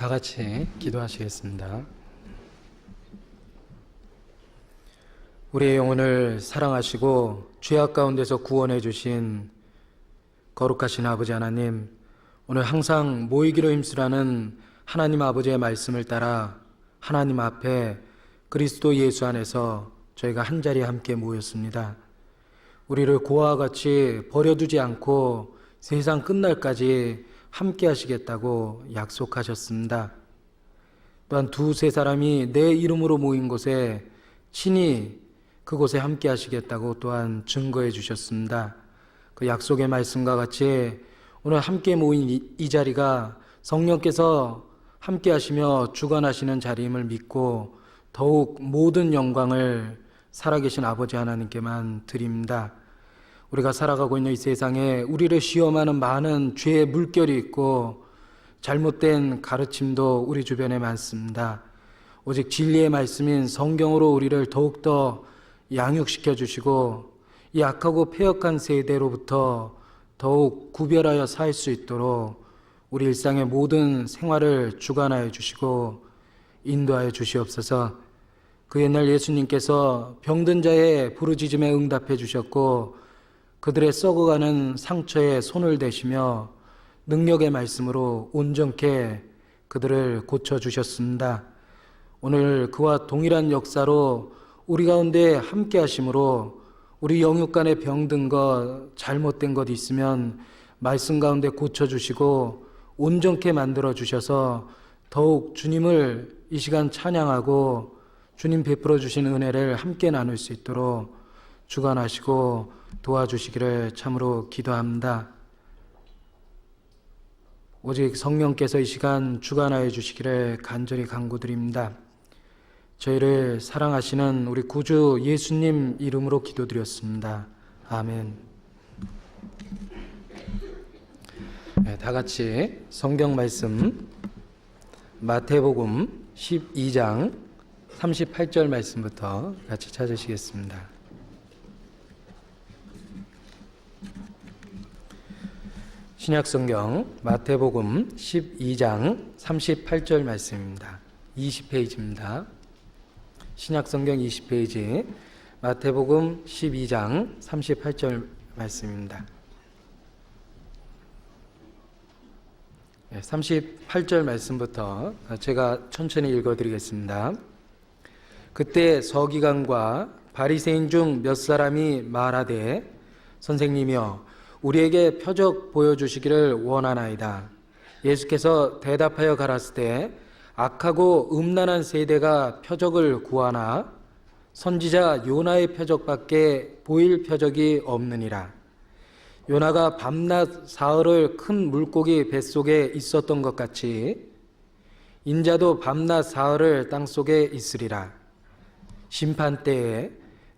다 같이 기도하시겠습니다. 우리의 영혼을 사랑하시고 죄악 가운데서 구원해 주신 거룩하신 아버지 하나님, 오늘 항상 모이기로 힘쓰라는 하나님 아버지의 말씀을 따라 하나님 앞에 그리스도 예수 안에서 저희가 한자리에 함께 모였습니다. 우리를 고아와 같이 버려두지 않고 세상 끝날까지 함께 하시겠다고 약속하셨습니다. 또한 두세 사람이 내 이름으로 모인 곳에 친히 그곳에 함께 하시겠다고 또한 증거해 주셨습니다. 그 약속의 말씀과 같이 오늘 함께 모인 이 자리가 성령께서 함께 하시며 주관하시는 자리임을 믿고 더욱 모든 영광을 살아계신 아버지 하나님께만 드립니다. 우리가 살아가고 있는 이 세상에 우리를 시험하는 많은 죄의 물결이 있고 잘못된 가르침도 우리 주변에 많습니다. 오직 진리의 말씀인 성경으로 우리를 더욱더 양육시켜 주시고 이 악하고 패역한 세대로부터 더욱 구별하여 살 수 있도록 우리 일상의 모든 생활을 주관하여 주시고 인도하여 주시옵소서. 그 옛날 예수님께서 병든 자의 부르짖음에 응답해 주셨고 그들의 썩어가는 상처에 손을 대시며 능력의 말씀으로 온전케 그들을 고쳐주셨습니다. 오늘 그와 동일한 역사로 우리 가운데 함께 하심으로 우리 영육 간에 병든 것, 잘못된 것 있으면 말씀 가운데 고쳐주시고 온전케 만들어주셔서 더욱 주님을 이 시간 찬양하고 주님 베풀어 주신 은혜를 함께 나눌 수 있도록 주관하시고 도와주시기를 참으로 기도합니다. 오직 성령께서 이 시간 주관하여 주시기를 간절히 간구드립니다. 저희를 사랑하시는 우리 구주 예수님 이름으로 기도드렸습니다. 아멘. 네, 다 같이 성경 말씀 마태복음 12장 38절 말씀부터 같이 찾으시겠습니다. 신약성경 마태복음 12장 38절 말씀입니다. 20페이지입니다. 신약성경 20페이지 마태복음 12장 38절 말씀입니다. 38절 말씀부터 제가 천천히 읽어드리겠습니다. 그때 서기관과 바리새인 중 몇 사람이 말하되 선생님이여 우리에게 표적 보여주시기를 원하나이다. 예수께서 대답하여 가라사대 악하고 음란한 세대가 표적을 구하나 선지자 요나의 표적밖에 보일 표적이 없느니라. 요나가 밤낮 사흘을 큰 물고기 뱃속에 있었던 것 같이 인자도 밤낮 사흘을 땅속에 있으리라. 심판 때에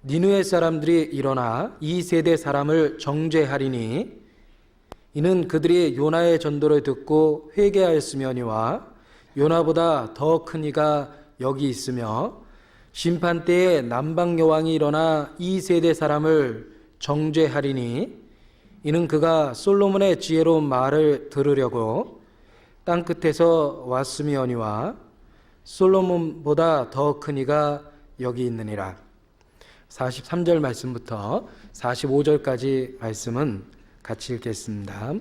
니느웨 사람들이 일어나 이 세대 사람을 정죄하리니 이는 그들이 요나의 전도를 듣고 회개하였으며니와 요나보다 더 큰 이가 여기 있으며 심판 때에 남방 여왕이 일어나 이 세대 사람을 정죄하리니 이는 그가 솔로몬의 지혜로운 말을 들으려고 땅 끝에서 왔으며니와 솔로몬보다 더 큰 이가 여기 있느니라. 43절 말씀부터 45절까지 말씀은 같이 읽겠습니다.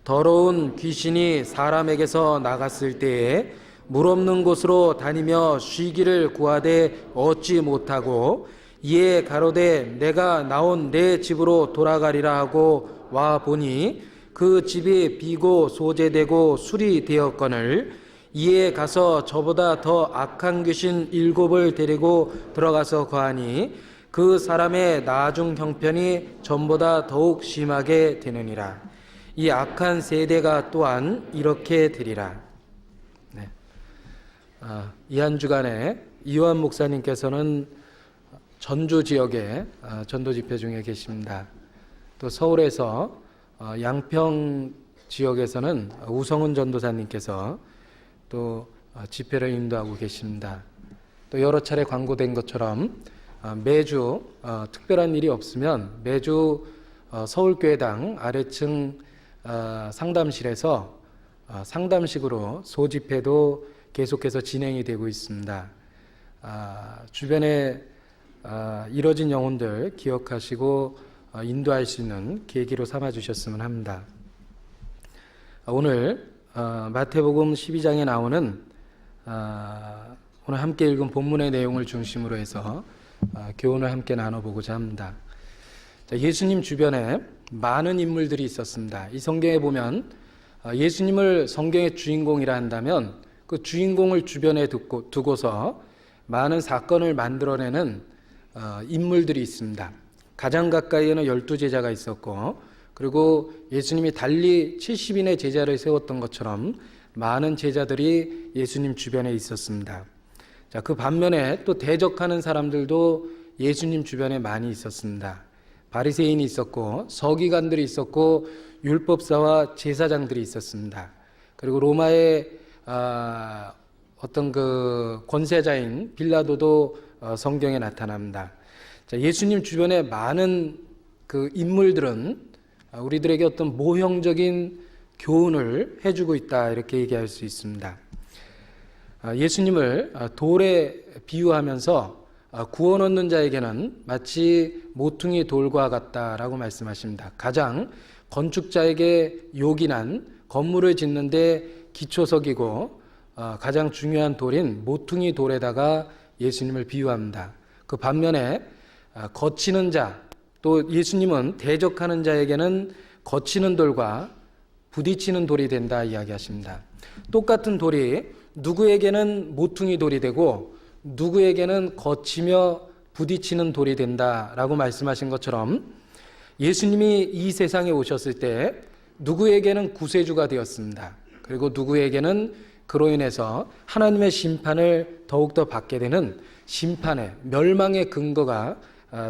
더러운 귀신이 사람에게서 나갔을 때에 물 없는 곳으로 다니며 쉬기를 구하되 얻지 못하고 이에 가로되 내가 나온 내 집으로 돌아가리라 하고 와 보니 그 집이 비고 소재되고 술이 되었거늘 이에 가서 저보다 더 악한 귀신 7을 데리고 들어가서 거하니 그 사람의 나중 형편이 전보다 더욱 심하게 되느니라. 이 악한 세대가 또한 이렇게 되리라. 네. 이 한 주간에 이완 목사님께서는 전주 지역에 전도 집회 중에 계십니다. 또 서울에서 양평 지역에서는 우성훈 전도사님께서 또 집회를 인도하고 계십니다. 또 여러 차례 광고된 것처럼 매주 특별한 일이 없으면 매주 서울교회당 아래층 상담실에서 상담식으로 소집회도 계속해서 진행이 되고 있습니다. 주변에 이뤄진 영혼들 기억하시고 인도할 수 있는 계기로 삼아 주셨으면 합니다. 오늘 마태복음 12장에 나오는 오늘 함께 읽은 본문의 내용을 중심으로 해서 교훈을 함께 나눠보고자 합니다. 예수님 주변에 많은 인물들이 있었습니다. 이 성경에 보면 예수님을 성경의 주인공이라 한다면 그 주인공을 주변에 두고서 많은 사건을 만들어내는 인물들이 있습니다. 가장 가까이에는 12제자가 있었고, 그리고 예수님이 달리 70인의 제자를 세웠던 것처럼 많은 제자들이 예수님 주변에 있었습니다. 그 반면에 또 대적하는 사람들도 예수님 주변에 많이 있었습니다. 바리새인이 있었고, 서기관들이 있었고, 율법사와 제사장들이 있었습니다. 그리고 로마의 어떤 그 권세자인 빌라도도 성경에 나타납니다. 예수님 주변에 많은 그 인물들은 우리들에게 어떤 모형적인 교훈을 해주고 있다, 이렇게 얘기할 수 있습니다. 예수님을 돌에 비유하면서 구원 얻는 자에게는 마치 모퉁이 돌과 같다라고 말씀하십니다. 가장 건축자에게 요긴한 건물을 짓는데 기초석이고 가장 중요한 돌인 모퉁이 돌에다가 예수님을 비유합니다. 그 반면에 거치는 자, 또 예수님은 대적하는 자에게는 거치는 돌과 부딪히는 돌이 된다 이야기하십니다. 똑같은 돌이 누구에게는 모퉁이 돌이 되고 누구에게는 거치며 부딪히는 돌이 된다라고 말씀하신 것처럼 예수님이 이 세상에 오셨을 때 누구에게는 구세주가 되었습니다. 그리고 누구에게는 그로 인해서 하나님의 심판을 더욱더 받게 되는 심판의 멸망의 근거가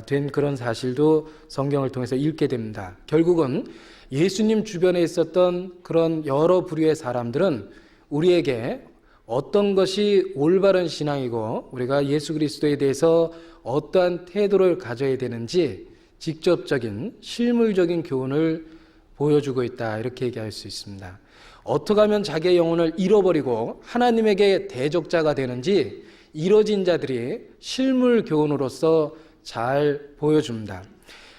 된 그런 사실도 성경을 통해서 읽게 됩니다. 결국은 예수님 주변에 있었던 그런 여러 부류의 사람들은 우리에게 어떤 것이 올바른 신앙이고 우리가 예수 그리스도에 대해서 어떠한 태도를 가져야 되는지 직접적인 실물적인 교훈을 보여주고 있다, 이렇게 얘기할 수 있습니다. 어떻게 하면 자기의 영혼을 잃어버리고 하나님에게 대적자가 되는지 이뤄진 자들이 실물 교훈으로서 잘 보여줍니다.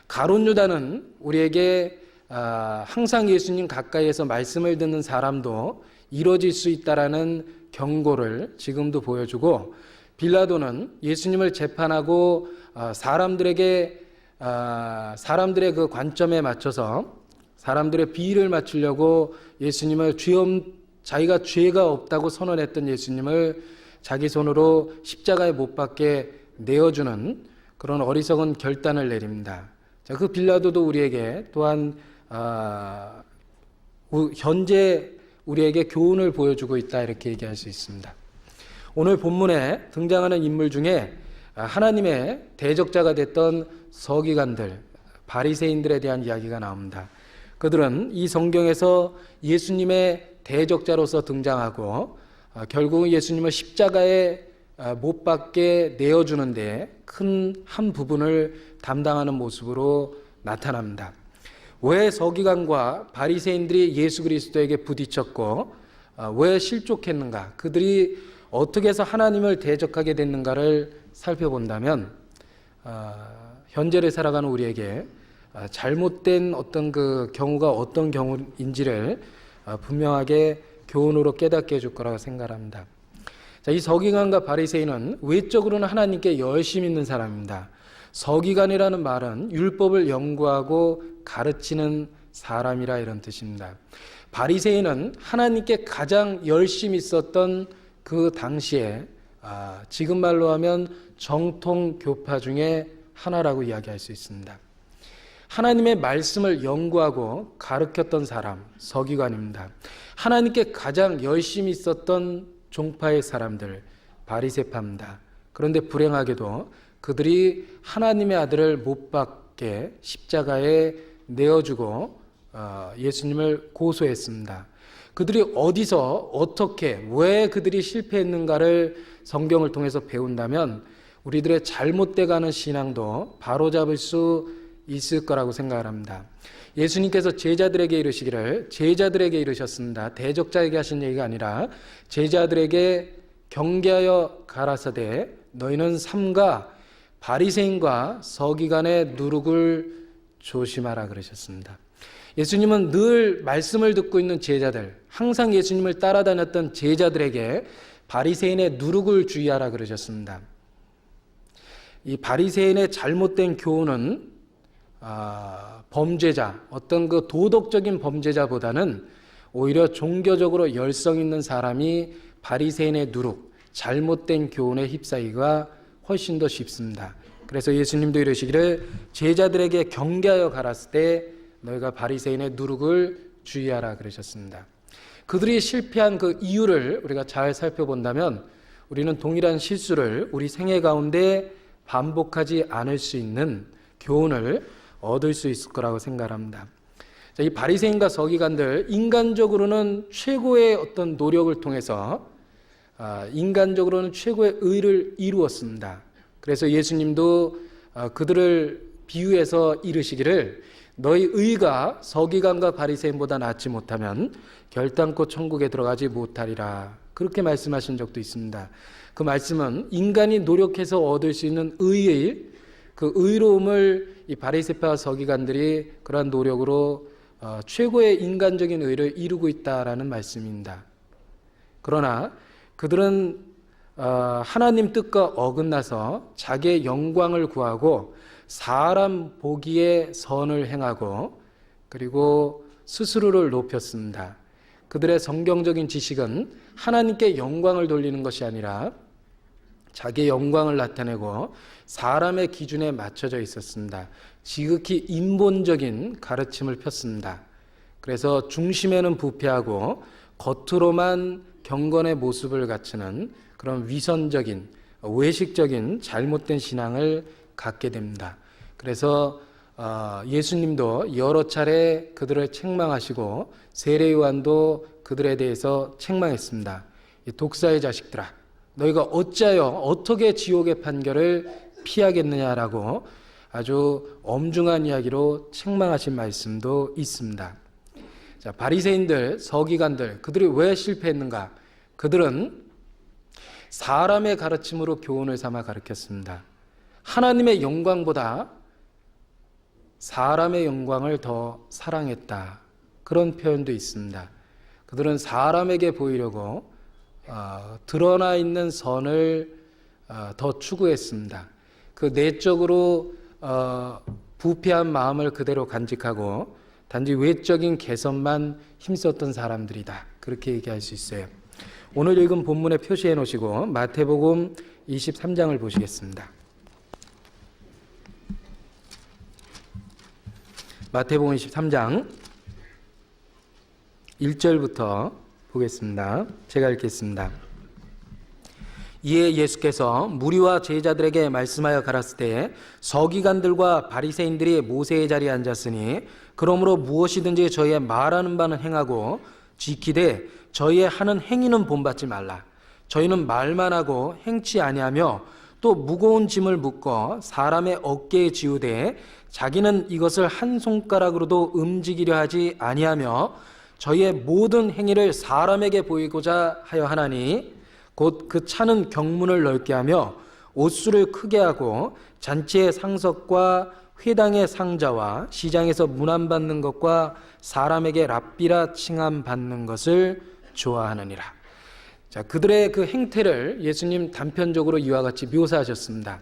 가룟 유다는 우리에게 항상 예수님 가까이에서 말씀을 듣는 사람도 이뤄질 수 있다라는 경고를 지금도 보여주고, 빌라도는 예수님을 재판하고 사람들의 그 관점에 맞춰서 사람들의 비위를 맞추려고 예수님을 자기가 죄가 없다고 선언했던 예수님을 자기 손으로 십자가에 못 박게 내어주는 그런 어리석은 결단을 내립니다. 그 빌라도도 우리에게 또한 현재 우리에게 교훈을 보여주고 있다, 이렇게 얘기할 수 있습니다. 오늘 본문에 등장하는 인물 중에 하나님의 대적자가 됐던 서기관들, 바리새인들에 대한 이야기가 나옵니다. 그들은 이 성경에서 예수님의 대적자로서 등장하고 결국은 예수님을 십자가에 못 박게 내어주는데 큰 한 부분을 담당하는 모습으로 나타납니다. 왜 서기관과 바리새인들이 예수 그리스도에게 부딪혔고 왜 실족했는가, 그들이 어떻게 해서 하나님을 대적하게 됐는가를 살펴본다면 현재를 살아가는 우리에게 잘못된 어떤 그 경우가 어떤 경우인지를 분명하게 교훈으로 깨닫게 해줄 거라고 생각합니다. 이 서기관과 바리새인은 외적으로는 하나님께 열심 있는 사람입니다. 서기관이라는 말은 율법을 연구하고 가르치는 사람이라 이런 뜻입니다. 바리새인은 하나님께 가장 열심히 있었던 그 당시에 지금 말로 하면 정통 교파 중에 하나라고 이야기할 수 있습니다. 하나님의 말씀을 연구하고 가르쳤던 사람, 서기관입니다. 하나님께 가장 열심히 있었던 종파의 사람들, 바리새파입니다. 그런데 불행하게도 그들이 하나님의 아들을 못 박게 십자가에 내어주고 예수님을 고소했습니다. 그들이 어디서 어떻게 왜 그들이 실패했는가를 성경을 통해서 배운다면 우리들의 잘못돼가는 신앙도 바로잡을 수 있을 거라고 생각을 합니다. 예수님께서 제자들에게 이르셨습니다. 대적자에게 하신 얘기가 아니라 제자들에게 경계하여 가라사대 너희는 삼가 바리새인과 서기관의 누룩을 조심하라 그러셨습니다. 예수님은 늘 말씀을 듣고 있는 제자들, 항상 예수님을 따라다녔던 제자들에게 바리새인의 누룩을 주의하라 그러셨습니다. 이 바리새인의 잘못된 교훈은 범죄자, 어떤 그 도덕적인 범죄자보다는 오히려 종교적으로 열성 있는 사람이 바리새인의 누룩, 잘못된 교훈에 휩싸이기가 훨씬 더 쉽습니다. 그래서 예수님도 이러시기를 제자들에게 경계하여 가랐을 때 너희가 바리새인의 누룩을 주의하라 그러셨습니다. 그들이 실패한 그 이유를 우리가 잘 살펴본다면 우리는 동일한 실수를 우리 생애 가운데 반복하지 않을 수 있는 교훈을 얻을 수 있을 거라고 생각합니다. 이 바리새인과 서기관들, 인간적으로는 최고의 어떤 노력을 통해서 인간적으로는 최고의 의를 이루었습니다. 그래서 예수님도 그들을 비유해서 이르시기를 너희 의가 서기관과 바리새인보다 낫지 못하면 결단코 천국에 들어가지 못하리라. 그렇게 말씀하신 적도 있습니다. 그 말씀은 인간이 노력해서 얻을 수 있는 의의 그 의로움을 이 바리새파와 서기관들이 그러한 노력으로 최고의 인간적인 의를 이루고 있다라는 말씀입니다. 그러나 그들은 하나님 뜻과 어긋나서 자기의 영광을 구하고 사람 보기에 선을 행하고 그리고 스스로를 높였습니다. 그들의 성경적인 지식은 하나님께 영광을 돌리는 것이 아니라 자기의 영광을 나타내고 사람의 기준에 맞춰져 있었습니다. 지극히 인본적인 가르침을 폈습니다. 그래서 중심에는 부패하고 겉으로만 경건의 모습을 갖추는 그런 위선적인 외식적인 잘못된 신앙을 갖게 됩니다. 그래서 예수님도 여러 차례 그들을 책망하시고 세례 요한도 그들에 대해서 책망했습니다. 이 독사의 자식들아, 너희가 어찌하여 어떻게 지옥의 판결을 피하겠느냐라고 아주 엄중한 이야기로 책망하신 말씀도 있습니다. 자, 바리새인들, 서기관들, 그들이 왜 실패했는가? 그들은 사람의 가르침으로 교훈을 삼아 가르쳤습니다. 하나님의 영광보다 사람의 영광을 더 사랑했다. 그런 표현도 있습니다. 그들은 사람에게 보이려고 드러나 있는 선을 더 추구했습니다. 그 내적으로 부패한 마음을 그대로 간직하고 단지 외적인 개선만 힘썼던 사람들이다. 그렇게 얘기할 수 있어요. 오늘 읽은 본문에 표시해 놓으시고 마태복음 23장을 보시겠습니다. 마태복음 23장 1절부터 보겠습니다. 제가 읽겠습니다. 이에 예수께서 무리와 제자들에게 말씀하여 가라사대 때 서기관들과 바리새인들이 모세의 자리에 앉았으니 그러므로 무엇이든지 저희의 말하는 바는 행하고 지키되 저희의 하는 행위는 본받지 말라. 저희는 말만 하고 행치 아니하며 또 무거운 짐을 묶어 사람의 어깨에 지우되 자기는 이것을 한 손가락으로도 움직이려 하지 아니하며 저희의 모든 행위를 사람에게 보이고자 하여 하나니 곧 그 차는 경문을 넓게 하며 옷수를 크게 하고 잔치의 상석과 회당의 상자와 시장에서 문안 받는 것과 사람에게 랍비라 칭함 받는 것을 좋아하느니라. 자, 그들의 그 행태를 예수님 단편적으로 이와 같이 묘사하셨습니다.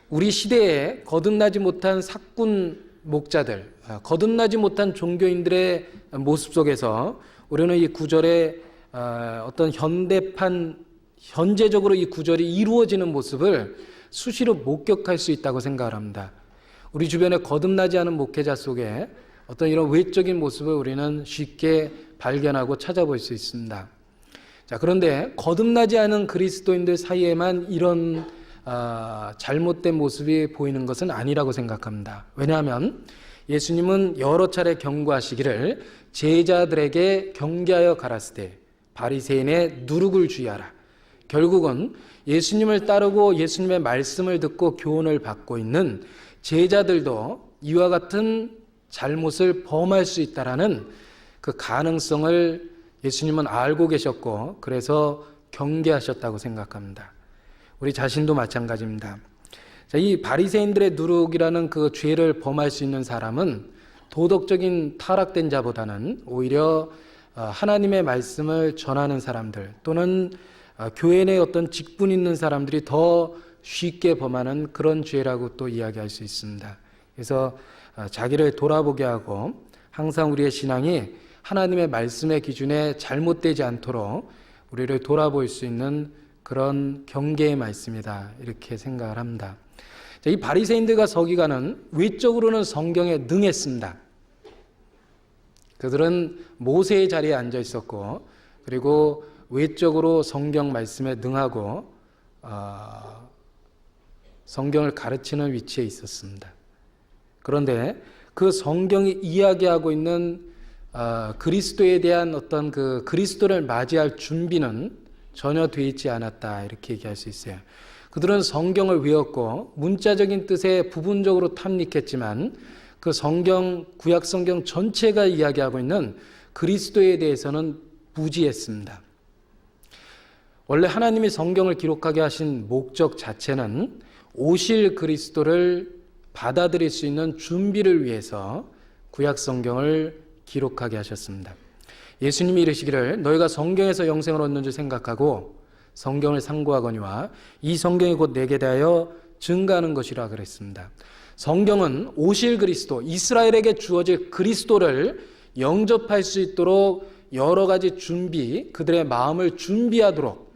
우리 시대에 거듭나지 못한 사꾼 목자들, 거듭나지 못한 종교인들의 모습 속에서 우리는 이 구절에 어떤 현재적으로 이 구절이 이루어지는 모습을 수시로 목격할 수 있다고 생각을 합니다. 우리 주변에 거듭나지 않은 목회자 속에 어떤 이런 외적인 모습을 우리는 쉽게 발견하고 찾아볼 수 있습니다. 자, 그런데 거듭나지 않은 그리스도인들 사이에만 이런 잘못된 모습이 보이는 것은 아니라고 생각합니다. 왜냐하면 예수님은 여러 차례 경고하시기를 제자들에게 경계하여 가라사대 바리새인의 누룩을 주의하라. 결국은 예수님을 따르고 예수님의 말씀을 듣고 교훈을 받고 있는 제자들도 이와 같은 잘못을 범할 수 있다라는 그 가능성을 예수님은 알고 계셨고 그래서 경계하셨다고 생각합니다. 우리 자신도 마찬가지입니다. 자, 이 바리새인들의 누룩이라는 그 죄를 범할 수 있는 사람은 도덕적인 타락된 자보다는 오히려 하나님의 말씀을 전하는 사람들 또는 교회 내 어떤 직분 있는 사람들이 더 쉽게 범하는 그런 죄라고 또 이야기할 수 있습니다. 그래서 자기를 돌아보게 하고 항상 우리의 신앙이 하나님의 말씀의 기준에 잘못되지 않도록 우리를 돌아볼 수 있는 그런 경계의 말씀이다 이렇게 생각을 합니다. 이 바리새인들과 서기관은 외적으로는 성경에 능했습니다. 그들은 모세의 자리에 앉아 있었고 그리고 외적으로 성경 말씀에 능하고 성경을 가르치는 위치에 있었습니다. 그런데 그 성경이 이야기하고 있는 그리스도에 대한 어떤 그 그리스도를 맞이할 준비는 전혀 되어 있지 않았다 이렇게 얘기할 수 있어요. 그들은 성경을 외웠고 문자적인 뜻에 부분적으로 탐닉했지만 그 성경, 구약 성경 전체가 이야기하고 있는 그리스도에 대해서는 무지했습니다. 원래 하나님이 성경을 기록하게 하신 목적 자체는 오실 그리스도를 받아들일 수 있는 준비를 위해서 구약 성경을 기록하게 하셨습니다. 예수님이 이르시기를 너희가 성경에서 영생을 얻는 줄 생각하고 성경을 상고하거니와 이 성경이 곧 내게 대하여 증가하는 것이라 그랬습니다. 성경은 오실 그리스도, 이스라엘에게 주어질 그리스도를 영접할 수 있도록 여러 가지 준비, 그들의 마음을 준비하도록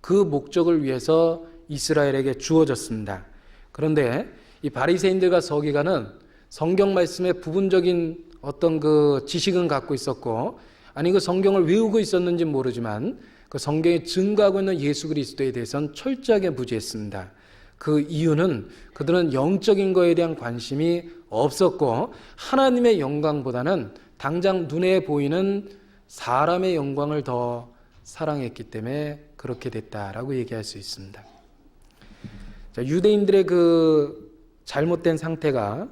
그 목적을 위해서 이스라엘에게 주어졌습니다. 그런데 이 바리새인들과 서기관은 성경 말씀의 부분적인 어떤 그 지식은 갖고 있었고 아니 그 성경을 외우고 있었는지 모르지만 그 성경에 증거하고 있는 예수 그리스도에 대해서는 철저하게 무지했습니다. 그 이유는 그들은 영적인 것에 대한 관심이 없었고 하나님의 영광보다는 당장 눈에 보이는 사람의 영광을 더 사랑했기 때문에 그렇게 됐다라고 얘기할 수 있습니다. 자, 유대인들의 그 잘못된 상태가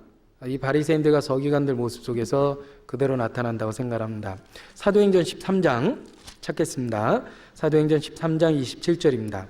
이 바리새인들과 서기관들 모습 속에서 그대로 나타난다고 생각합니다. 사도행전 13장 찾겠습니다. 사도행전 13장 27절입니다.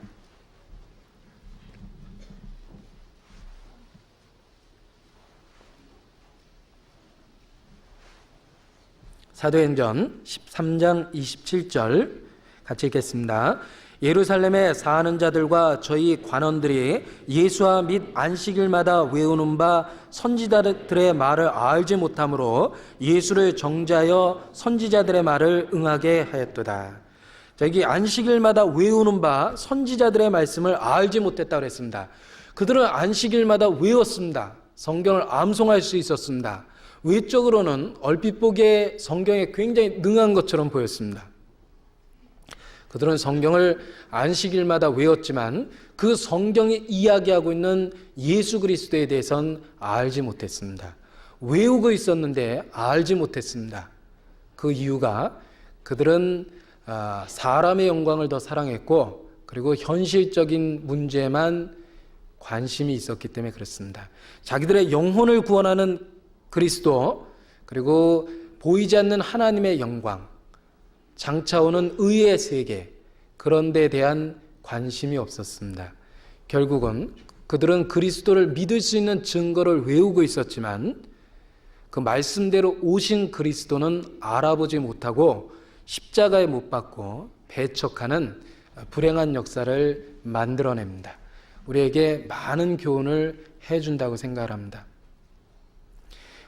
사도행전 13장 27절 같이 읽겠습니다. 예루살렘에 사는 자들과 저희 관원들이 예수와 및 안식일마다 외우는 바 선지자들의 말을 알지 못하므로 예수를 정죄하여 선지자들의 말을 응하게 하였도다. 자, 여기 안식일마다 외우는 바 선지자들의 말씀을 알지 못했다고 그랬습니다. 그들은 안식일마다 외웠습니다. 성경을 암송할 수 있었습니다. 외적으로는 얼핏 보기에 성경에 굉장히 능한 것처럼 보였습니다. 그들은 성경을 안식일마다 외웠지만 그 성경이 이야기하고 있는 예수 그리스도에 대해서는 알지 못했습니다. 외우고 있었는데 알지 못했습니다. 그 이유가 그들은 사람의 영광을 더 사랑했고 그리고 현실적인 문제에만 관심이 있었기 때문에 그렇습니다. 자기들의 영혼을 구원하는 그리스도 그리고 보이지 않는 하나님의 영광 장차오는 의의 세계 그런 데에 대한 관심이 없었습니다. 결국은 그들은 그리스도를 믿을 수 있는 증거를 외우고 있었지만 그 말씀대로 오신 그리스도는 알아보지 못하고 십자가에 못 박고 배척하는 불행한 역사를 만들어냅니다. 우리에게 많은 교훈을 해준다고 생각합니다.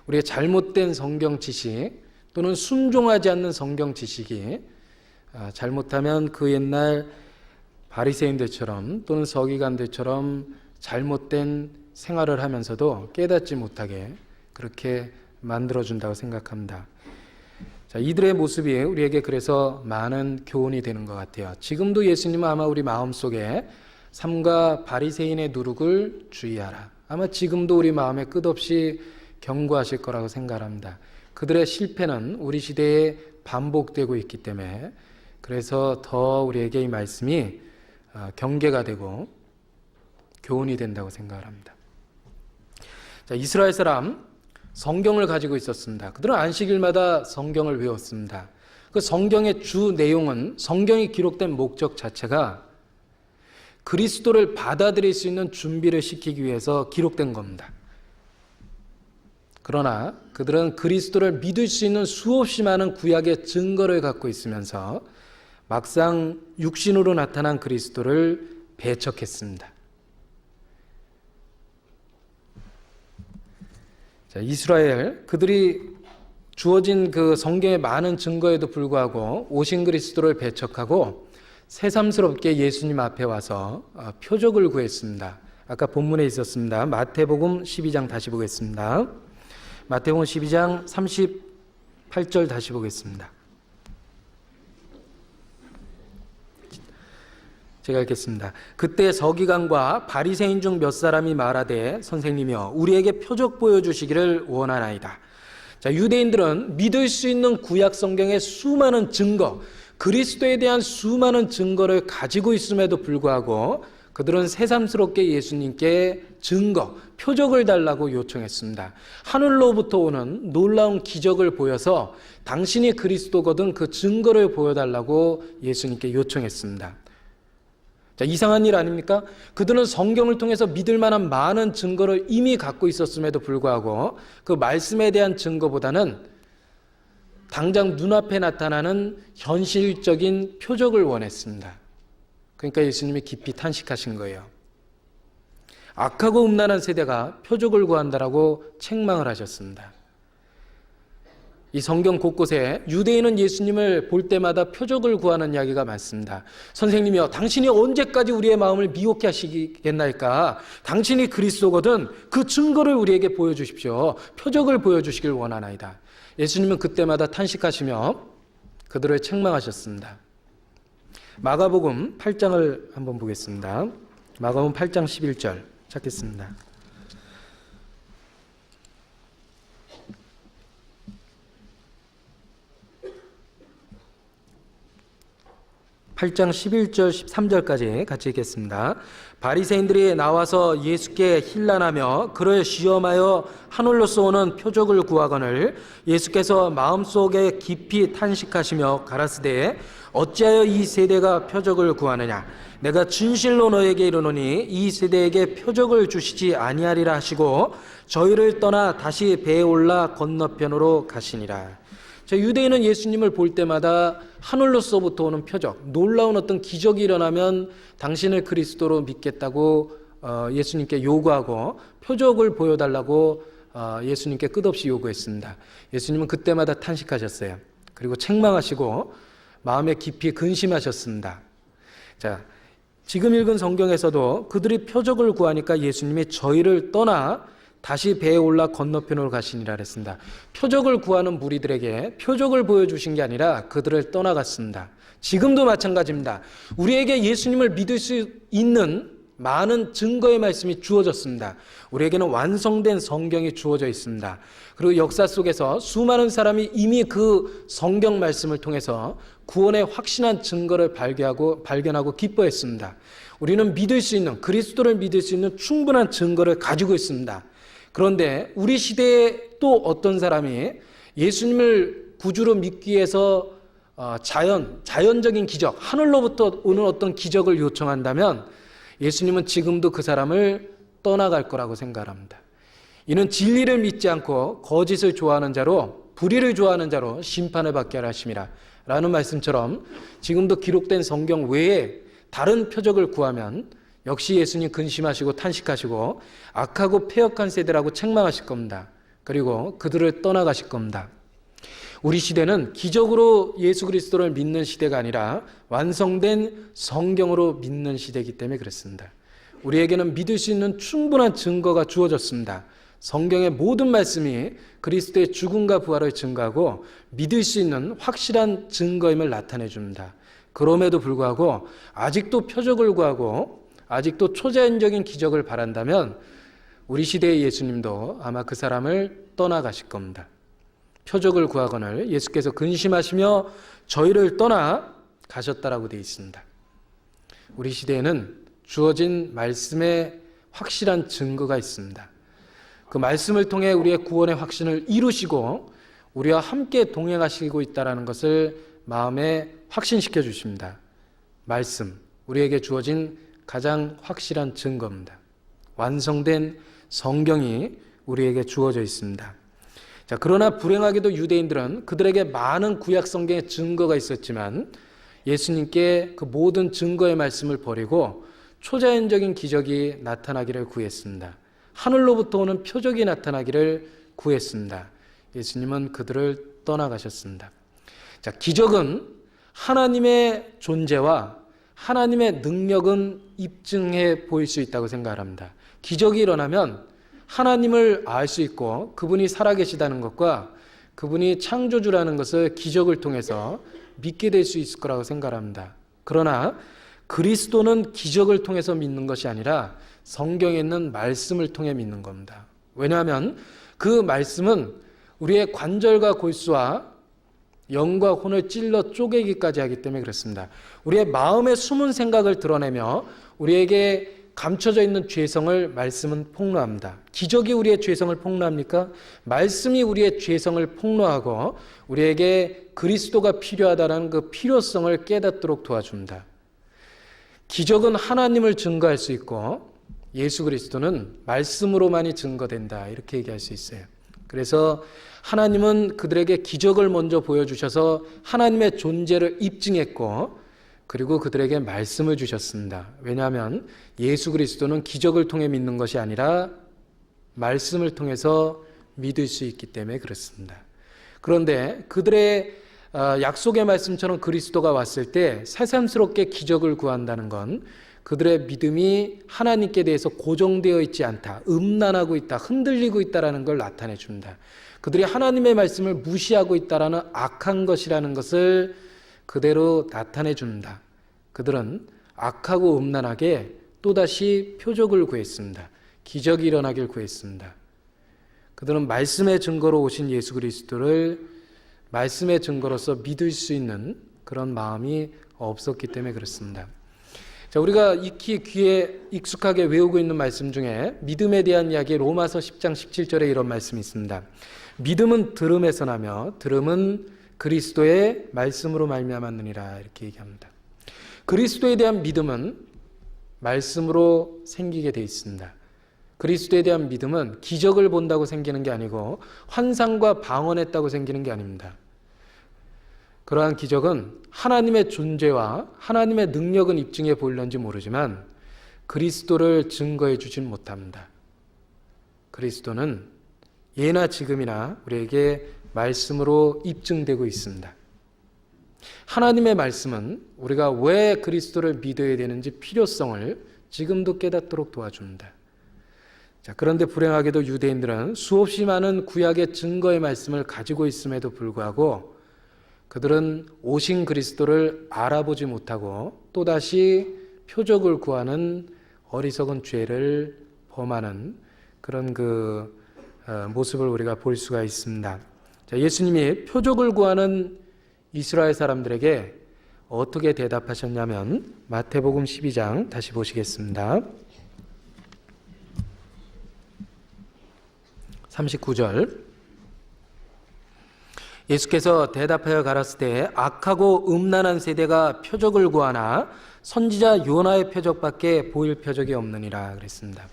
우리의 잘못된 성경 지식 또는 순종하지 않는 성경 지식이 잘못하면 그 옛날 바리새인들처럼 또는 서기관들처럼 잘못된 생활을 하면서도 깨닫지 못하게 그렇게 만들어준다고 생각합니다. 자, 이들의 모습이 우리에게 그래서 많은 교훈이 되는 것 같아요. 지금도 예수님은 아마 우리 마음속에 삼가 바리새인의 누룩을 주의하라. 아마 지금도 우리 마음에 끝없이 경고하실 거라고 생각합니다. 그들의 실패는 우리 시대에 반복되고 있기 때문에 그래서 더 우리에게 이 말씀이 경계가 되고 교훈이 된다고 생각합니다. 자, 이스라엘 사람 성경을 가지고 있었습니다. 그들은 안식일마다 성경을 외웠습니다. 그 성경의 주 내용은, 성경이 기록된 목적 자체가 그리스도를 받아들일 수 있는 준비를 시키기 위해서 기록된 겁니다. 그러나 그들은 그리스도를 믿을 수 있는 수없이 많은 구약의 증거를 갖고 있으면서 막상 육신으로 나타난 그리스도를 배척했습니다. 자, 이스라엘, 그들이 주어진 그 성경의 많은 증거에도 불구하고 오신 그리스도를 배척하고 새삼스럽게 예수님 앞에 와서 표적을 구했습니다. 아까 본문에 있었습니다. 마태복음 12장 다시 보겠습니다. 마태복음 12장 38절 다시 보겠습니다. 제가 읽겠습니다. 그때 서기관과 바리새인 중 몇 사람이 말하되 선생님이여 우리에게 표적 보여주시기를 원하나이다. 자, 유대인들은 믿을 수 있는 구약 성경의 수많은 증거, 그리스도에 대한 수많은 증거를 가지고 있음에도 불구하고 그들은 새삼스럽게 예수님께 증거, 표적을 달라고 요청했습니다. 하늘로부터 오는 놀라운 기적을 보여서 당신이 그리스도거든 그 증거를 보여달라고 예수님께 요청했습니다. 자, 이상한 일 아닙니까? 그들은 성경을 통해서 믿을 만한 많은 증거를 이미 갖고 있었음에도 불구하고 그 말씀에 대한 증거보다는 당장 눈앞에 나타나는 현실적인 표적을 원했습니다. 그러니까 예수님이 깊이 탄식하신 거예요. 악하고 음란한 세대가 표적을 구한다라고 책망을 하셨습니다. 이 성경 곳곳에 유대인은 예수님을 볼 때마다 표적을 구하는 이야기가 많습니다. 선생님이여, 당신이 언제까지 우리의 마음을 미혹해 하시겠나이까? 당신이 그리스도거든 그 증거를 우리에게 보여주십시오. 표적을 보여주시길 원하나이다. 예수님은 그때마다 탄식하시며 그들을 책망하셨습니다. 마가복음 8장을 한번 보겠습니다. 마가복음 8장 11절 찾겠습니다. 8장 11절 13절까지 같이 읽겠습니다. 바리새인들이 나와서 예수께 힐난하며 그를 시험하여 하늘로서 오는 표적을 구하거늘 예수께서 마음속에 깊이 탄식하시며 가라사대 어찌하여 이 세대가 표적을 구하느냐? 내가 진실로 너에게 이르노니 이 세대에게 표적을 주시지 아니하리라 하시고 저희를 떠나 다시 배에 올라 건너편으로 가시니라. 자, 유대인은 예수님을 볼 때마다 하늘로서부터 오는 표적, 놀라운 어떤 기적이 일어나면 당신을 그리스도로 믿겠다고 예수님께 요구하고 표적을 보여달라고 예수님께 끝없이 요구했습니다. 예수님은 그때마다 탄식하셨어요. 그리고 책망하시고 마음에 깊이 근심하셨습니다. 자, 지금 읽은 성경에서도 그들이 표적을 구하니까 예수님이 저희를 떠나 다시 배에 올라 건너편으로 가시니라 했습니다. 표적을 구하는 무리들에게 표적을 보여주신 게 아니라 그들을 떠나갔습니다. 지금도 마찬가지입니다. 우리에게 예수님을 믿을 수 있는 많은 증거의 말씀이 주어졌습니다. 우리에게는 완성된 성경이 주어져 있습니다. 그리고 역사 속에서 수많은 사람이 이미 그 성경 말씀을 통해서 구원의 확신한 증거를 발견하고 기뻐했습니다. 우리는 믿을 수 있는, 그리스도를 믿을 수 있는 충분한 증거를 가지고 있습니다. 그런데 우리 시대에 또 어떤 사람이 예수님을 구주로 믿기 위해서 자연적인 기적, 하늘로부터 오는 어떤 기적을 요청한다면 예수님은 지금도 그 사람을 떠나갈 거라고 생각합니다. 이는 진리를 믿지 않고 거짓을 좋아하는 자로, 불의를 좋아하는 자로 심판을 받게 하라 하심이라 라는 말씀처럼 지금도 기록된 성경 외에 다른 표적을 구하면 역시 예수님 근심하시고 탄식하시고 악하고 패역한 세대라고 책망하실 겁니다. 그리고 그들을 떠나가실 겁니다. 우리 시대는 기적으로 예수 그리스도를 믿는 시대가 아니라 완성된 성경으로 믿는 시대이기 때문에 그렇습니다. 우리에게는 믿을 수 있는 충분한 증거가 주어졌습니다. 성경의 모든 말씀이 그리스도의 죽음과 부활을 증거하고 믿을 수 있는 확실한 증거임을 나타내 줍니다. 그럼에도 불구하고 아직도 표적을 구하고 아직도 초자연적인 기적을 바란다면 우리 시대의 예수님도 아마 그 사람을 떠나가실 겁니다. 표적을 구하거늘 예수께서 근심하시며 저희를 떠나 가셨다라고 되어 있습니다. 우리 시대에는 주어진 말씀에 확실한 증거가 있습니다. 그 말씀을 통해 우리의 구원의 확신을 이루시고 우리와 함께 동행하시고 있다는 것을 마음에 확신시켜 주십니다. 말씀, 우리에게 주어진 가장 확실한 증거입니다. 완성된 성경이 우리에게 주어져 있습니다. 자, 그러나 불행하게도 유대인들은 그들에게 많은 구약 성경의 증거가 있었지만 예수님께 그 모든 증거의 말씀을 버리고 초자연적인 기적이 나타나기를 구했습니다. 하늘로부터 오는 표적이 나타나기를 구했습니다. 예수님은 그들을 떠나가셨습니다. 자, 기적은 하나님의 존재와 하나님의 능력은 입증해 보일 수 있다고 생각합니다. 기적이 일어나면 하나님을 알 수 있고 그분이 살아계시다는 것과 그분이 창조주라는 것을 기적을 통해서 믿게 될 수 있을 거라고 생각합니다. 그러나 그리스도는 기적을 통해서 믿는 것이 아니라 성경에 있는 말씀을 통해 믿는 겁니다. 왜냐하면 그 말씀은 우리의 관절과 골수와 영과 혼을 찔러 쪼개기까지 하기 때문에 그렇습니다. 우리의 마음의 숨은 생각을 드러내며 우리에게 감춰져 있는 죄성을 말씀은 폭로합니다. 기적이 우리의 죄성을 폭로합니까? 말씀이 우리의 죄성을 폭로하고 우리에게 그리스도가 필요하다는 그 필요성을 깨닫도록 도와줍니다. 기적은 하나님을 증거할 수 있고 예수 그리스도는 말씀으로만이 증거된다, 이렇게 얘기할 수 있어요. 그래서 하나님은 그들에게 기적을 먼저 보여주셔서 하나님의 존재를 입증했고 그리고 그들에게 말씀을 주셨습니다. 왜냐하면 예수 그리스도는 기적을 통해 믿는 것이 아니라 말씀을 통해서 믿을 수 있기 때문에 그렇습니다. 그런데 그들의 약속의 말씀처럼 그리스도가 왔을 때 새삼스럽게 기적을 구한다는 건 그들의 믿음이 하나님께 대해서 고정되어 있지 않다, 음란하고 있다, 흔들리고 있다는 걸 나타내 줍니다. 그들이 하나님의 말씀을 무시하고 있다는 악한 것이라는 것을 그대로 나타내 줍니다. 그들은 악하고 음란하게 또다시 표적을 구했습니다. 기적이 일어나길 구했습니다. 그들은 말씀의 증거로 오신 예수 그리스도를 말씀의 증거로서 믿을 수 있는 그런 마음이 없었기 때문에 그렇습니다. 자, 우리가 익히 귀에 익숙하게 외우고 있는 말씀 중에 믿음에 대한 이야기 로마서 10장 17절에 이런 말씀이 있습니다. 믿음은 들음에서 나며 들음은 그리스도의 말씀으로 말미암았느니라, 이렇게 얘기합니다. 그리스도에 대한 믿음은 말씀으로 생기게 돼 있습니다. 그리스도에 대한 믿음은 기적을 본다고 생기는 게 아니고 환상과 방언했다고 생기는 게 아닙니다. 그러한 기적은 하나님의 존재와 하나님의 능력은 입증해 보일런지 모르지만 그리스도를 증거해 주진 못합니다. 그리스도는 예나 지금이나 우리에게 말씀으로 입증되고 있습니다. 하나님의 말씀은 우리가 왜 그리스도를 믿어야 되는지 필요성을 지금도 깨닫도록 도와줍니다. 자, 그런데 불행하게도 유대인들은 수없이 많은 구약의 증거의 말씀을 가지고 있음에도 불구하고 그들은 오신 그리스도를 알아보지 못하고 또다시 표적을 구하는 어리석은 죄를 범하는 그런 모습을 우리가 볼 수가 있습니다. 자, 예수님이 표적을 구하는 이스라엘 사람들에게 어떻게 대답하셨냐면 마태복음 12장 다시 보시겠습니다. 39절 예수께서 대답하여 가라사대 악하고 음란한 세대가 표적을 구하나 선지자 요나의 표적밖에 보일 표적이 없느니라 그랬습니다.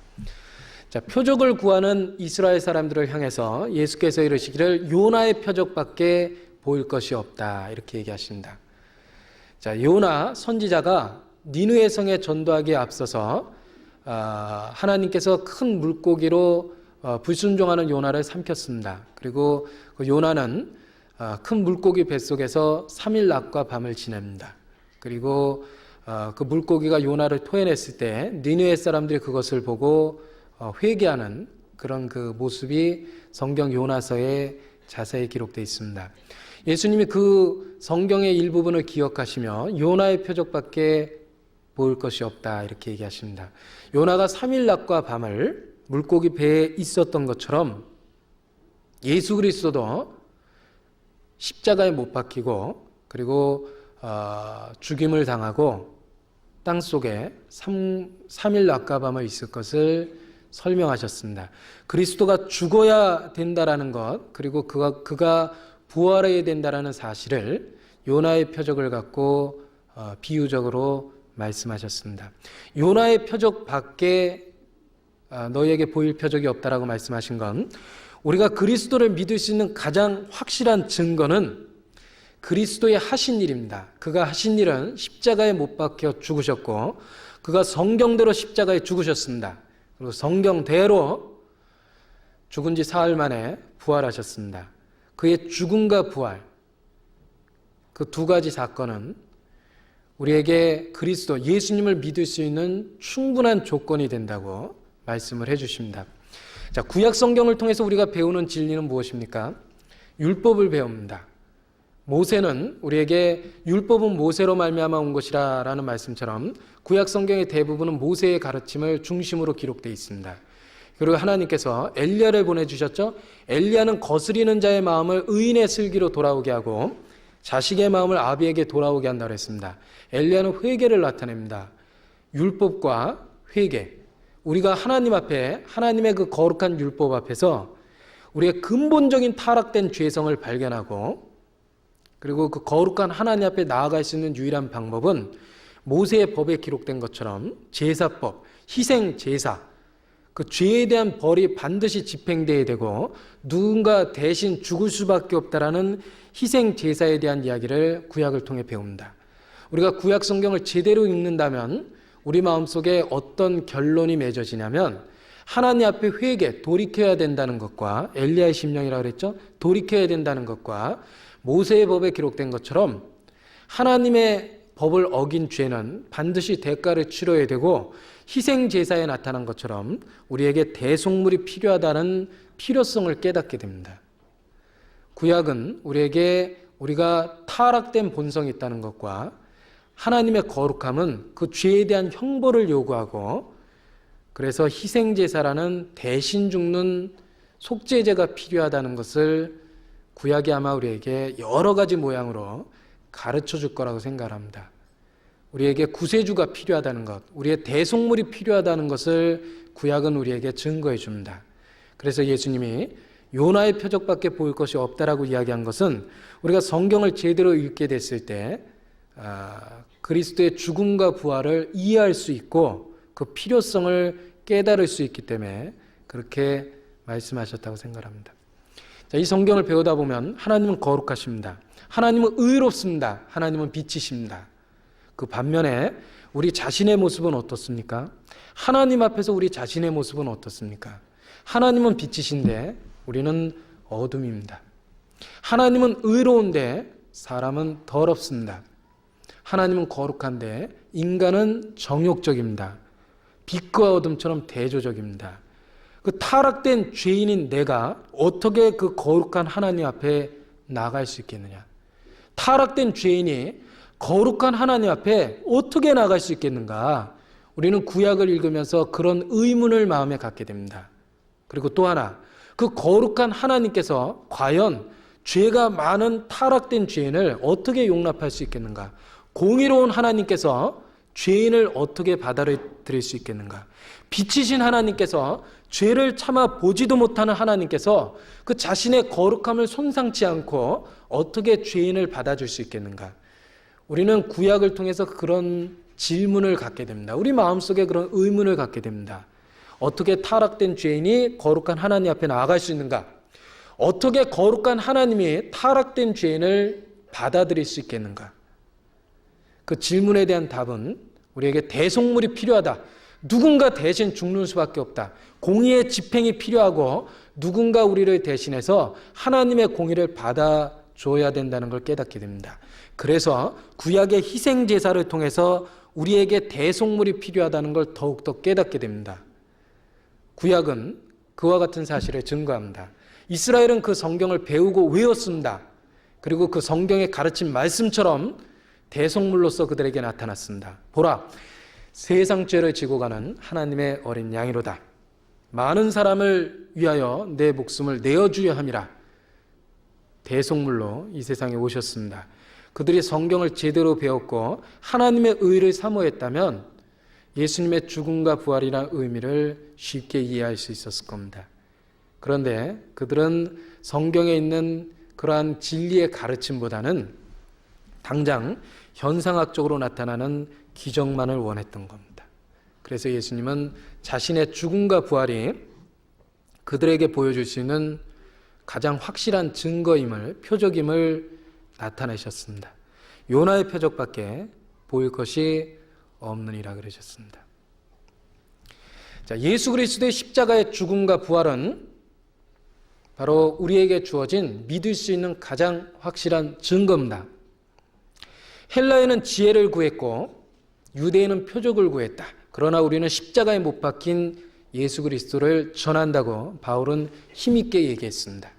자, 표적을 구하는 이스라엘 사람들을 향해서 예수께서 이르시기를 요나의 표적밖에 보일 것이 없다, 이렇게 얘기하십니다. 자, 요나 선지자가 니느웨 성에 전도하기에 앞서서 하나님께서 큰 물고기로 불순종하는 요나를 삼켰습니다. 그리고 그 요나는 큰 물고기 뱃속에서 3일 낮과 밤을 지냅니다. 그리고 그 물고기가 요나를 토해냈을 때 니느웨 사람들이 그것을 보고 회개하는 그런 그 모습이 성경 요나서에 자세히 기록되어 있습니다. 예수님이 그 성경의 일부분을 기억하시며 요나의 표적밖에 보일 것이 없다, 이렇게 얘기하십니다. 요나가 3일 낮과 밤을 물고기 배에 있었던 것처럼 예수 그리스도도 십자가에 못 박히고 그리고 죽임을 당하고 땅속에 3일 낮과 밤을 있을 것을 설명하셨습니다. 그리스도가 죽어야 된다라는 것, 그리고 그가 부활해야 된다라는 사실을 요나의 표적을 갖고 비유적으로 말씀하셨습니다. 요나의 표적 밖에 너희에게 보일 표적이 없다라고 말씀하신 건, 우리가 그리스도를 믿을 수 있는 가장 확실한 증거는 그리스도의 하신 일입니다. 그가 하신 일은 십자가에 못 박혀 죽으셨고, 그가 성경대로 십자가에 죽으셨습니다. 그리고 성경대로 죽은 지 사흘 만에 부활하셨습니다. 그의 죽음과 부활, 그 두 가지 사건은 우리에게 그리스도, 예수님을 믿을 수 있는 충분한 조건이 된다고 말씀을 해주십니다. 자, 구약 성경을 통해서 우리가 배우는 진리는 무엇입니까? 율법을 배웁니다. 모세는 우리에게 율법은 모세로 말미암아 온 것이라는 말씀처럼 구약 성경의 대부분은 모세의 가르침을 중심으로 기록되어 있습니다. 그리고 하나님께서 엘리야를 보내주셨죠. 엘리야는 거스리는 자의 마음을 의인의 슬기로 돌아오게 하고 자식의 마음을 아비에게 돌아오게 한다고 했습니다. 엘리야는 회개를 나타냅니다. 율법과 회개, 우리가 하나님 앞에, 하나님의 그 거룩한 율법 앞에서 우리의 근본적인 타락된 죄성을 발견하고, 그리고 그 거룩한 하나님 앞에 나아갈 수 있는 유일한 방법은 모세의 법에 기록된 것처럼 제사법, 희생 제사, 그 죄에 대한 벌이 반드시 집행되어야 되고 누군가 대신 죽을 수밖에 없다라는 희생 제사에 대한 이야기를 구약을 통해 배웁니다. 우리가 구약 성경을 제대로 읽는다면 우리 마음속에 어떤 결론이 맺어지냐면, 하나님 앞에 회개, 돌이켜야 된다는 것과, 엘리야의 심령이라고 그랬죠? 돌이켜야 된다는 것과, 모세의 법에 기록된 것처럼 하나님의 법을 어긴 죄는 반드시 대가를 치러야 되고, 희생 제사에 나타난 것처럼 우리에게 대속물이 필요하다는 필요성을 깨닫게 됩니다. 구약은 우리에게 우리가 타락된 본성이 있다는 것과, 하나님의 거룩함은 그 죄에 대한 형벌을 요구하고, 그래서 희생제사라는 대신 죽는 속죄제가 필요하다는 것을 구약이 아마 우리에게 여러 가지 모양으로 가르쳐 줄 거라고 생각합니다. 우리에게 구세주가 필요하다는 것, 우리의 대속물이 필요하다는 것을 구약은 우리에게 증거해 줍니다. 그래서 예수님이 요나의 표적밖에 보일 것이 없다라고 이야기한 것은, 우리가 성경을 제대로 읽게 됐을 때 그리스도의 죽음과 부활을 이해할 수 있고 그 필요성을 깨달을 수 있기 때문에 그렇게 말씀하셨다고 생각합니다. 자, 이 성경을 배우다 보면 하나님은 거룩하십니다. 하나님은 의롭습니다. 하나님은 빛이십니다. 그 반면에 우리 자신의 모습은 어떻습니까? 하나님 앞에서 우리 자신의 모습은 어떻습니까? 하나님은 빛이신데 우리는 어둠입니다. 하나님은 의로운데 사람은 더럽습니다. 하나님은 거룩한데 인간은 정욕적입니다. 빛과 어둠처럼 대조적입니다. 그 타락된 죄인인 내가 어떻게 그 거룩한 하나님 앞에 나갈 수 있겠느냐? 타락된 죄인이 거룩한 하나님 앞에 어떻게 나갈 수 있겠는가? 우리는 구약을 읽으면서 그런 의문을 마음에 갖게 됩니다. 그리고 또 하나, 그 거룩한 하나님께서 과연 죄가 많은 타락된 죄인을 어떻게 용납할 수 있겠는가? 공의로운 하나님께서 죄인을 어떻게 받아들일 수 있겠는가? 빛이신 하나님께서 죄를 참아 보지도 못하는 하나님께서 그 자신의 거룩함을 손상치 않고 어떻게 죄인을 받아줄 수 있겠는가? 우리는 구약을 통해서 그런 질문을 갖게 됩니다. 우리 마음속에 그런 의문을 갖게 됩니다. 어떻게 타락된 죄인이 거룩한 하나님 앞에 나아갈 수 있는가? 어떻게 거룩한 하나님이 타락된 죄인을 받아들일 수 있겠는가? 그 질문에 대한 답은 우리에게 대속물이 필요하다. 누군가 대신 죽는 수밖에 없다. 공의의 집행이 필요하고 누군가 우리를 대신해서 하나님의 공의를 받아줘야 된다는 걸 깨닫게 됩니다. 그래서 구약의 희생제사를 통해서 우리에게 대속물이 필요하다는 걸 더욱더 깨닫게 됩니다. 구약은 그와 같은 사실을 증거합니다. 이스라엘은 그 성경을 배우고 외웠습니다. 그리고 그 성경에 가르친 말씀처럼 대속물로서 그들에게 나타났습니다. 보라, 세상 죄를 지고 가는 하나님의 어린 양이로다. 많은 사람을 위하여 내 목숨을 내어주려 함이라. 대속물로 이 세상에 오셨습니다. 그들이 성경을 제대로 배웠고 하나님의 의를 사모했다면 예수님의 죽음과 부활이라는 의미를 쉽게 이해할 수 있었을 겁니다. 그런데 그들은 성경에 있는 그러한 진리의 가르침보다는 당장 현상학적으로 나타나는 기적만을 원했던 겁니다. 그래서 예수님은 자신의 죽음과 부활이 그들에게 보여줄 수 있는 가장 확실한 증거임을, 표적임을 나타내셨습니다. 요나의 표적밖에 보일 것이 없느니라 그러셨습니다. 자, 예수 그리스도의 십자가의 죽음과 부활은 바로 우리에게 주어진 믿을 수 있는 가장 확실한 증거입니다. 헬라에는 지혜를 구했고 유대인은 표적을 구했다. 그러나 우리는 십자가에 못 박힌 예수 그리스도를 전한다고 바울은 힘있게 얘기했습니다.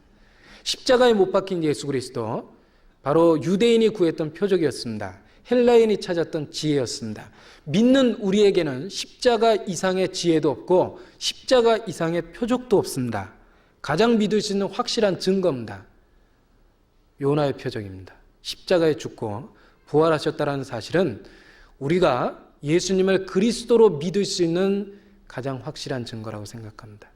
십자가에 못 박힌 예수 그리스도, 바로 유대인이 구했던 표적이었습니다. 헬라인이 찾았던 지혜였습니다. 믿는 우리에게는 십자가 이상의 지혜도 없고 십자가 이상의 표적도 없습니다. 가장 믿을 수 있는 확실한 증거입니다. 요나의 표적입니다. 십자가에 죽고 부활하셨다는 사실은 우리가 예수님을 그리스도로 믿을 수 있는 가장 확실한 증거라고 생각합니다.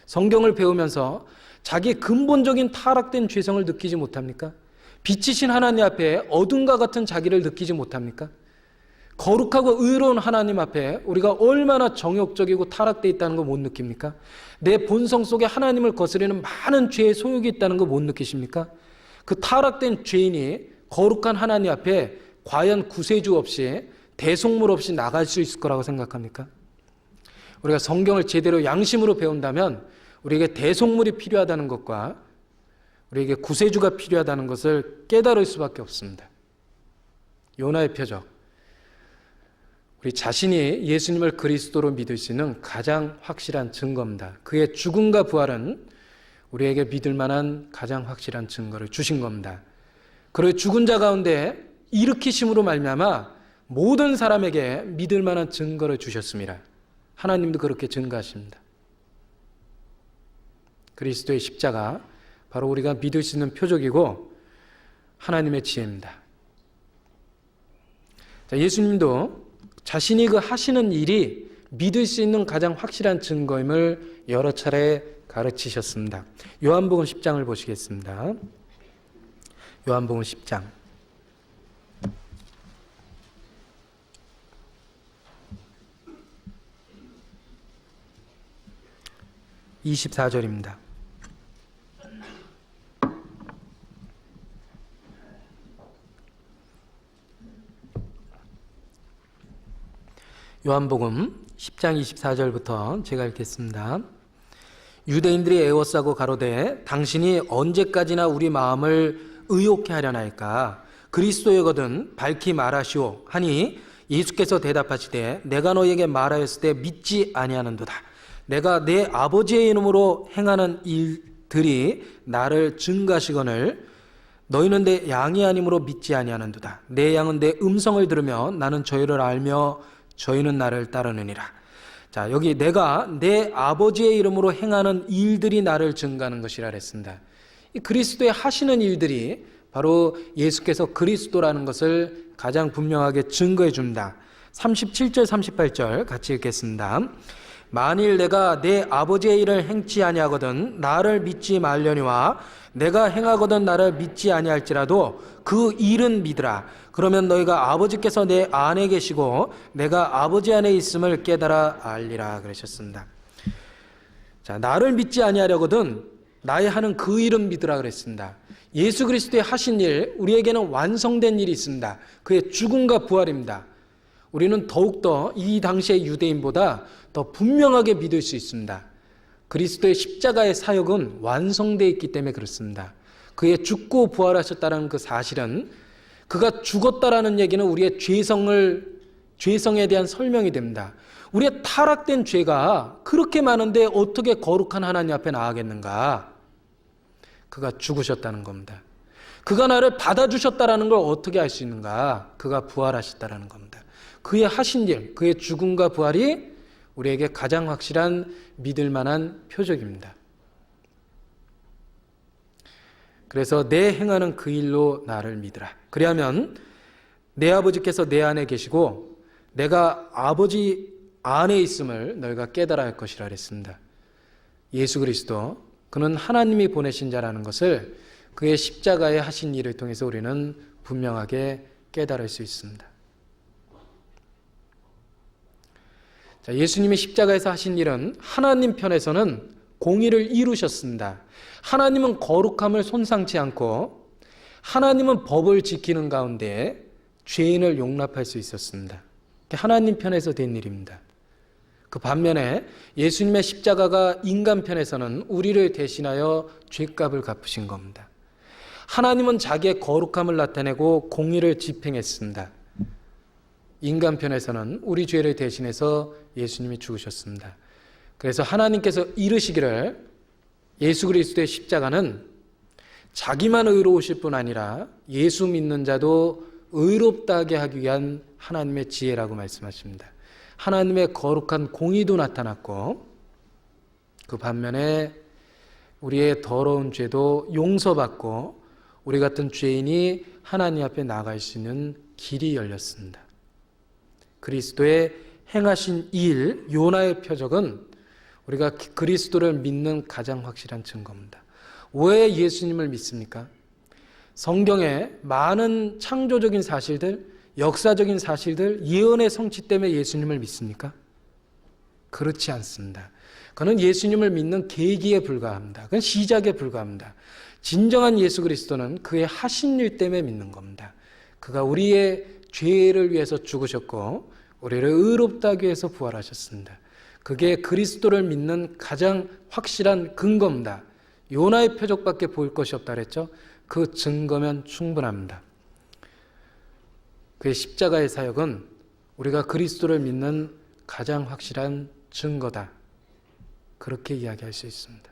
성경을 배우면서 자기 근본적인 타락된 죄성을 느끼지 못합니까? 빛이신 하나님 앞에 어둠과 같은 자기를 느끼지 못합니까? 거룩하고 의로운 하나님 앞에 우리가 얼마나 정욕적이고 타락되어 있다는 거 못 느낍니까? 내 본성 속에 하나님을 거스르는 많은 죄의 소욕이 있다는 거 못 느끼십니까? 그 타락된 죄인이 거룩한 하나님 앞에 과연 구세주 없이, 대속물 없이 나갈 수 있을 거라고 생각합니까? 우리가 성경을 제대로 양심으로 배운다면 우리에게 대속물이 필요하다는 것과 우리에게 구세주가 필요하다는 것을 깨달을 수밖에 없습니다. 요나의 표적, 우리 자신이 예수님을 그리스도로 믿을 수 있는 가장 확실한 증거입니다. 그의 죽음과 부활은 우리에게 믿을 만한 가장 확실한 증거를 주신 겁니다. 그를 죽은 자 가운데 일으키심으로 말미암아 모든 사람에게 믿을 만한 증거를 주셨습니다. 하나님도 그렇게 증거하십니다. 그리스도의 십자가, 바로 우리가 믿을 수 있는 표적이고 하나님의 지혜입니다. 자, 예수님도 자신이 그 하시는 일이 믿을 수 있는 가장 확실한 증거임을 여러 차례 가르치셨습니다. 요한복음 10장을 보시겠습니다. 요한복음 10장 24절입니다. 요한복음 10장 24절부터 제가 읽겠습니다. 유대인들이 애워싸고 가로되 당신이 언제까지나 우리 마음을 의혹해 하려나이까? 그리스도이거든 밝히 말하시오 하니 예수께서 대답하시되 내가 너에게 말하였을 때 믿지 아니하는도다. 내가 내 아버지의 이름으로 행하는 일들이 나를 증가시거늘 너희는 내 양이 아니므로 믿지 아니하는도다. 내 양은 내 음성을 들으며 나는 저희를 알며 저희는 나를 따르느니라. 자, 여기 내가 내 아버지의 이름으로 행하는 일들이 나를 증가하는 것이라 그랬습니다. 이 그리스도의 하시는 일들이 바로 예수께서 그리스도라는 것을 가장 분명하게 증거해 줍니다. 37절 38절 같이 읽겠습니다. 만일 내가 내 아버지의 일을 행치 아니하거든 나를 믿지 말려니와 내가 행하거든 나를 믿지 아니할지라도 그 일은 믿으라. 그러면 너희가 아버지께서 내 안에 계시고 내가 아버지 안에 있음을 깨달아 알리라 그러셨습니다. 자, 나를 믿지 아니하려거든 나의 하는 그 일은 믿으라 그랬습니다. 예수 그리스도의 하신 일, 우리에게는 완성된 일이 있습니다. 그의 죽음과 부활입니다. 우리는 더욱더 이 당시의 유대인보다 더 분명하게 믿을 수 있습니다. 그리스도의 십자가의 사역은 완성되어 있기 때문에 그렇습니다. 그의 죽고 부활하셨다는 그 사실은, 그가 죽었다라는 얘기는 우리의 죄성에 대한 설명이 됩니다. 우리의 타락된 죄가 그렇게 많은데 어떻게 거룩한 하나님 앞에 나아가겠는가? 그가 죽으셨다는 겁니다. 그가 나를 받아주셨다라는 걸 어떻게 알 수 있는가? 그가 부활하셨다라는 겁니다. 그의 하신 일, 그의 죽음과 부활이 우리에게 가장 확실한 믿을 만한 표적입니다. 그래서 내 행하는 그 일로 나를 믿으라. 그리하면 내 아버지께서 내 안에 계시고 내가 아버지 안에 있음을 너희가 깨달아야 할 것이라 그랬습니다. 예수 그리스도, 그는 하나님이 보내신 자라는 것을 그의 십자가에 하신 일을 통해서 우리는 분명하게 깨달을 수 있습니다. 자, 예수님이 십자가에서 하신 일은 하나님 편에서는 공의를 이루셨습니다. 하나님은 거룩함을 손상치 않고 하나님은 법을 지키는 가운데 죄인을 용납할 수 있었습니다. 하나님 편에서 된 일입니다. 그 반면에 예수님의 십자가가 인간 편에서는 우리를 대신하여 죄값을 갚으신 겁니다. 하나님은 자기의 거룩함을 나타내고 공의를 집행했습니다. 인간 편에서는 우리 죄를 대신해서 예수님이 죽으셨습니다. 그래서 하나님께서 이르시기를 예수 그리스도의 십자가는 자기만 의로우실 뿐 아니라 예수 믿는 자도 의롭다게 하기 위한 하나님의 지혜라고 말씀하십니다. 하나님의 거룩한 공의도 나타났고 그 반면에 우리의 더러운 죄도 용서받고 우리 같은 죄인이 하나님 앞에 나아갈 수 있는 길이 열렸습니다. 그리스도의 행하신 일, 요나의 표적은 우리가 그리스도를 믿는 가장 확실한 증거입니다. 왜 예수님을 믿습니까? 성경에 많은 창조적인 사실들, 역사적인 사실들, 예언의 성취 때문에 예수님을 믿습니까? 그렇지 않습니다. 그는 예수님을 믿는 계기에 불과합니다. 그건 시작에 불과합니다. 진정한 예수 그리스도는 그의 하신 일 때문에 믿는 겁니다. 그가 우리의 죄를 위해서 죽으셨고 우리를 의롭다 하기 위해서 부활하셨습니다. 그게 그리스도를 믿는 가장 확실한 근거입니다. 요나의 표적밖에 보일 것이 없다 그랬죠? 그 증거면 충분합니다. 그의 십자가의 사역은 우리가 그리스도를 믿는 가장 확실한 증거다. 그렇게 이야기할 수 있습니다.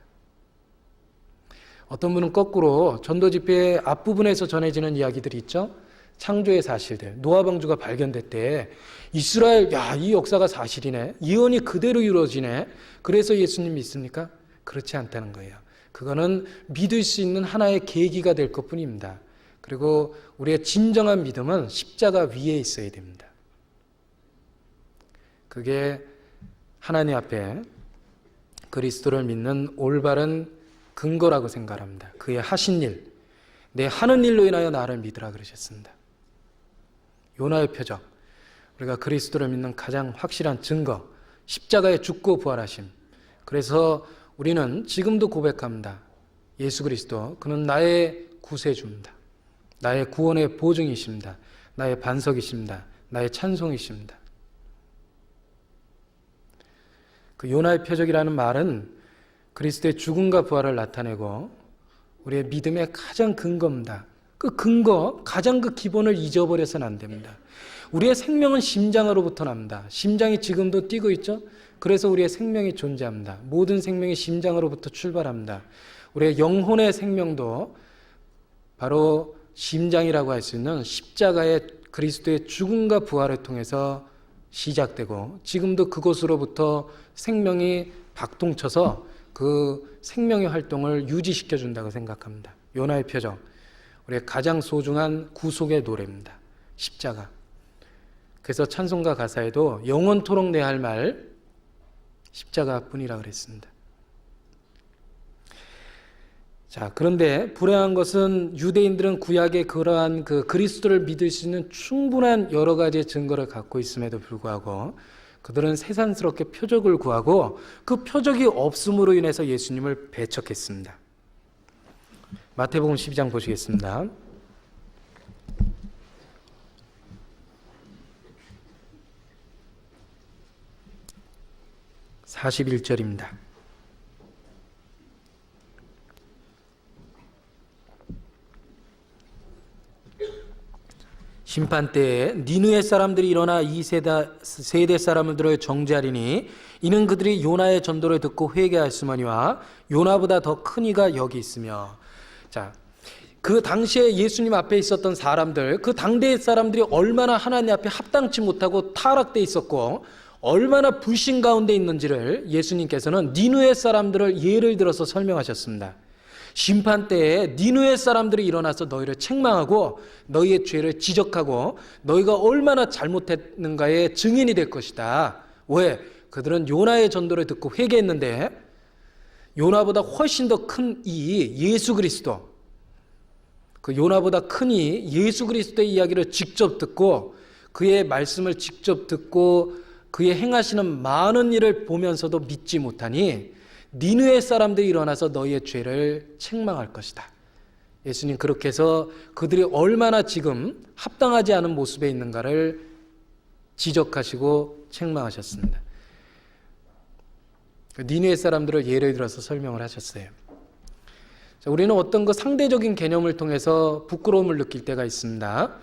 어떤 분은 거꾸로 전도 집회의 앞부분에서 전해지는 이야기들이 있죠. 창조의 사실들, 노아 방주가 발견됐대. 이스라엘, 야, 이 역사가 사실이네. 예언이 그대로 이루어지네. 그래서 예수님 믿습니까? 그렇지 않다는 거예요. 그거는 믿을 수 있는 하나의 계기가 될 것뿐입니다. 그리고 우리의 진정한 믿음은 십자가 위에 있어야 됩니다. 그게 하나님 앞에 그리스도를 믿는 올바른 근거라고 생각합니다. 그의 하신 일, 내 하는 일로 인하여 나를 믿으라 그러셨습니다. 요나의 표적, 우리가 그리스도를 믿는 가장 확실한 증거, 십자가에 죽고 부활하심. 그래서 우리는 지금도 고백합니다. 예수 그리스도, 그는 나의 구세주입니다. 나의 구원의 보증이십니다. 나의 반석이십니다. 나의 찬송이십니다. 그 요나의 표적이라는 말은 그리스도의 죽음과 부활을 나타내고 우리의 믿음의 가장 근거입니다. 그 근거, 가장 그 기본을 잊어버려서는 안 됩니다. 우리의 생명은 심장으로부터 납니다. 심장이 지금도 뛰고 있죠? 그래서 우리의 생명이 존재합니다. 모든 생명이 심장으로부터 출발합니다. 우리의 영혼의 생명도 바로 심장이라고 할 수 있는 십자가의 그리스도의 죽음과 부활을 통해서 시작되고 지금도 그곳으로부터 생명이 박동쳐서 그 생명의 활동을 유지시켜 준다고 생각합니다. 요나의 표적, 우리의 가장 소중한 구속의 노래입니다. 십자가. 그래서 찬송가 가사에도 영원토록 내 할 말 십자가뿐이라 그랬습니다. 자, 그런데 불행한 것은 유대인들은 구약의 그러한 그 그리스도를 믿을 수 있는 충분한 여러 가지의 증거를 갖고 있음에도 불구하고 그들은 세상스럽게 표적을 구하고 그 표적이 없음으로 인해서 예수님을 배척했습니다. 마태복음 12장 보시겠습니다. 41절입니다. 심판 때에 니느웨 사람들이 일어나 이 세대 사람들을 정죄하리니 이는 그들이 요나의 전도를 듣고 회개하였으머니와 요나보다 더 큰 이가 여기 있으며. 자, 그 당시에 예수님 앞에 있었던 사람들, 그 당대의 사람들이 얼마나 하나님 앞에 합당치 못하고 타락돼 있었고 얼마나 불신 가운데 있는지를 예수님께서는 니느웨 사람들을 예를 들어서 설명하셨습니다. 심판 때에 니느웨 사람들이 일어나서 너희를 책망하고 너희의 죄를 지적하고 너희가 얼마나 잘못했는가의 증인이 될 것이다. 왜? 그들은 요나의 전도를 듣고 회개했는데 요나보다 훨씬 더 큰 이 예수 그리스도, 그 요나보다 큰 이 예수 그리스도의 이야기를 직접 듣고 그의 말씀을 직접 듣고 그의 행하시는 많은 일을 보면서도 믿지 못하니 니느웨 사람들이 일어나서 너희의 죄를 책망할 것이다. 예수님 그렇게 해서 그들이 얼마나 지금 합당하지 않은 모습에 있는가를 지적하시고 책망하셨습니다. 니느웨 사람들을 예를 들어서 설명을 하셨어요. 자, 우리는 어떤 그 상대적인 개념을 통해서 부끄러움을 느낄 때가 있습니다.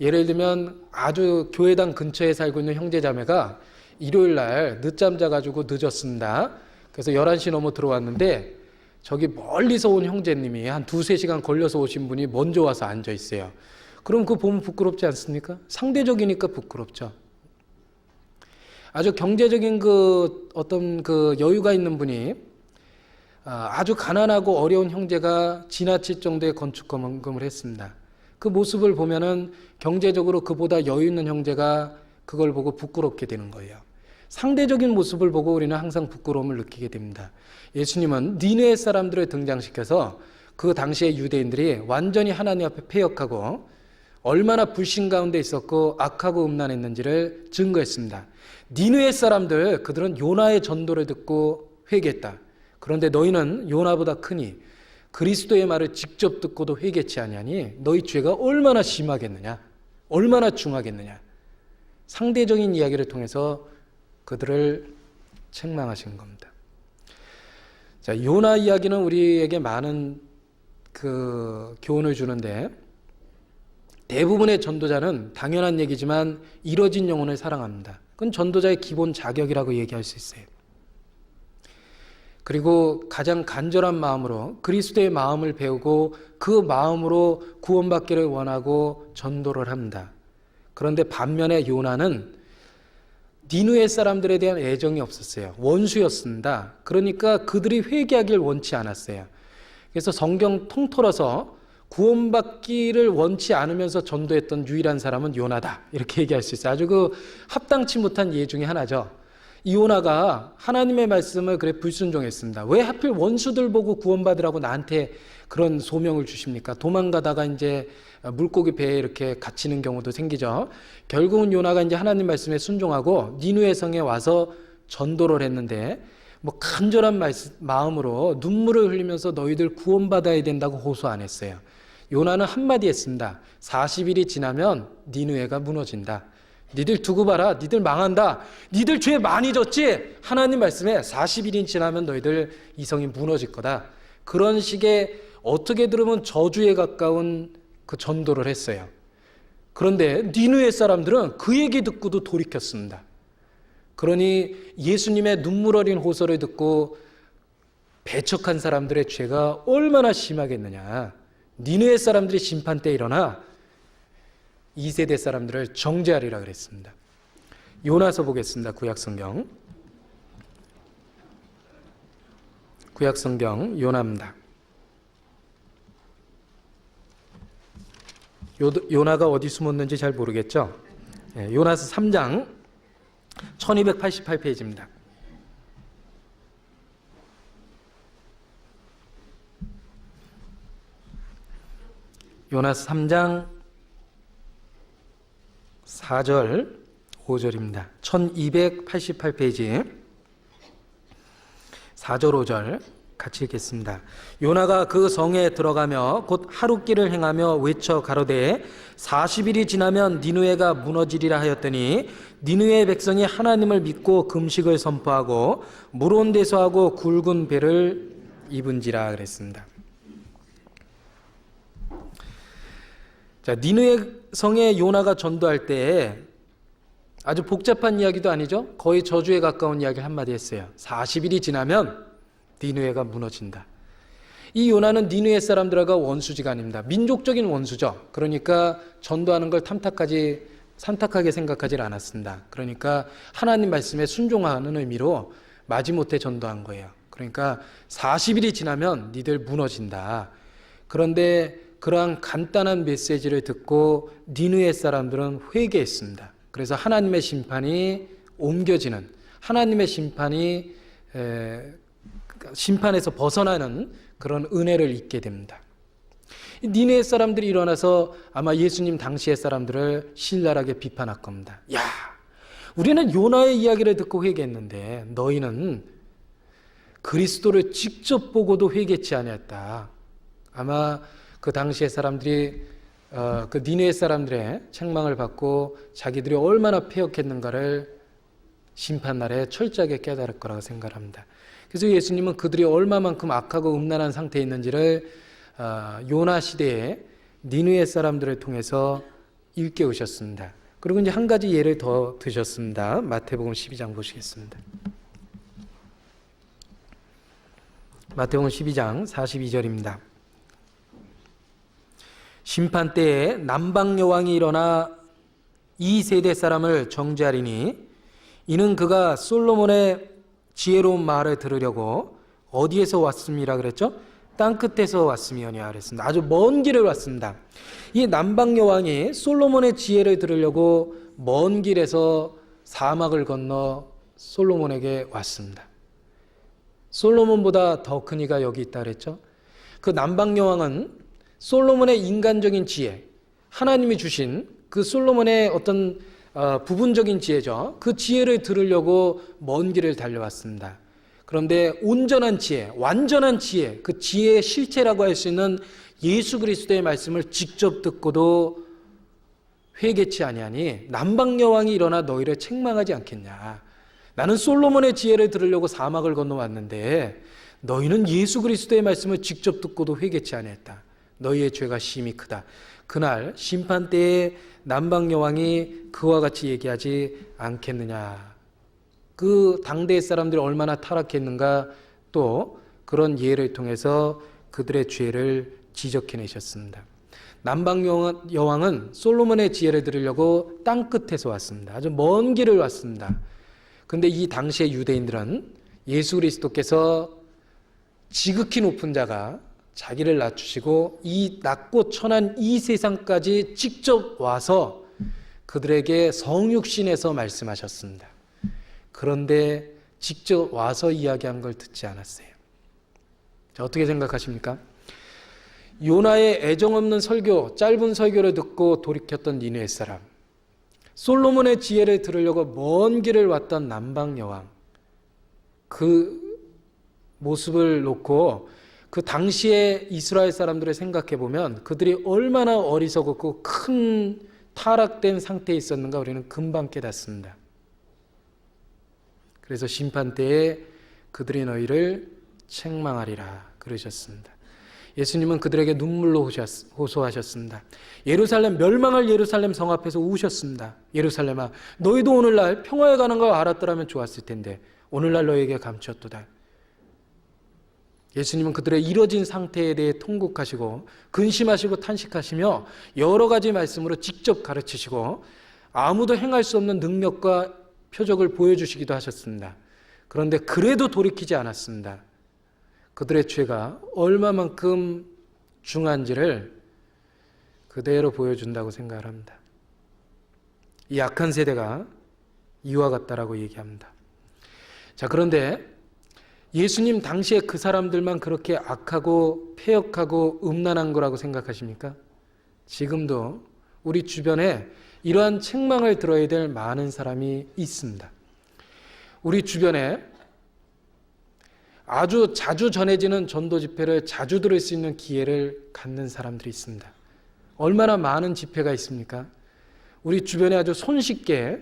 예를 들면 아주 교회당 근처에 살고 있는 형제자매가 일요일 날 늦잠 자가지고 늦었습니다. 그래서 11시 넘어 들어왔는데 저기 멀리서 온 형제님이 한 2-3시간 걸려서 오신 분이 먼저 와서 앉아 있어요. 그럼 그거 보면 부끄럽지 않습니까? 상대적이니까 부끄럽죠. 아주 경제적인 그 어떤 그 여유가 있는 분이 아주 가난하고 어려운 형제가 지나칠 정도의 건축금을 했습니다. 그 모습을 보면은 경제적으로 그보다 여유 있는 형제가 그걸 보고 부끄럽게 되는 거예요. 상대적인 모습을 보고 우리는 항상 부끄러움을 느끼게 됩니다. 예수님은 니느웨 사람들을 등장시켜서 그 당시의 유대인들이 완전히 하나님 앞에 패역하고 얼마나 불신 가운데 있었고 악하고 음란했는지를 증거했습니다. 니느웨 사람들, 그들은 요나의 전도를 듣고 회개했다. 그런데 너희는 요나보다 크니 그리스도의 말을 직접 듣고도 회개치 아니하니 너희 죄가 얼마나 심하겠느냐, 얼마나 중하겠느냐. 상대적인 이야기를 통해서 그들을 책망하신 겁니다. 자, 요나 이야기는 우리에게 많은 그 교훈을 주는데 대부분의 전도자는 당연한 얘기지만 이뤄진 영혼을 사랑합니다. 그건 전도자의 기본 자격이라고 얘기할 수 있어요. 그리고 가장 간절한 마음으로 그리스도의 마음을 배우고 그 마음으로 구원받기를 원하고 전도를 합니다. 그런데 반면에 요나는 니느웨 사람들에 대한 애정이 없었어요. 원수였습니다. 그러니까 그들이 회개하길 원치 않았어요. 그래서 성경 통틀어서 구원받기를 원치 않으면서 전도했던 유일한 사람은 요나다. 이렇게 얘기할 수 있어요. 아주 그 합당치 못한 예 중에 하나죠. 이 요나가 하나님의 말씀을 그래 불순종했습니다. 왜 하필 원수들 보고 구원받으라고 나한테 그런 소명을 주십니까? 도망가다가 이제 물고기 배에 이렇게 갇히는 경우도 생기죠. 결국은 요나가 이제 하나님 말씀에 순종하고 니느웨 성에 와서 전도를 했는데 뭐 간절한 마음으로 눈물을 흘리면서 너희들 구원받아야 된다고 호소 안 했어요. 요나는 한마디 했습니다. 40일이 지나면 니느웨가 무너진다. 니들 두고 봐라. 니들 망한다. 니들 죄 많이 졌지? 하나님 말씀에 40일이 지나면 너희들 이 성이 무너질 거다. 그런 식의 어떻게 들으면 저주에 가까운 그 전도를 했어요. 그런데 니느웨 사람들은 그 얘기 듣고도 돌이켰습니다. 그러니 예수님의 눈물 어린 호소를 듣고 배척한 사람들의 죄가 얼마나 심하겠느냐. 니느웨 사람들이 심판 때 일어나 2세대 사람들을 정죄하리라 그랬습니다. 요나서 보겠습니다. 구약성경 요나입니다. 요나가 어디 숨었는지 잘 모르겠죠. 요나서 3장 1288페이지입니다. 요나서 3장 4절 5절입니다. 1288페이지 4절 5절 같이 읽겠습니다. 요나가 그 성에 들어가며 곧 하룻길을 행하며 외쳐 가로되 40일이 지나면 니느웨가 무너지리라 하였더니 니느웨 백성이 하나님을 믿고 금식을 선포하고 물 온 데서 하고 굵은 배를 입은지라 그랬습니다. 자, 니느웨 성에 요나가 전도할 때 아주 복잡한 이야기도 아니죠. 거의 저주에 가까운 이야기를 한마디 했어요. 40일이 지나면 니느웨가 무너진다. 이 요나는 니느웨 사람들과 원수지간입니다. 민족적인 원수죠. 그러니까 전도하는 걸 산탁하게 생각하지 않았습니다. 그러니까 하나님 말씀에 순종하는 의미로 마지못해 전도한 거예요. 그러니까 40일이 지나면 니들 무너진다. 그런데 그러한 간단한 메시지를 듣고 니느웨 사람들은 회개했습니다. 그래서 하나님의 심판이 옮겨지는, 하나님의 심판에서 벗어나는 그런 은혜를 입게 됩니다. 니느웨 사람들이 일어나서 아마 예수님 당시의 사람들을 신랄하게 비판할 겁니다. 야, 우리는 요나의 이야기를 듣고 회개했는데 너희는 그리스도를 직접 보고도 회개치 아니했다. 아마 그 당시의 사람들이 그 니느웨 사람들의 책망을 받고 자기들이 얼마나 패역했는가를 심판날에 철저하게 깨달을 거라고 생각합니다. 그래서 예수님은 그들이 얼마만큼 악하고 음란한 상태에 있는지를 요나 시대에 니느웨 사람들을 통해서 일깨우셨습니다. 그리고 이제 한 가지 예를 더 드셨습니다. 마태복음 12장 보시겠습니다. 마태복음 12장 42절입니다. 심판 때에 남방 여왕이 일어나 이 세대 사람을 정죄하리니 이는 그가 솔로몬의 지혜로운 말을 들으려고 어디에서 왔음이라 그랬죠? 땅 끝에서 왔음이오니라 그랬습니다. 아주 먼 길을 왔습니다. 이 남방 여왕이 솔로몬의 지혜를 들으려고 먼 길에서 사막을 건너 솔로몬에게 왔습니다. 솔로몬보다 더 큰 이가 여기 있다 그랬죠? 그 남방 여왕은 솔로몬의 인간적인 지혜, 하나님이 주신 그 솔로몬의 어떤 부분적인 지혜죠. 그 지혜를 들으려고 먼 길을 달려왔습니다. 그런데 온전한 지혜, 완전한 지혜, 그 지혜의 실체라고 할 수 있는 예수 그리스도의 말씀을 직접 듣고도 회개치 아니하니 남방 여왕이 일어나 너희를 책망하지 않겠냐. 나는 솔로몬의 지혜를 들으려고 사막을 건너왔는데 너희는 예수 그리스도의 말씀을 직접 듣고도 회개치 아니했다. 너희의 죄가 심히 크다. 그날 심판 때에 남방 여왕이 그와 같이 얘기하지 않겠느냐. 그 당대의 사람들이 얼마나 타락했는가, 또 그런 예를 통해서 그들의 죄를 지적해내셨습니다. 남방 여왕은 솔로몬의 지혜를 들으려고 땅 끝에서 왔습니다. 아주 먼 길을 왔습니다. 그런데 이 당시의 유대인들은 예수 그리스도께서 지극히 높은 자가 자기를 낮추시고 이 낮고 천한 이 세상까지 직접 와서 그들에게 성육신에서 말씀하셨습니다. 그런데 직접 와서 이야기한 걸 듣지 않았어요. 자, 어떻게 생각하십니까? 요나의 애정 없는 설교, 짧은 설교를 듣고 돌이켰던 니느웨 사람, 솔로몬의 지혜를 들으려고 먼 길을 왔던 남방 여왕, 그 모습을 놓고 그 당시에 이스라엘 사람들을 생각해 보면 그들이 얼마나 어리석었고 큰 타락된 상태에 있었는가 우리는 금방 깨닫습니다. 그래서 심판 때에 그들이 너희를 책망하리라 그러셨습니다. 예수님은 그들에게 눈물로 호소하셨습니다. 예루살렘, 멸망할 예루살렘 성 앞에서 우셨습니다. 예루살렘아, 너희도 오늘날 평화에 가는 걸 알았더라면 좋았을 텐데 오늘날 너희에게 감추었도다. 예수님은 그들의 이뤄진 상태에 대해 통곡하시고 근심하시고 탄식하시며 여러 가지 말씀으로 직접 가르치시고 아무도 행할 수 없는 능력과 표적을 보여주시기도 하셨습니다. 그런데 그래도 돌이키지 않았습니다. 그들의 죄가 얼마만큼 중한지를 그대로 보여준다고 생각을 합니다. 이 악한 세대가 이와 같다라고 얘기합니다. 자, 그런데 예수님 당시에 그 사람들만 그렇게 악하고 패역하고 음란한 거라고 생각하십니까? 지금도 우리 주변에 이러한 책망을 들어야 될 많은 사람이 있습니다. 우리 주변에 아주 자주 전해지는 전도 집회를 자주 들을 수 있는 기회를 갖는 사람들이 있습니다. 얼마나 많은 집회가 있습니까? 우리 주변에 아주 손쉽게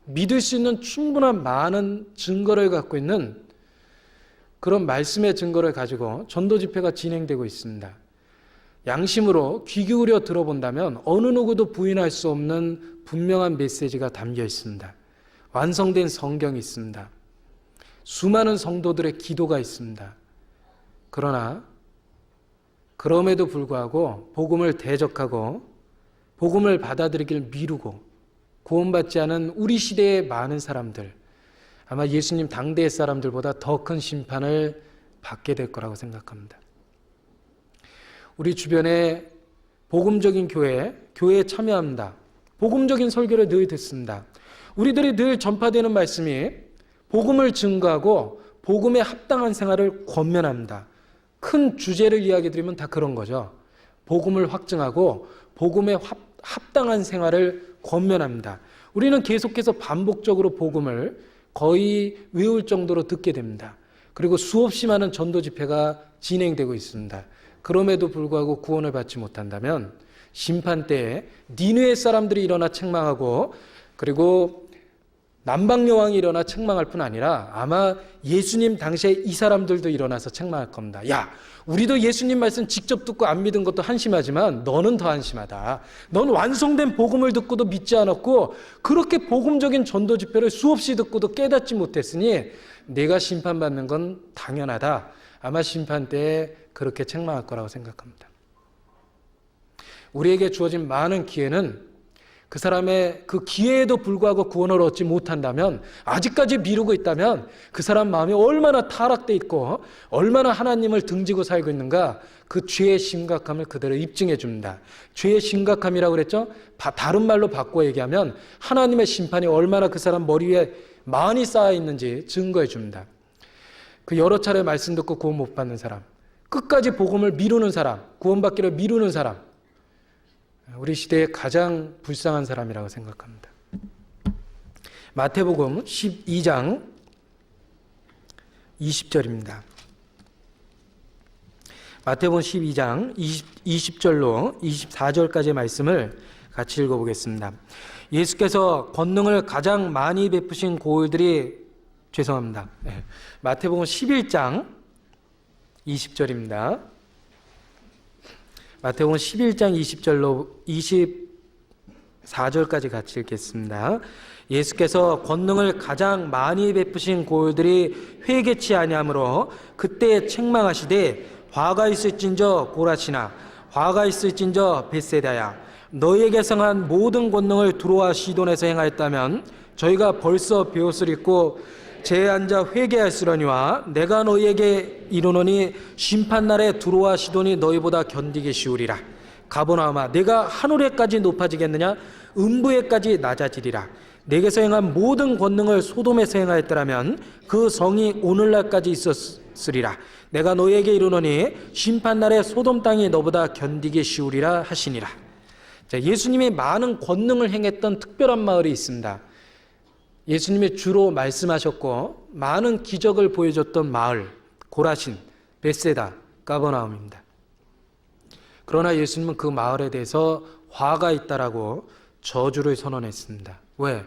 믿을 수 있는 충분한 많은 증거를 갖고 있는 그런 말씀의 증거를 가지고 전도 집회가 진행되고 있습니다. 양심으로 귀 기울여 들어본다면 어느 누구도 부인할 수 없는 분명한 메시지가 담겨 있습니다. 완성된 성경이 있습니다. 수많은 성도들의 기도가 있습니다. 그러나 그럼에도 불구하고 복음을 대적하고 복음을 받아들이길 미루고 구원받지 않은 우리 시대의 많은 사람들, 아마 예수님 당대의 사람들보다 더 큰 심판을 받게 될 거라고 생각합니다. 우리 주변에 복음적인 교회에 참여합니다. 복음적인 설교를 늘 듣습니다. 우리들이 늘 전파되는 말씀이 복음을 증거하고 복음에 합당한 생활을 권면합니다. 큰 주제를 이야기 드리면 다 그런 거죠. 복음을 확증하고 복음에 합당한 생활을 권면합니다. 우리는 계속해서 반복적으로 복음을 거의 외울 정도로 듣게 됩니다. 그리고 수없이 많은 전도 집회가 진행되고 있습니다. 그럼에도 불구하고 구원을 받지 못한다면 심판 때에 니느웨 사람들이 일어나 책망하고 그리고 남방여왕이 일어나 책망할 뿐 아니라 아마 예수님 당시에 이 사람들도 일어나서 책망할 겁니다. 야, 우리도 예수님 말씀 직접 듣고 안 믿은 것도 한심하지만 너는 더 한심하다. 넌 완성된 복음을 듣고도 믿지 않았고 그렇게 복음적인 전도 집회를 수없이 듣고도 깨닫지 못했으니 내가 심판받는 건 당연하다. 아마 심판 때에 그렇게 책망할 거라고 생각합니다. 우리에게 주어진 많은 기회는 그 사람의 그 기회에도 불구하고 구원을 얻지 못한다면, 아직까지 미루고 있다면 그 사람 마음이 얼마나 타락되어 있고 얼마나 하나님을 등지고 살고 있는가, 그 죄의 심각함을 그대로 입증해 줍니다. 죄의 심각함이라고 그랬죠? 다른 말로 바꿔 얘기하면 하나님의 심판이 얼마나 그 사람 머리 위에 많이 쌓여 있는지 증거해 줍니다. 그 여러 차례 말씀 듣고 구원 못 받는 사람, 끝까지 복음을 미루는 사람, 구원받기를 미루는 사람, 우리 시대의 가장 불쌍한 사람이라고 생각합니다. 마태복음 12장 20절입니다. 마태복음 12장 20절로 24절까지의 말씀을 같이 읽어보겠습니다. 예수께서 권능을 가장 많이 베푸신 고을들이, 죄송합니다. 마태복음 11장 20절입니다. 마태복음 11장 20절로 24절까지 같이 읽겠습니다. 예수께서 권능을 가장 많이 베푸신 고을들이 회개치 아니하므로 그때 책망하시되 화가 있을진저 고라시나 화가 있을진저 벳세다야, 너희에게 성한 모든 권능을 두로와 시돈에서 행하였다면 저희가 벌써 배웠으리고 제에 앉아 회개하였으려니와 내가 너희에게 이르노니 심판날에 두로와 시돈이 너희보다 견디기 쉬우리라. 가버나움아, 내가 하늘에까지 높아지겠느냐? 음부에까지 낮아지리라. 내게서 행한 모든 권능을 소돔에서 행하였더라면 그 성이 오늘날까지 있었으리라. 내가 너희에게 이르노니 심판날에 소돔 땅이 너보다 견디기 쉬우리라 하시니라. 자, 예수님이 많은 권능을 행했던 특별한 마을이 있습니다. 예수님이 주로 말씀하셨고 많은 기적을 보여줬던 마을, 고라신, 벳세다, 가버나움입니다. 그러나 예수님은 그 마을에 대해서 화가 있다라고 저주를 선언했습니다. 왜?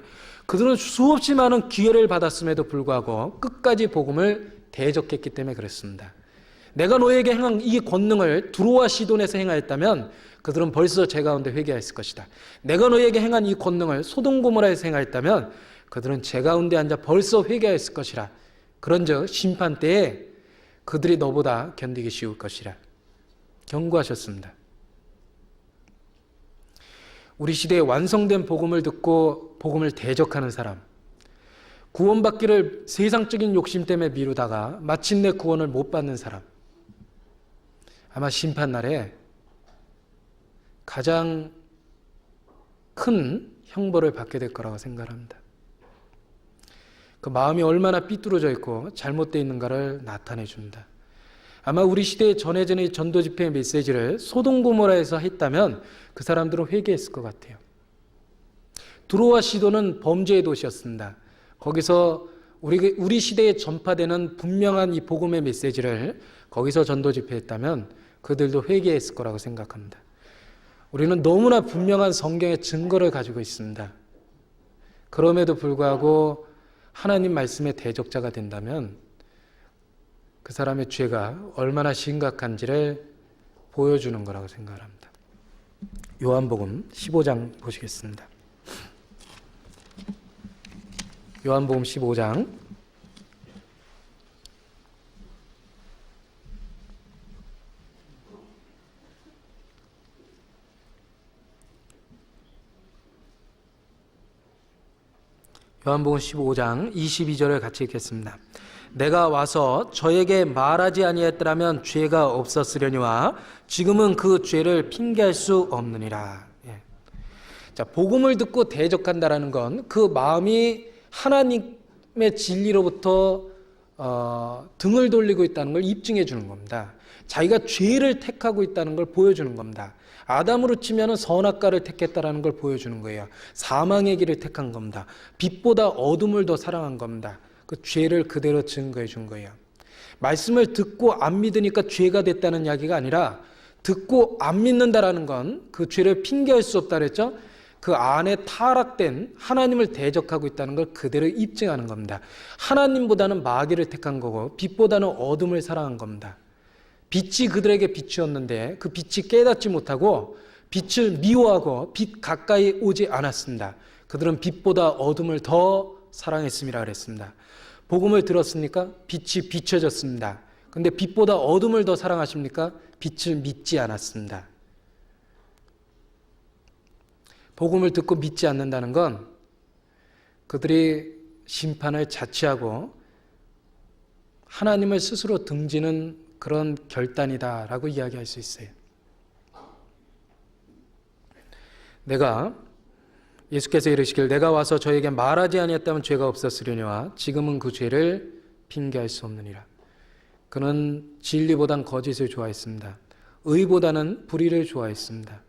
그들은 수없이 많은 기회를 받았음에도 불구하고 끝까지 복음을 대적했기 때문에 그렇습니다. 내가 너에게 행한 이 권능을 두로와 시돈에서 행하였다면 그들은 벌써 제 가운데 회개했을 것이다. 내가 너에게 행한 이 권능을 소돔 고모라에서 행하였다면 그들은 제 가운데 앉아 벌써 회개했을 것이라. 그런즉 심판 때에 그들이 너보다 견디기 쉬울 것이라 경고하셨습니다. 우리 시대에 완성된 복음을 듣고 복음을 대적하는 사람, 구원받기를 세상적인 욕심 때문에 미루다가 마침내 구원을 못 받는 사람, 아마 심판날에 가장 큰 형벌을 받게 될 거라고 생각합니다. 그 마음이 얼마나 삐뚤어져 있고 잘못되어 있는가를 나타내 줍니다. 아마 우리 시대에 전해지는 이 전도 집회의 메시지를 소돔 고모라에서 했다면 그 사람들은 회개했을 것 같아요. 두로와 시돈은 범죄의 도시였습니다. 거기서 우리 시대에 전파되는 분명한 이 복음의 메시지를 거기서 전도 집회했다면 그들도 회개했을 거라고 생각합니다. 우리는 너무나 분명한 성경의 증거를 가지고 있습니다. 그럼에도 불구하고 하나님 말씀의 대적자가 된다면 그 사람의 죄가 얼마나 심각한지를 보여주는 거라고 생각합니다. 요한복음 15장 보시겠습니다. 요한복음 15장 22절을 같이 읽겠습니다. 내가 와서 저에게 말하지 아니했더라면 죄가 없었으려니와 지금은 그 죄를 핑계할 수 없느니라. 예. 자, 복음을 듣고 대적한다라는 건 그 마음이 하나님의 진리로부터 등을 돌리고 있다는 걸 입증해 주는 겁니다. 자기가 죄를 택하고 있다는 걸 보여주는 겁니다. 아담으로 치면 선악과를 택했다라는 걸 보여주는 거예요. 사망의 길을 택한 겁니다. 빛보다 어둠을 더 사랑한 겁니다. 그 죄를 그대로 증거해 준 거예요. 말씀을 듣고 안 믿으니까 죄가 됐다는 이야기가 아니라 듣고 안 믿는다라는 건 그 죄를 핑계할 수 없다 그랬죠. 그 안에 타락된 하나님을 대적하고 있다는 걸 그대로 입증하는 겁니다. 하나님보다는 마귀를 택한 거고 빛보다는 어둠을 사랑한 겁니다. 빛이 그들에게 빛이었는데 그 빛이 깨닫지 못하고 빛을 미워하고 빛 가까이 오지 않았습니다. 그들은 빛보다 어둠을 더 사랑했음이라 그랬습니다. 복음을 들었습니까? 빛이 비춰졌습니다. 근데 빛보다 어둠을 더 사랑하십니까? 빛을 믿지 않았습니다. 복음을 듣고 믿지 않는다는 건 그들이 심판을 자취하고 하나님을 스스로 등지는 그런 결단이다라고 이야기할 수 있어요. 예수께서 이르시길 내가 와서 저에게 말하지 아니했다면 죄가 없었으려니와 지금은 그 죄를 핑계할 수 없느니라. 그는 진리보단 거짓을 좋아했습니다. 의보다는 불의를 좋아했습니다.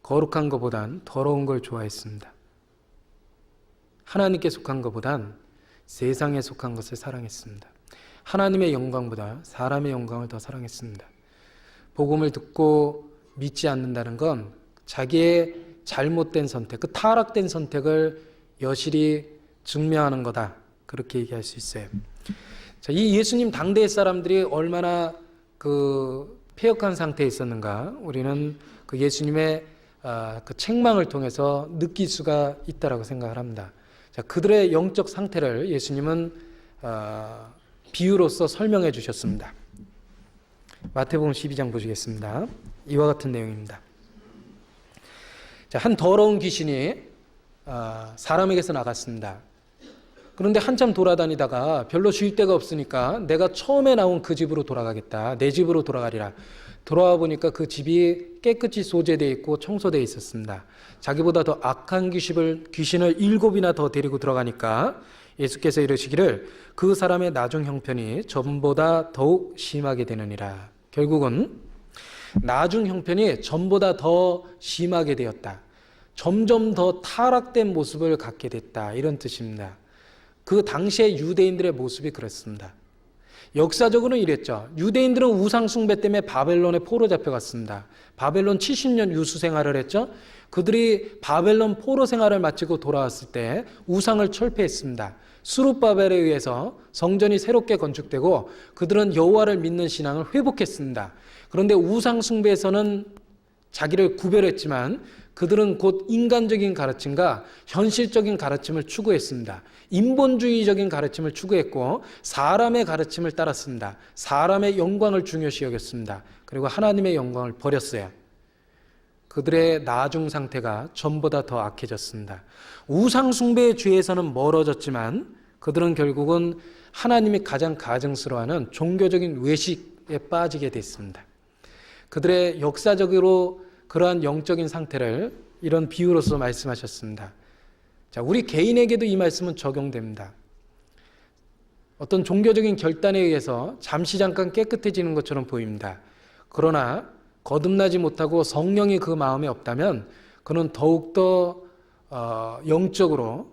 거룩한 것보단 더러운 걸 좋아했습니다. 하나님께 속한 것보단 세상에 속한 것을 사랑했습니다. 하나님의 영광보다 사람의 영광을 더 사랑했습니다. 복음을 듣고 믿지 않는다는 건 자기의 잘못된 선택, 그 타락된 선택을 여실히 증명하는 거다. 그렇게 얘기할 수 있어요. 자, 이 예수님 당대의 사람들이 얼마나 패역한 상태에 있었는가 우리는 그 예수님의 그 책망을 통해서 느낄 수가 있다라고 생각을 합니다. 자, 그들의 영적 상태를 예수님은 비유로서 설명해 주셨습니다. 마태복음 12장 보시겠습니다. 이와 같은 내용입니다. 자, 한 더러운 귀신이 사람에게서 나갔습니다. 그런데 한참 돌아다니다가 별로 쉴 데가 없으니까 내가 처음에 나온 그 집으로 돌아가겠다. 내 집으로 돌아가리라. 돌아와 보니까 그 집이 깨끗이 소재되어 있고 청소되어 있었습니다. 자기보다 더 악한 귀신을 7이나 더 데리고 들어가니까 예수께서 이르시기를 그 사람의 나중 형편이 전보다 더욱 심하게 되느니라. 결국은 나중 형편이 전보다 더 심하게 되었다. 점점 더 타락된 모습을 갖게 됐다. 이런 뜻입니다. 그 당시의 유대인들의 모습이 그렇습니다. 역사적으로는 이랬죠. 유대인들은 우상 숭배 때문에 바벨론에 포로 잡혀갔습니다. 바벨론 70년 유수 생활을 했죠. 그들이 바벨론 포로 생활을 마치고 돌아왔을 때 우상을 철폐했습니다. 스룹바벨에 의해서 성전이 새롭게 건축되고 그들은 여호와를 믿는 신앙을 회복했습니다. 그런데 우상 숭배에서는 자기를 구별했지만 그들은 곧 인간적인 가르침과 현실적인 가르침을 추구했습니다. 인본주의적인 가르침을 추구했고 사람의 가르침을 따랐습니다. 사람의 영광을 중요시 여겼습니다. 그리고 하나님의 영광을 버렸어요. 그들의 나중 상태가 전보다 더 악해졌습니다. 우상 숭배의 죄에서는 멀어졌지만 그들은 결국은 하나님이 가장 가증스러워하는 종교적인 외식에 빠지게 됐습니다. 그들의 역사적으로 그러한 영적인 상태를 이런 비유로서 말씀하셨습니다. 자, 우리 개인에게도 이 말씀은 적용됩니다. 어떤 종교적인 결단에 의해서 잠시 잠깐 깨끗해지는 것처럼 보입니다. 그러나 거듭나지 못하고 성령이 그 마음에 없다면 그는 더욱더 영적으로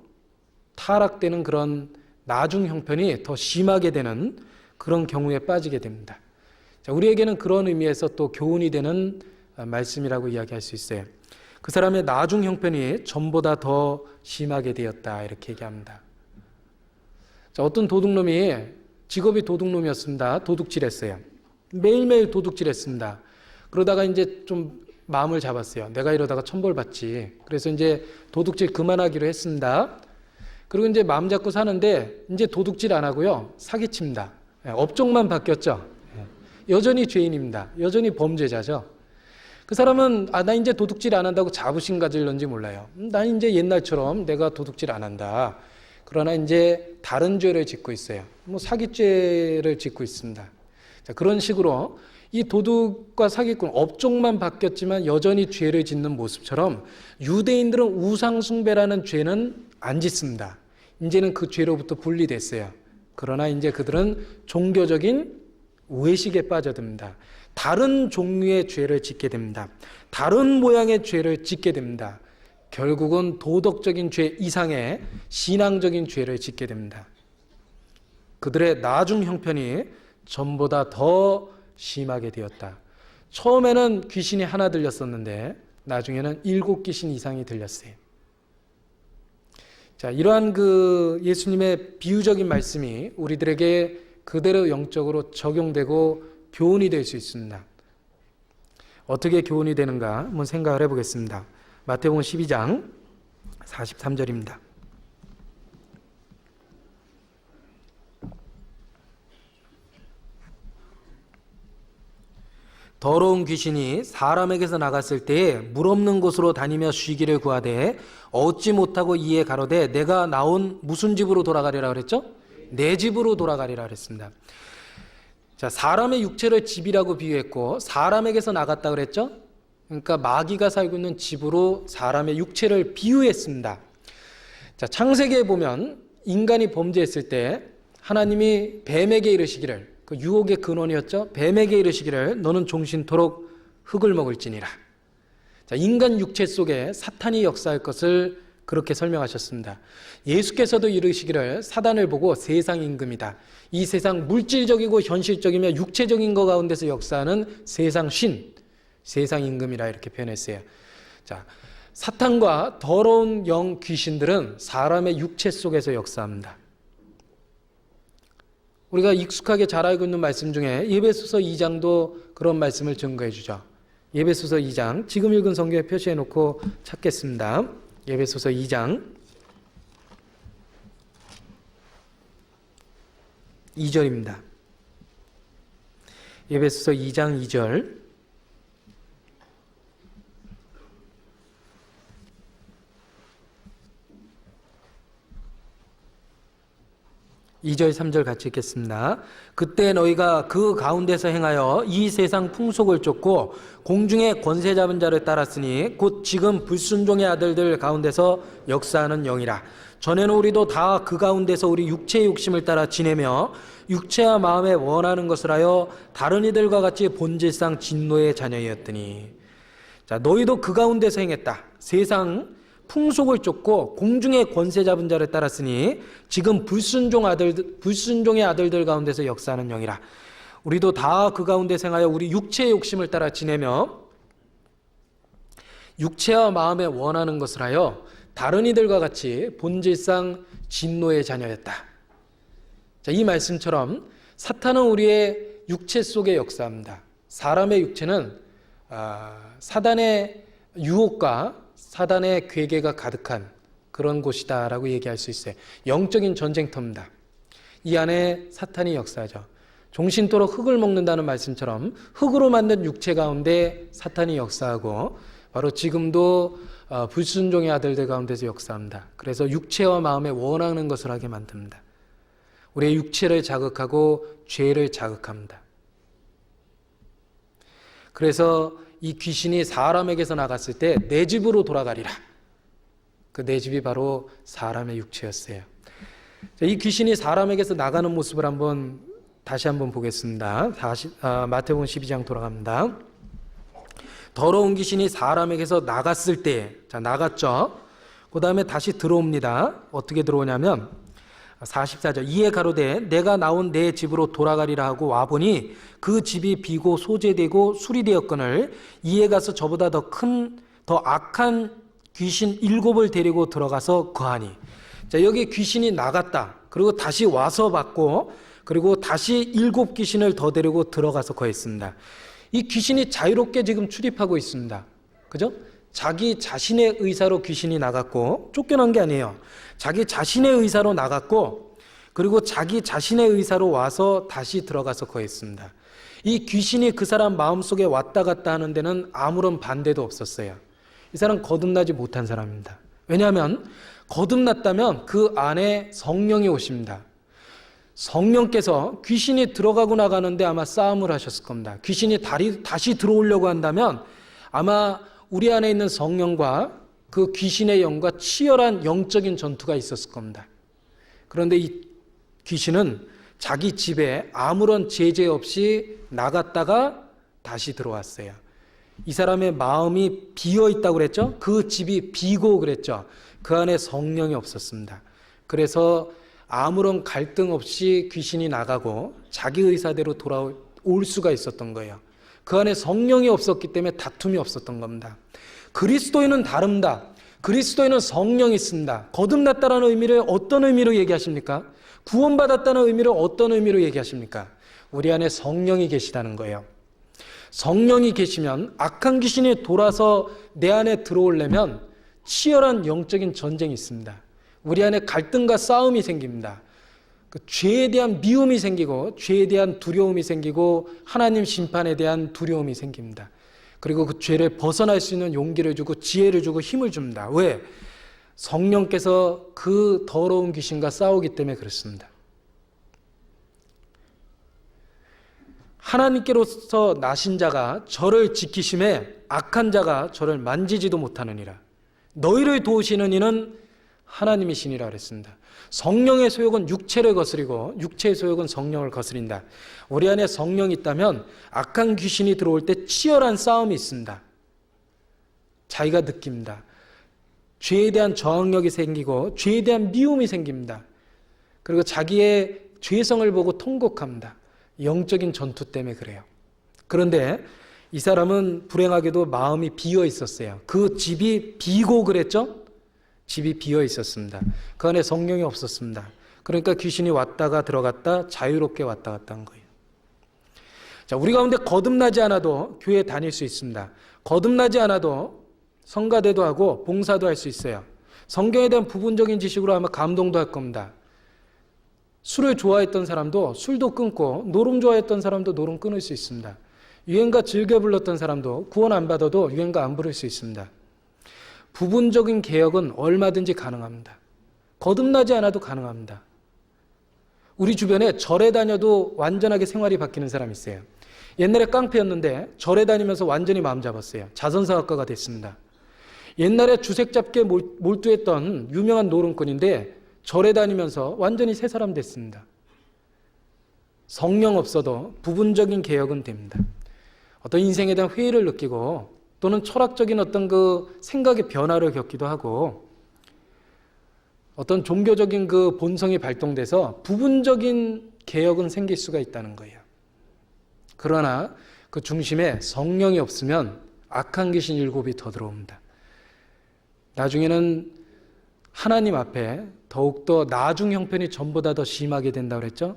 타락되는 그런 나중 형편이 더 심하게 되는 그런 경우에 빠지게 됩니다. 자, 우리에게는 그런 의미에서 또 교훈이 되는 말씀이라고 이야기할 수 있어요. 그 사람의 나중 형편이 전보다 더 심하게 되었다 이렇게 얘기합니다. 자, 어떤 도둑놈이 직업이 도둑놈이었습니다. 도둑질했어요. 매일매일 도둑질했습니다. 그러다가 이제 좀 마음을 잡았어요. 내가 이러다가 천벌 받지. 그래서 이제 도둑질 그만하기로 했습니다. 그리고 이제 마음 잡고 사는데 이제 도둑질 안 하고요. 사기칩니다. 업종만 바뀌었죠. 여전히 죄인입니다. 여전히 범죄자죠. 그 사람은 나 이제 도둑질 안 한다고 자부심 가질런지 몰라요. 난 이제 옛날처럼 내가 도둑질 안 한다. 그러나 이제 다른 죄를 짓고 있어요. 뭐 사기죄를 짓고 있습니다. 자, 그런 식으로 이 도둑과 사기꾼 업종만 바뀌었지만 여전히 죄를 짓는 모습처럼 유대인들은 우상숭배라는 죄는 안 짓습니다. 이제는 그 죄로부터 분리됐어요. 그러나 이제 그들은 종교적인 외식에 빠져듭니다. 다른 종류의 죄를 짓게 됩니다. 다른 모양의 죄를 짓게 됩니다. 결국은 도덕적인 죄 이상의 신앙적인 죄를 짓게 됩니다. 그들의 나중 형편이 전보다 더 심하게 되었다. 처음에는 귀신이 하나 들렸었는데 나중에는 7귀신 이상이 들렸어요. 자, 이러한 그 예수님의 비유적인 말씀이 우리들에게 그대로 영적으로 적용되고 교훈이 될 수 있습니다. 어떻게 교훈이 되는가 한번 생각을 해보겠습니다. 마태복음 12장 43절입니다. 더러운 귀신이 사람에게서 나갔을 때에 물 없는 곳으로 다니며 쉬기를 구하되 얻지 못하고 이에 가로되 내가 나온 무슨 집으로 돌아가리라 그랬죠? 내 집으로 돌아가리라 그랬습니다. 자, 사람의 육체를 집이라고 비유했고 사람에게서 나갔다 그랬죠? 그러니까 마귀가 살고 있는 집으로 사람의 육체를 비유했습니다. 자, 창세기에 보면 인간이 범죄했을 때 하나님이 뱀에게 이르시기를, 그 유혹의 근원이었죠. 뱀에게 이르시기를 너는 종신토록 흙을 먹을지니라. 자, 인간 육체 속에 사탄이 역사할 것을 그렇게 설명하셨습니다. 예수께서도 이르시기를 사단을 보고 세상 임금이다. 이 세상 물질적이고 현실적이며 육체적인 것 가운데서 역사하는 세상 신, 세상 임금이라 이렇게 표현했어요. 자, 사탄과 더러운 영 귀신들은 사람의 육체 속에서 역사합니다. 우리가 익숙하게 잘 알고 있는 말씀 중에 에베소서 2장도 그런 말씀을 증거해 주죠. 에베소서 2장, 지금 읽은 성경에 표시해 놓고 찾겠습니다. 에베소서 2장 2절입니다. 에베소서 2장 2절. (2절) 3절 같이 읽겠습니다. 그때 너희가 그 가운데서 행하여 이 세상 풍속을 쫓고 공중의 권세 잡은 자를 따랐으니 곧 지금 불순종의 아들들 가운데서 역사하는 영이라. 전에는 우리도 다 그 가운데서 우리 육체의 욕심을 따라 지내며 육체와 마음에 원하는 것을 하여 다른 이들과 같이 본질상 진노의 자녀였더니. 자, 너희도 그 가운데서 행했다. 세상 풍속을 쫓고 공중의 권세 잡은 자를 따랐으니 지금 불순종의 아들들 가운데서 역사하는 영이라. 우리도 다 그 가운데 생하여 우리 육체의 욕심을 따라 지내며 육체와 마음에 원하는 것을 하여 다른 이들과 같이 본질상 진노의 자녀였다. 자, 이 말씀처럼 사탄은 우리의 육체 속에 역사합니다. 사람의 육체는 사단의 유혹과 사단의 괴계가 가득한 그런 곳이다라고 얘기할 수 있어요. 영적인 전쟁터입니다. 이 안에 사탄이 역사하죠. 종신토록 흙을 먹는다는 말씀처럼 흙으로 만든 육체 가운데 사탄이 역사하고 바로 지금도 불순종의 아들들 가운데서 역사합니다. 그래서 육체와 마음에 원하는 것을 하게 만듭니다. 우리의 육체를 자극하고 죄를 자극합니다. 그래서 이 귀신이 사람에게서 나갔을 때 내 집으로 돌아가리라. 그 내 집이 바로 사람의 육체였어요. 이 귀신이 사람에게서 나가는 모습을 다시 한번 보겠습니다. 마태복음 12장 돌아갑니다. 더러운 귀신이 사람에게서 나갔을 때, 자, 나갔죠. 그 다음에 다시 들어옵니다. 어떻게 들어오냐면 44절, 이에 가로되 내가 나온 내 집으로 돌아가리라 하고 와보니 그 집이 비고 소재되고 술이 되었거늘 이에 가서 저보다 더 악한 귀신 7을 데리고 들어가서 거하니. 자, 여기 귀신이 나갔다. 그리고 다시 와서 받고 그리고 다시 7귀신을 더 데리고 들어가서 거했습니다. 이 귀신이 자유롭게 지금 출입하고 있습니다. 그죠? 자기 자신의 의사로 귀신이 나갔고 쫓겨난 게 아니에요. 자기 자신의 의사로 나갔고 그리고 자기 자신의 의사로 와서 다시 들어가서 거했습니다. 이 귀신이 그 사람 마음속에 왔다 갔다 하는 데는 아무런 반대도 없었어요. 이 사람 거듭나지 못한 사람입니다. 왜냐하면 거듭났다면 그 안에 성령이 오십니다. 성령께서 귀신이 들어가고 나가는데 아마 싸움을 하셨을 겁니다. 귀신이 다시 들어오려고 한다면 아마 우리 안에 있는 성령과 그 귀신의 영과 치열한 영적인 전투가 있었을 겁니다. 그런데 이 귀신은 자기 집에 아무런 제재 없이 나갔다가 다시 들어왔어요. 이 사람의 마음이 비어 있다고 그랬죠? 그 집이 비고 그랬죠? 그 안에 성령이 없었습니다. 그래서 아무런 갈등 없이 귀신이 나가고 자기 의사대로 돌아올 수가 있었던 거예요. 그 안에 성령이 없었기 때문에 다툼이 없었던 겁니다. 그리스도인은 다릅니다. 그리스도인은 성령이 있습니다. 거듭났다는 의미를 어떤 의미로 얘기하십니까? 구원받았다는 의미를 어떤 의미로 얘기하십니까? 우리 안에 성령이 계시다는 거예요. 성령이 계시면 악한 귀신이 돌아서 내 안에 들어오려면 치열한 영적인 전쟁이 있습니다. 우리 안에 갈등과 싸움이 생깁니다. 그 죄에 대한 미움이 생기고 죄에 대한 두려움이 생기고 하나님 심판에 대한 두려움이 생깁니다. 그리고 그 죄를 벗어날 수 있는 용기를 주고 지혜를 주고 힘을 줍니다. 왜? 성령께서 그 더러운 귀신과 싸우기 때문에 그렇습니다. 하나님께로서 나신 자가 저를 지키심에 악한 자가 저를 만지지도 못하느니라. 너희를 도우시는 이는 하나님이시니라 그랬습니다. 성령의 소욕은 육체를 거스리고 육체의 소욕은 성령을 거스린다. 우리 안에 성령이 있다면 악한 귀신이 들어올 때 치열한 싸움이 있습니다. 자기가 느낍니다. 죄에 대한 저항력이 생기고 죄에 대한 미움이 생깁니다. 그리고 자기의 죄성을 보고 통곡합니다. 영적인 전투 때문에 그래요. 그런데 이 사람은 불행하게도 마음이 비어 있었어요. 그 집이 비고 그랬죠? 집이 비어 있었습니다. 그 안에 성령이 없었습니다. 그러니까 귀신이 왔다가 들어갔다 자유롭게 왔다 갔다 한 거예요. 자, 우리 가운데 거듭나지 않아도 교회 다닐 수 있습니다. 거듭나지 않아도 성가대도 하고 봉사도 할 수 있어요. 성경에 대한 부분적인 지식으로 아마 감동도 할 겁니다. 술을 좋아했던 사람도 술도 끊고 노름 좋아했던 사람도 노름 끊을 수 있습니다. 유행가 즐겨 불렀던 사람도 구원 안 받아도 유행가 안 부를 수 있습니다. 부분적인 개혁은 얼마든지 가능합니다. 거듭나지 않아도 가능합니다. 우리 주변에 절에 다녀도 완전하게 생활이 바뀌는 사람이 있어요. 옛날에 깡패였는데 절에 다니면서 완전히 마음 잡았어요. 자선사학가가 됐습니다. 옛날에 주색 잡기에 몰두했던 유명한 노름꾼인데 절에 다니면서 완전히 새 사람 됐습니다. 성령 없어도 부분적인 개혁은 됩니다. 어떤 인생에 대한 회의를 느끼고 또는 철학적인 어떤 그 생각의 변화를 겪기도 하고 어떤 종교적인 그 본성이 발동돼서 부분적인 개혁은 생길 수가 있다는 거예요. 그러나 그 중심에 성령이 없으면 악한 귀신 7이 더 들어옵니다. 나중에는 하나님 앞에 더욱더 나중 형편이 전보다 더 심하게 된다고 그랬죠?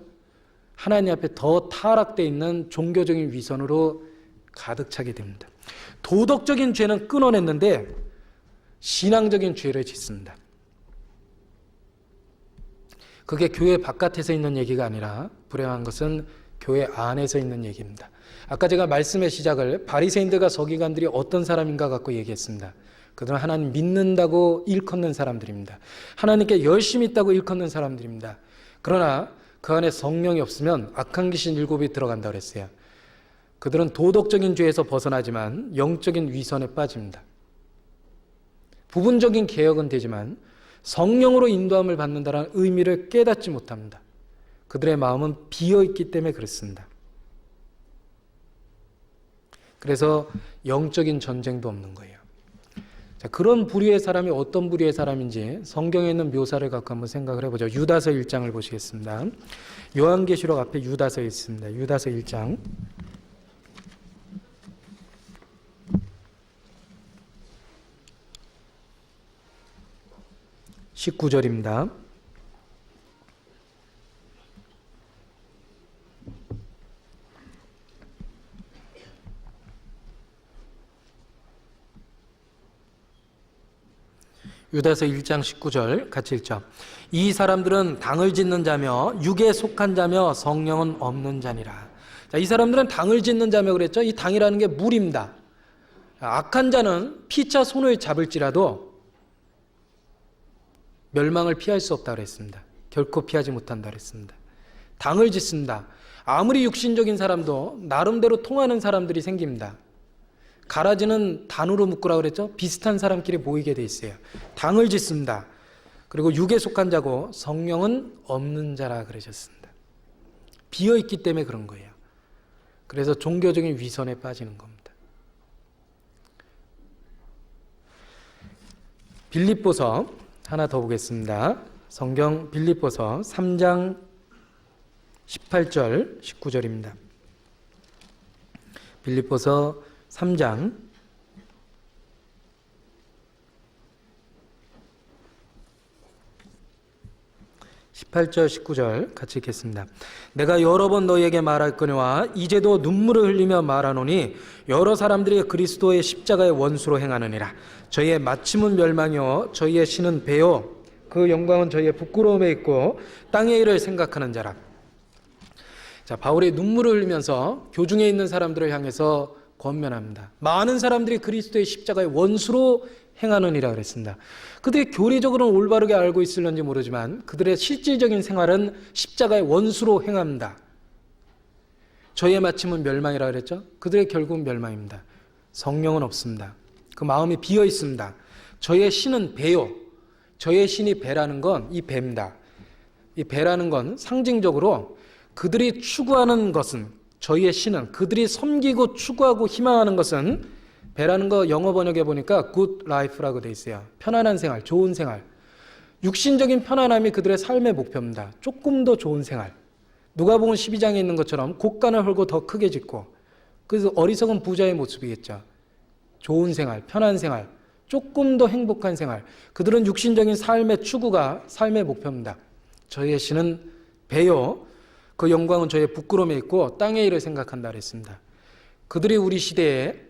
하나님 앞에 더 타락되어 있는 종교적인 위선으로 가득 차게 됩니다. 도덕적인 죄는 끊어냈는데 신앙적인 죄를 짓습니다. 그게 교회 바깥에서 있는 얘기가 아니라 불행한 것은 교회 안에서 있는 얘기입니다. 아까 제가 말씀의 시작을 바리새인들과 서기관들이 어떤 사람인가 갖고 얘기했습니다. 그들은 하나님 믿는다고 일컫는 사람들입니다. 하나님께 열심히 있다고 일컫는 사람들입니다. 그러나 그 안에 성령이 없으면 악한 귀신 7이 들어간다고 그랬어요. 그들은 도덕적인 죄에서 벗어나지만 영적인 위선에 빠집니다. 부분적인 개혁은 되지만 성령으로 인도함을 받는다는 의미를 깨닫지 못합니다. 그들의 마음은 비어있기 때문에 그렇습니다. 그래서 영적인 전쟁도 없는 거예요. 자, 그런 부류의 사람이 어떤 부류의 사람인지 성경에 있는 묘사를 갖고 한번 생각을 해보죠. 유다서 1장을 보시겠습니다. 요한계시록 앞에 유다서 있습니다. 유다서 1장 19절입니다. 유다서 1장 19절 같이 읽죠. 이 사람들은 당을 짓는 자며 육에 속한 자며 성령은 없는 자니라. 자, 이 사람들은 당을 짓는 자며 그랬죠. 이 당이라는 게 물입니다. 악한 자는 피차 손을 잡을지라도 멸망을 피할 수 없다 그랬습니다. 결코 피하지 못한다 그랬습니다. 당을 짓습니다. 아무리 육신적인 사람도 나름대로 통하는 사람들이 생깁니다. 가라지는 단으로 묶으라 그랬죠? 비슷한 사람끼리 모이게 돼 있어요. 당을 짓습니다. 그리고 육에 속한 자고 성령은 없는 자라 그러셨습니다. 비어있기 때문에 그런 거예요. 그래서 종교적인 위선에 빠지는 겁니다. 빌립보서 하나 더 보겠습니다. 성경 빌립보서 3장 18절 19절입니다. 빌립보서 3장 18절 19절 같이 읽겠습니다. 내가 여러 번 너희에게 말할거니와 이제도 눈물을 흘리며 말하노니 여러 사람들이 그리스도의 십자가의 원수로 행하느니라. 저희의 마침은 멸망이요 저희의 신은 배요 그 영광은 저희의 부끄러움에 있고 땅의 일을 생각하는 자라. 자, 바울이 눈물을 흘리면서 교중에 있는 사람들을 향해서 권면합니다. 많은 사람들이 그리스도의 십자가의 원수로 행하느니라 그랬습니다. 그들이 교리적으로는 올바르게 알고 있을는지 모르지만 그들의 실질적인 생활은 십자가의 원수로 행합니다. 저희의 마침은 멸망이라 그랬죠? 그들의 결국은 멸망입니다. 성령은 없습니다. 그 마음이 비어 있습니다. 저희의 신은 배요. 저희의 신이 배라는 건 이 배입니다. 이 배라는 건 상징적으로 그들이 추구하는 것은 저희의 신은 그들이 섬기고 추구하고 희망하는 것은 배라는 거 영어 번역해 보니까 good life라고 돼 있어요. 편안한 생활, 좋은 생활. 육신적인 편안함이 그들의 삶의 목표입니다. 조금 더 좋은 생활. 누가복음 12장에 있는 것처럼 곡간을 헐고 더 크게 짓고 그래서 어리석은 부자의 모습이겠죠. 좋은 생활, 편한 생활, 조금 더 행복한 생활. 그들은 육신적인 삶의 추구가 삶의 목표입니다. 저희의 신은 배요. 그 영광은 저희의 부끄러움에 있고 땅의 일을 생각한다 그랬습니다. 그들이 우리 시대에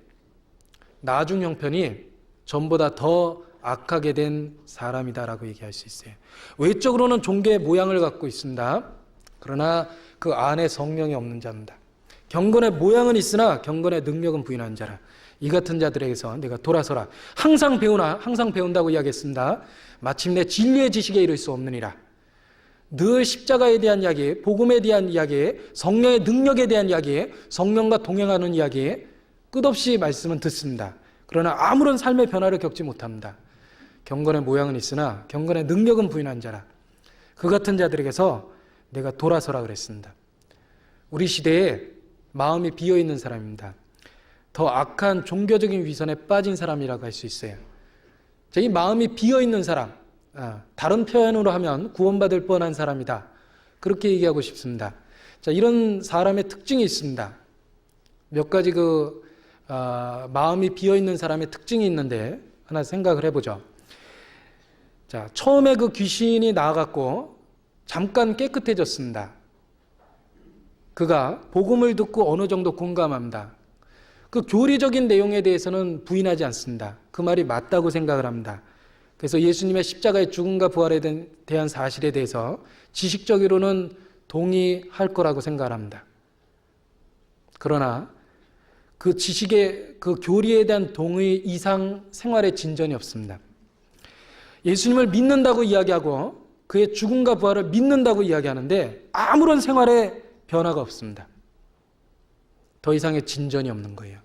나중 형편이 전보다 더 악하게 된 사람이다라고 얘기할 수 있어요. 외적으로는 종교의 모양을 갖고 있습니다. 그러나 그 안에 성령이 없는 자입니다. 경건의 모양은 있으나 경건의 능력은 부인한 자라. 이 같은 자들에게서 내가 돌아서라. 항상 배운다고 이야기했습니다. 마침내 진리의 지식에 이를 수 없느니라. 늘 십자가에 대한 이야기, 복음에 대한 이야기, 성령의 능력에 대한 이야기, 성령과 동행하는 이야기, 끝없이 말씀은 듣습니다. 그러나 아무런 삶의 변화를 겪지 못합니다. 경건의 모양은 있으나 경건의 능력은 부인한 자라. 그 같은 자들에게서 내가 돌아서라 그랬습니다. 우리 시대에 마음이 비어있는 사람입니다. 더 악한 종교적인 위선에 빠진 사람이라고 할 수 있어요. 이 마음이 비어있는 사람, 다른 표현으로 하면 구원받을 뻔한 사람이다. 그렇게 얘기하고 싶습니다. 자, 이런 사람의 특징이 있습니다. 몇 가지 마음이 비어있는 사람의 특징이 있는데 하나 생각을 해보죠. 자, 처음에 그 귀신이 나아갔고 잠깐 깨끗해졌습니다. 그가 복음을 듣고 어느 정도 공감합니다. 그 교리적인 내용에 대해서는 부인하지 않습니다. 그 말이 맞다고 생각을 합니다. 그래서 예수님의 십자가의 죽음과 부활에 대한 사실에 대해서 지식적으로는 동의할 거라고 생각을 합니다. 그러나 그 지식의 그 교리에 대한 동의 이상 생활의 진전이 없습니다. 예수님을 믿는다고 이야기하고 그의 죽음과 부활을 믿는다고 이야기하는데 아무런 생활의 변화가 없습니다. 더 이상의 진전이 없는 거예요.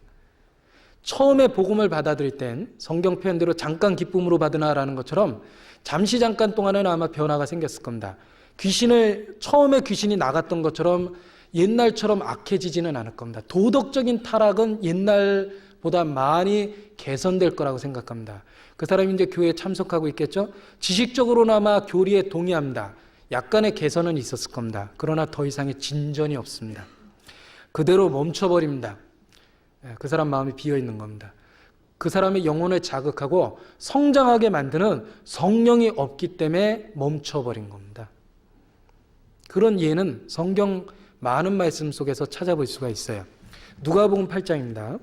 처음에 복음을 받아들일 땐 성경 표현대로 잠깐 기쁨으로 받으나라는 것처럼 잠시 잠깐 동안에는 아마 변화가 생겼을 겁니다. 처음에 귀신이 나갔던 것처럼 옛날처럼 악해지지는 않을 겁니다. 도덕적인 타락은 옛날보다 많이 개선될 거라고 생각합니다. 그 사람이 이제 교회에 참석하고 있겠죠? 지식적으로나마 교리에 동의합니다. 약간의 개선은 있었을 겁니다. 그러나 더 이상의 진전이 없습니다. 그대로 멈춰버립니다. 그 사람 마음이 비어있는 겁니다. 그 사람의 영혼을 자극하고 성장하게 만드는 성령이 없기 때문에 멈춰버린 겁니다. 그런 예는 성경 많은 말씀 속에서 찾아볼 수가 있어요. 누가복음 8장입니다.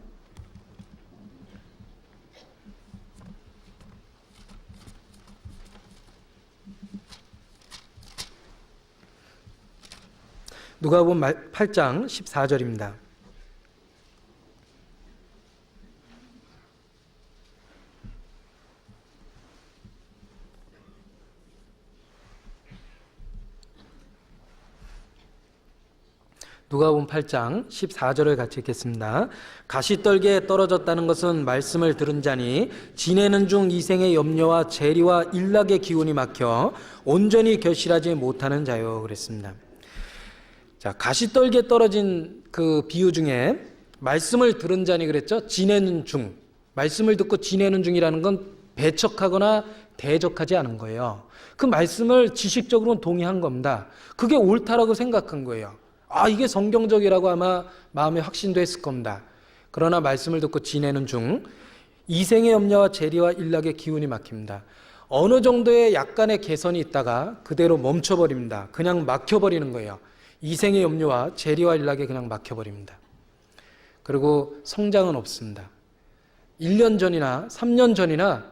누가복음 8장 14절입니다. 누가복음 8장 14절을 같이 읽겠습니다. 가시떨기에 떨어졌다는 것은 말씀을 들은 자니 지내는 중 이생의 염려와 재리와 일락의 기운이 막혀 온전히 결실하지 못하는 자요 그랬습니다. 자, 가시떨기에 떨어진 그 비유 중에 말씀을 들은 자니 그랬죠. 지내는 중, 말씀을 듣고 지내는 중이라는 건 배척하거나 대적하지 않은 거예요. 그 말씀을 지식적으로는 동의한 겁니다. 그게 옳다라고 생각한 거예요. 아, 이게 성경적이라고 아마 마음에 확신도 했을 겁니다. 그러나 말씀을 듣고 지내는 중 이생의 염려와 재리와 일락의 기운이 막힙니다. 어느 정도의 약간의 개선이 있다가 그대로 멈춰버립니다. 그냥 막혀버리는 거예요. 이생의 염려와 재리와 일락에 그냥 막혀버립니다. 그리고 성장은 없습니다. 1년 전이나 3년 전이나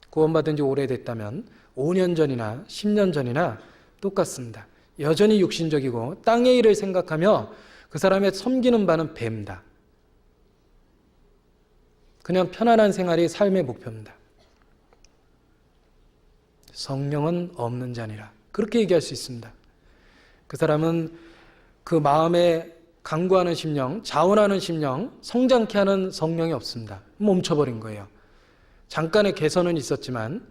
구원받은 지 오래됐다면 5년 전이나 10년 전이나 똑같습니다. 여전히 육신적이고 땅의 일을 생각하며 그 사람의 섬기는 바는 배입니다. 그냥 편안한 생활이 삶의 목표입니다. 성령은 없는 자니라. 그렇게 얘기할 수 있습니다. 그 사람은 그 마음에 강구하는 심령, 자원하는 심령, 성장케 하는 성령이 없습니다. 멈춰버린 거예요. 잠깐의 개선은 있었지만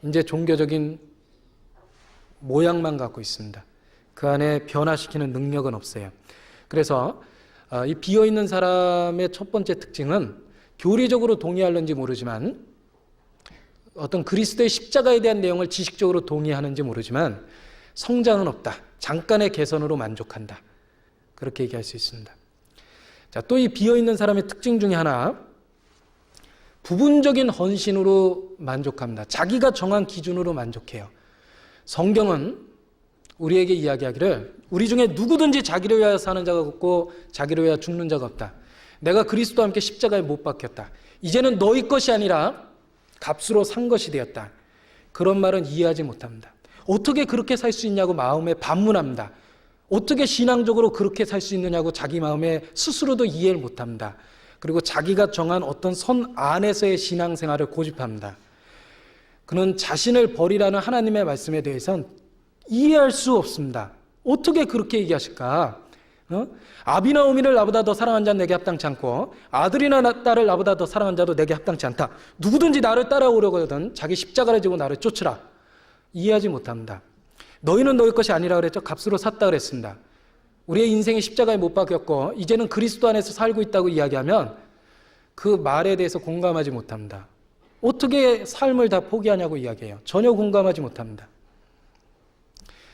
이제 종교적인 모양만 갖고 있습니다. 그 안에 변화시키는 능력은 없어요. 그래서 이 비어있는 사람의 첫 번째 특징은 교리적으로 동의하는지 모르지만 어떤 그리스도의 십자가에 대한 내용을 지식적으로 동의하는지 모르지만 성장은 없다. 잠깐의 개선으로 만족한다. 그렇게 얘기할 수 있습니다. 자, 또 이 비어있는 사람의 특징 중에 하나, 부분적인 헌신으로 만족합니다. 자기가 정한 기준으로 만족해요. 성경은 우리에게 이야기하기를 우리 중에 누구든지 자기를 위하여 사는 자가 없고 자기를 위하여 죽는 자가 없다. 내가 그리스도와 함께 십자가에 못 박혔다. 이제는 너희 것이 아니라 값으로 산 것이 되었다. 그런 말은 이해하지 못합니다. 어떻게 그렇게 살 수 있냐고 마음에 반문합니다. 어떻게 신앙적으로 그렇게 살 수 있느냐고 자기 마음에 스스로도 이해를 못합니다. 그리고 자기가 정한 어떤 선 안에서의 신앙생활을 고집합니다. 그는 자신을 버리라는 하나님의 말씀에 대해서는 이해할 수 없습니다. 어떻게 그렇게 얘기하실까? 아비나오미를 나보다 더 사랑한 자는 내게 합당치 않고 아들이나 딸을 나보다 더 사랑한 자도 내게 합당치 않다. 누구든지 나를 따라오려거든 자기 십자가를 지고 나를 쫓으라. 이해하지 못합니다. 너희는 너희 것이 아니라 그랬죠. 값으로 샀다 그랬습니다. 우리의 인생이 십자가에 못 박혔고 이제는 그리스도 안에서 살고 있다고 이야기하면 그 말에 대해서 공감하지 못합니다. 어떻게 삶을 다 포기하냐고 이야기해요. 전혀 공감하지 못합니다.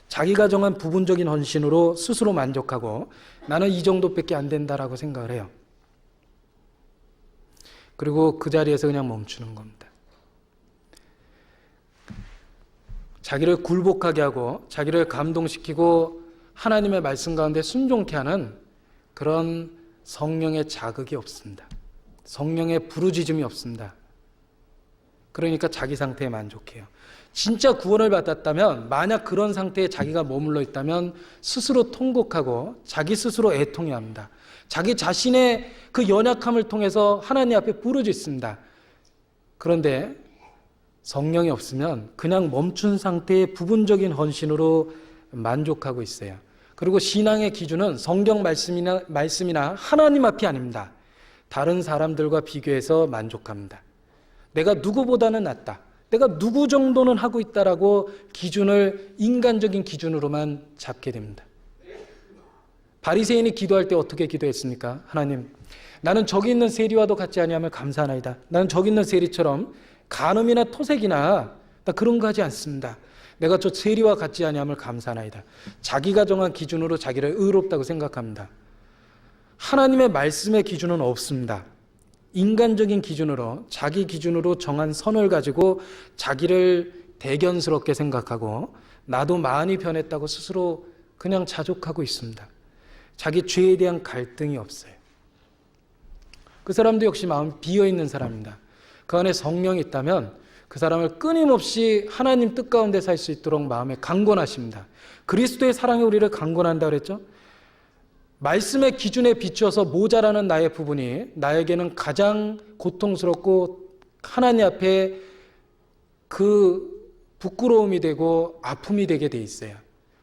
자기가 정한 부분적인 헌신으로 스스로 만족하고 나는 이 정도밖에 안 된다라고 생각을 해요. 그리고 그 자리에서 그냥 멈추는 겁니다. 자기를 굴복하게 하고 자기를 감동시키고 하나님의 말씀 가운데 순종케 하는 그런 성령의 자극이 없습니다. 성령의 부르짖음이 없습니다. 그러니까 자기 상태에 만족해요. 진짜 구원을 받았다면 만약 그런 상태에 자기가 머물러 있다면 스스로 통곡하고 자기 스스로 애통해야 합니다. 자기 자신의 그 연약함을 통해서 하나님 앞에 부르짖습니다. 그런데 성령이 없으면 그냥 멈춘 상태의 부분적인 헌신으로 만족하고 있어요. 그리고 신앙의 기준은 성경 말씀이나 하나님 앞이 아닙니다. 다른 사람들과 비교해서 만족합니다. 내가 누구보다는 낫다. 내가 누구 정도는 하고 있다라고 기준을 인간적인 기준으로만 잡게 됩니다. 바리새인이 기도할 때 어떻게 기도했습니까? 하나님, 나는 저기 있는 세리와도 같지 아니하면 감사하나이다. 나는 저기 있는 세리처럼 간음이나 토색이나 나 그런 거 하지 않습니다. 내가 저 세리와 같지 아니함을 감사하나이다. 자기가 정한 기준으로 자기를 의롭다고 생각합니다. 하나님의 말씀의 기준은 없습니다. 인간적인 기준으로 자기 기준으로 정한 선을 가지고 자기를 대견스럽게 생각하고 나도 많이 변했다고 스스로 그냥 자족하고 있습니다. 자기 죄에 대한 갈등이 없어요. 그 사람도 역시 마음이 비어있는 사람입니다. 그 안에 성령이 있다면 그 사람을 끊임없이 하나님 뜻 가운데 살 수 있도록 마음에 강권하십니다. 그리스도의 사랑이 우리를 강권한다 그랬죠? 말씀의 기준에 비추어서 모자라는 나의 부분이 나에게는 가장 고통스럽고 하나님 앞에 그 부끄러움이 되고 아픔이 되게 돼 있어요.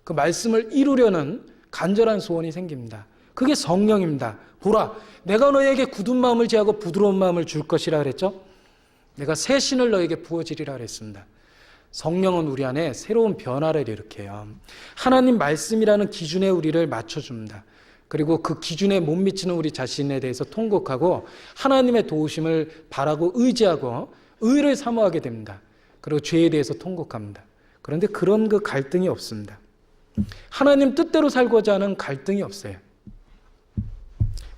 그 말씀을 이루려는 간절한 소원이 생깁니다. 그게 성령입니다. 보라, 내가 너에게 굳은 마음을 제하고 부드러운 마음을 줄 것이라 그랬죠. 내가 새 신을 너에게 부어주리라 그랬습니다. 성령은 우리 안에 새로운 변화를 일으켜요. 하나님 말씀이라는 기준에 우리를 맞춰줍니다. 그리고 그 기준에 못 미치는 우리 자신에 대해서 통곡하고 하나님의 도우심을 바라고 의지하고 의를 사모하게 됩니다. 그리고 죄에 대해서 통곡합니다. 그런데 그런 그 갈등이 없습니다. 하나님 뜻대로 살고자 하는 갈등이 없어요.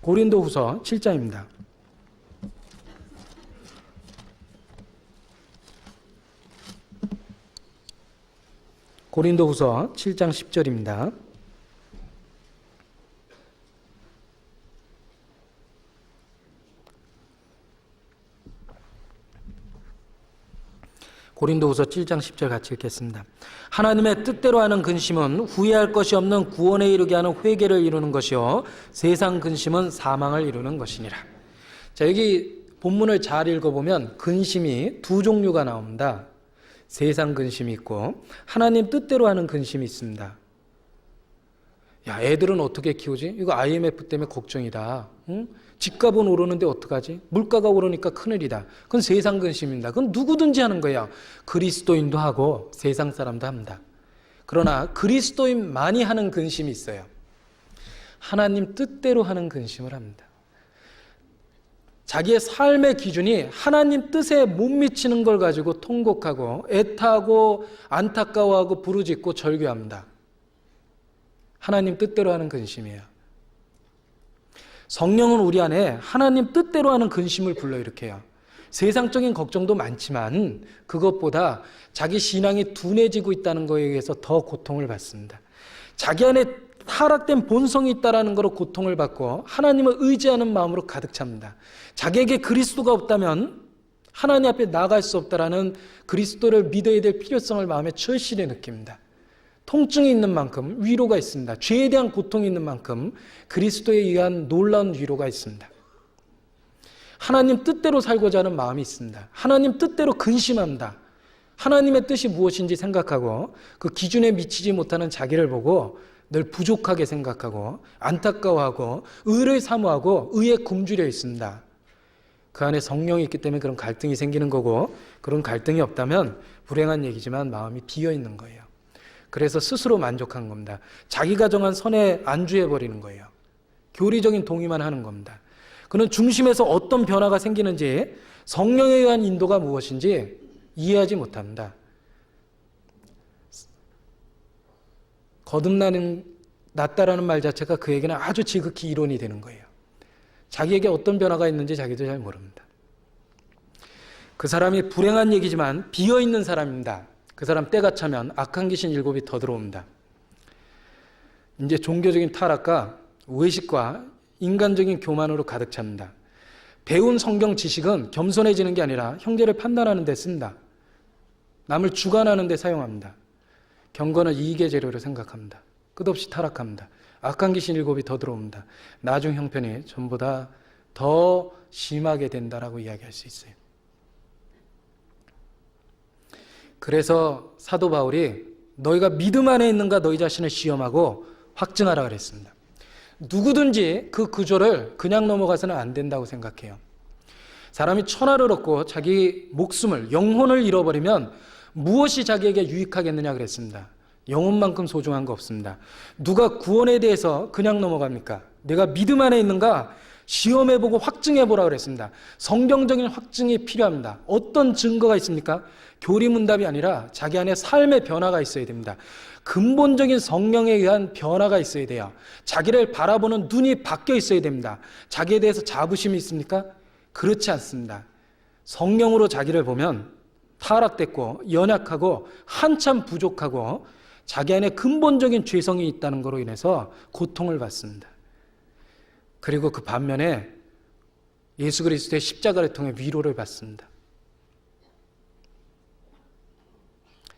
고린도후서 7장입니다. 고린도후서 7장 10절입니다. 고린도후서 7장 10절 같이 읽겠습니다. 하나님의 뜻대로 하는 근심은 후회할 것이 없는 구원에 이르게 하는 회개를 이루는 것이요 세상 근심은 사망을 이루는 것이니라. 자, 여기 본문을 잘 읽어보면 근심이 두 종류가 나옵니다. 세상 근심이 있고 하나님 뜻대로 하는 근심이 있습니다. 야, 애들은 어떻게 키우지? 이거 IMF 때문에 걱정이다. 응? 집값은 오르는데 어떡하지? 물가가 오르니까 큰일이다. 그건 세상 근심입니다. 그건 누구든지 하는 거야. 그리스도인도 하고 세상 사람도 합니다. 그러나 그리스도인만이 하는 근심이 있어요. 하나님 뜻대로 하는 근심을 합니다. 자기의 삶의 기준이 하나님 뜻에 못 미치는 걸 가지고 통곡하고 애타하고 안타까워하고 부르짖고 절규합니다. 하나님 뜻대로 하는 근심이에요. 성령은 우리 안에 하나님 뜻대로 하는 근심을 불러일으켜요. 세상적인 걱정도 많지만 그것보다 자기 신앙이 둔해지고 있다는 것에 의해서 더 고통을 받습니다. 자기 안에 타락된 본성이 있다는 것으로 고통을 받고 하나님을 의지하는 마음으로 가득 찹니다. 자기에게 그리스도가 없다면 하나님 앞에 나아갈 수 없다라는 그리스도를 믿어야 될 필요성을 마음에 절실히 느낍니다. 통증이 있는 만큼 위로가 있습니다. 죄에 대한 고통이 있는 만큼 그리스도에 의한 놀라운 위로가 있습니다. 하나님 뜻대로 살고자 하는 마음이 있습니다. 하나님 뜻대로 근심합니다. 하나님의 뜻이 무엇인지 생각하고 그 기준에 미치지 못하는 자기를 보고 늘 부족하게 생각하고 안타까워하고 의를 사모하고 의에 굶주려 있습니다. 그 안에 성령이 있기 때문에 그런 갈등이 생기는 거고, 그런 갈등이 없다면 불행한 얘기지만 마음이 비어 있는 거예요. 그래서 스스로 만족한 겁니다. 자기가 정한 선에 안주해버리는 거예요. 교리적인 동의만 하는 겁니다. 그는 중심에서 어떤 변화가 생기는지, 성령에 의한 인도가 무엇인지 이해하지 못합니다. 낫다라는 말 자체가 그에게는 아주 지극히 이론이 되는 거예요. 자기에게 어떤 변화가 있는지 자기도 잘 모릅니다. 그 사람이 불행한 얘기지만 비어있는 사람입니다. 그 사람 때가 차면 악한 귀신 7이 더 들어옵니다. 이제 종교적인 타락과 외식과 인간적인 교만으로 가득 찹니다. 배운 성경 지식은 겸손해지는 게 아니라 형제를 판단하는 데 씁니다. 남을 주관하는 데 사용합니다. 경건은 이익의 재료로 생각합니다. 끝없이 타락합니다. 악한 귀신 7이 더 들어옵니다. 나중 형편이 전보다 더 심하게 된다라고 이야기할 수 있어요. 그래서 사도 바울이 너희가 믿음 안에 있는가 너희 자신을 시험하고 확증하라 그랬습니다. 누구든지 그 구조를 그냥 넘어가서는 안 된다고 생각해요. 사람이 천하를 얻고 자기 목숨을, 영혼을 잃어버리면 무엇이 자기에게 유익하겠느냐 그랬습니다. 영혼만큼 소중한 거 없습니다. 누가 구원에 대해서 그냥 넘어갑니까? 내가 믿음 안에 있는가 시험해보고 확증해보라 그랬습니다. 성경적인 확증이 필요합니다. 어떤 증거가 있습니까? 교리문답이 아니라 자기 안에 삶의 변화가 있어야 됩니다. 근본적인 성령에 의한 변화가 있어야 돼요. 자기를 바라보는 눈이 바뀌어 있어야 됩니다. 자기에 대해서 자부심이 있습니까? 그렇지 않습니다. 성령으로 자기를 보면 타락됐고 연약하고 한참 부족하고 자기 안에 근본적인 죄성이 있다는 것으로 인해서 고통을 받습니다. 그리고 그 반면에 예수 그리스도의 십자가를 통해 위로를 받습니다.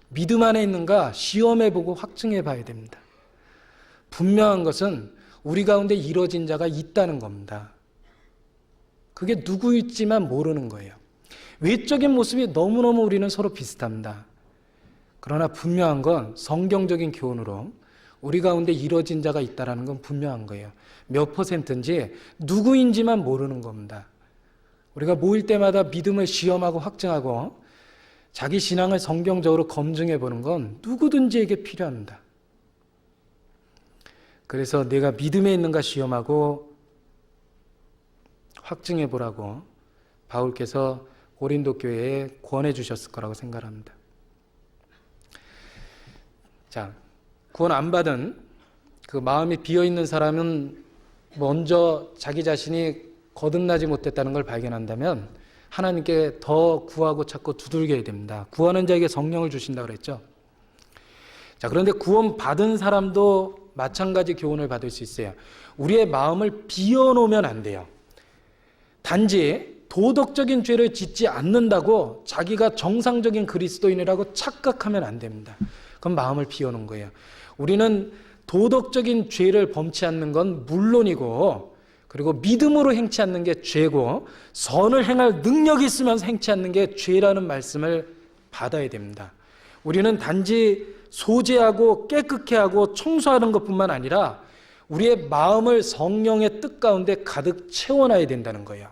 믿음 안에 있는가 시험해보고 확증해봐야 됩니다. 분명한 것은 우리 가운데 이뤄진 자가 있다는 겁니다. 그게 누구일지만 모르는 거예요. 외적인 모습이 너무너무 우리는 서로 비슷합니다. 그러나 분명한 건 성경적인 교훈으로 우리 가운데 이루어진 자가 있다는 건 분명한 거예요. 몇 %인지 누구인지만 모르는 겁니다. 우리가 모일 때마다 믿음을 시험하고 확증하고 자기 신앙을 성경적으로 검증해 보는 건 누구든지에게 필요합니다. 그래서 내가 믿음에 있는가 시험하고 확증해 보라고 바울께서 고린도 교회에 권해 주셨을 거라고 생각합니다. 자, 구원 안 받은 그 마음이 비어 있는 사람은 먼저 자기 자신이 거듭나지 못했다는 걸 발견한다면 하나님께 더 구하고 찾고 두들겨야 됩니다. 구하는 자에게 성령을 주신다고 그랬죠. 자, 그런데 구원 받은 사람도 마찬가지 교훈을 받을 수 있어요. 우리의 마음을 비워놓으면 안 돼요. 단지 도덕적인 죄를 짓지 않는다고 자기가 정상적인 그리스도인이라고 착각하면 안 됩니다. 그건 마음을 비워놓은 거예요. 우리는 도덕적인 죄를 범치 않는 건 물론이고, 그리고 믿음으로 행치 않는 게 죄고, 선을 행할 능력이 있으면서 행치 않는 게 죄라는 말씀을 받아야 됩니다. 우리는 단지 소재하고 깨끗게 하고 청소하는 것뿐만 아니라 우리의 마음을 성령의 뜻 가운데 가득 채워놔야 된다는 거예요.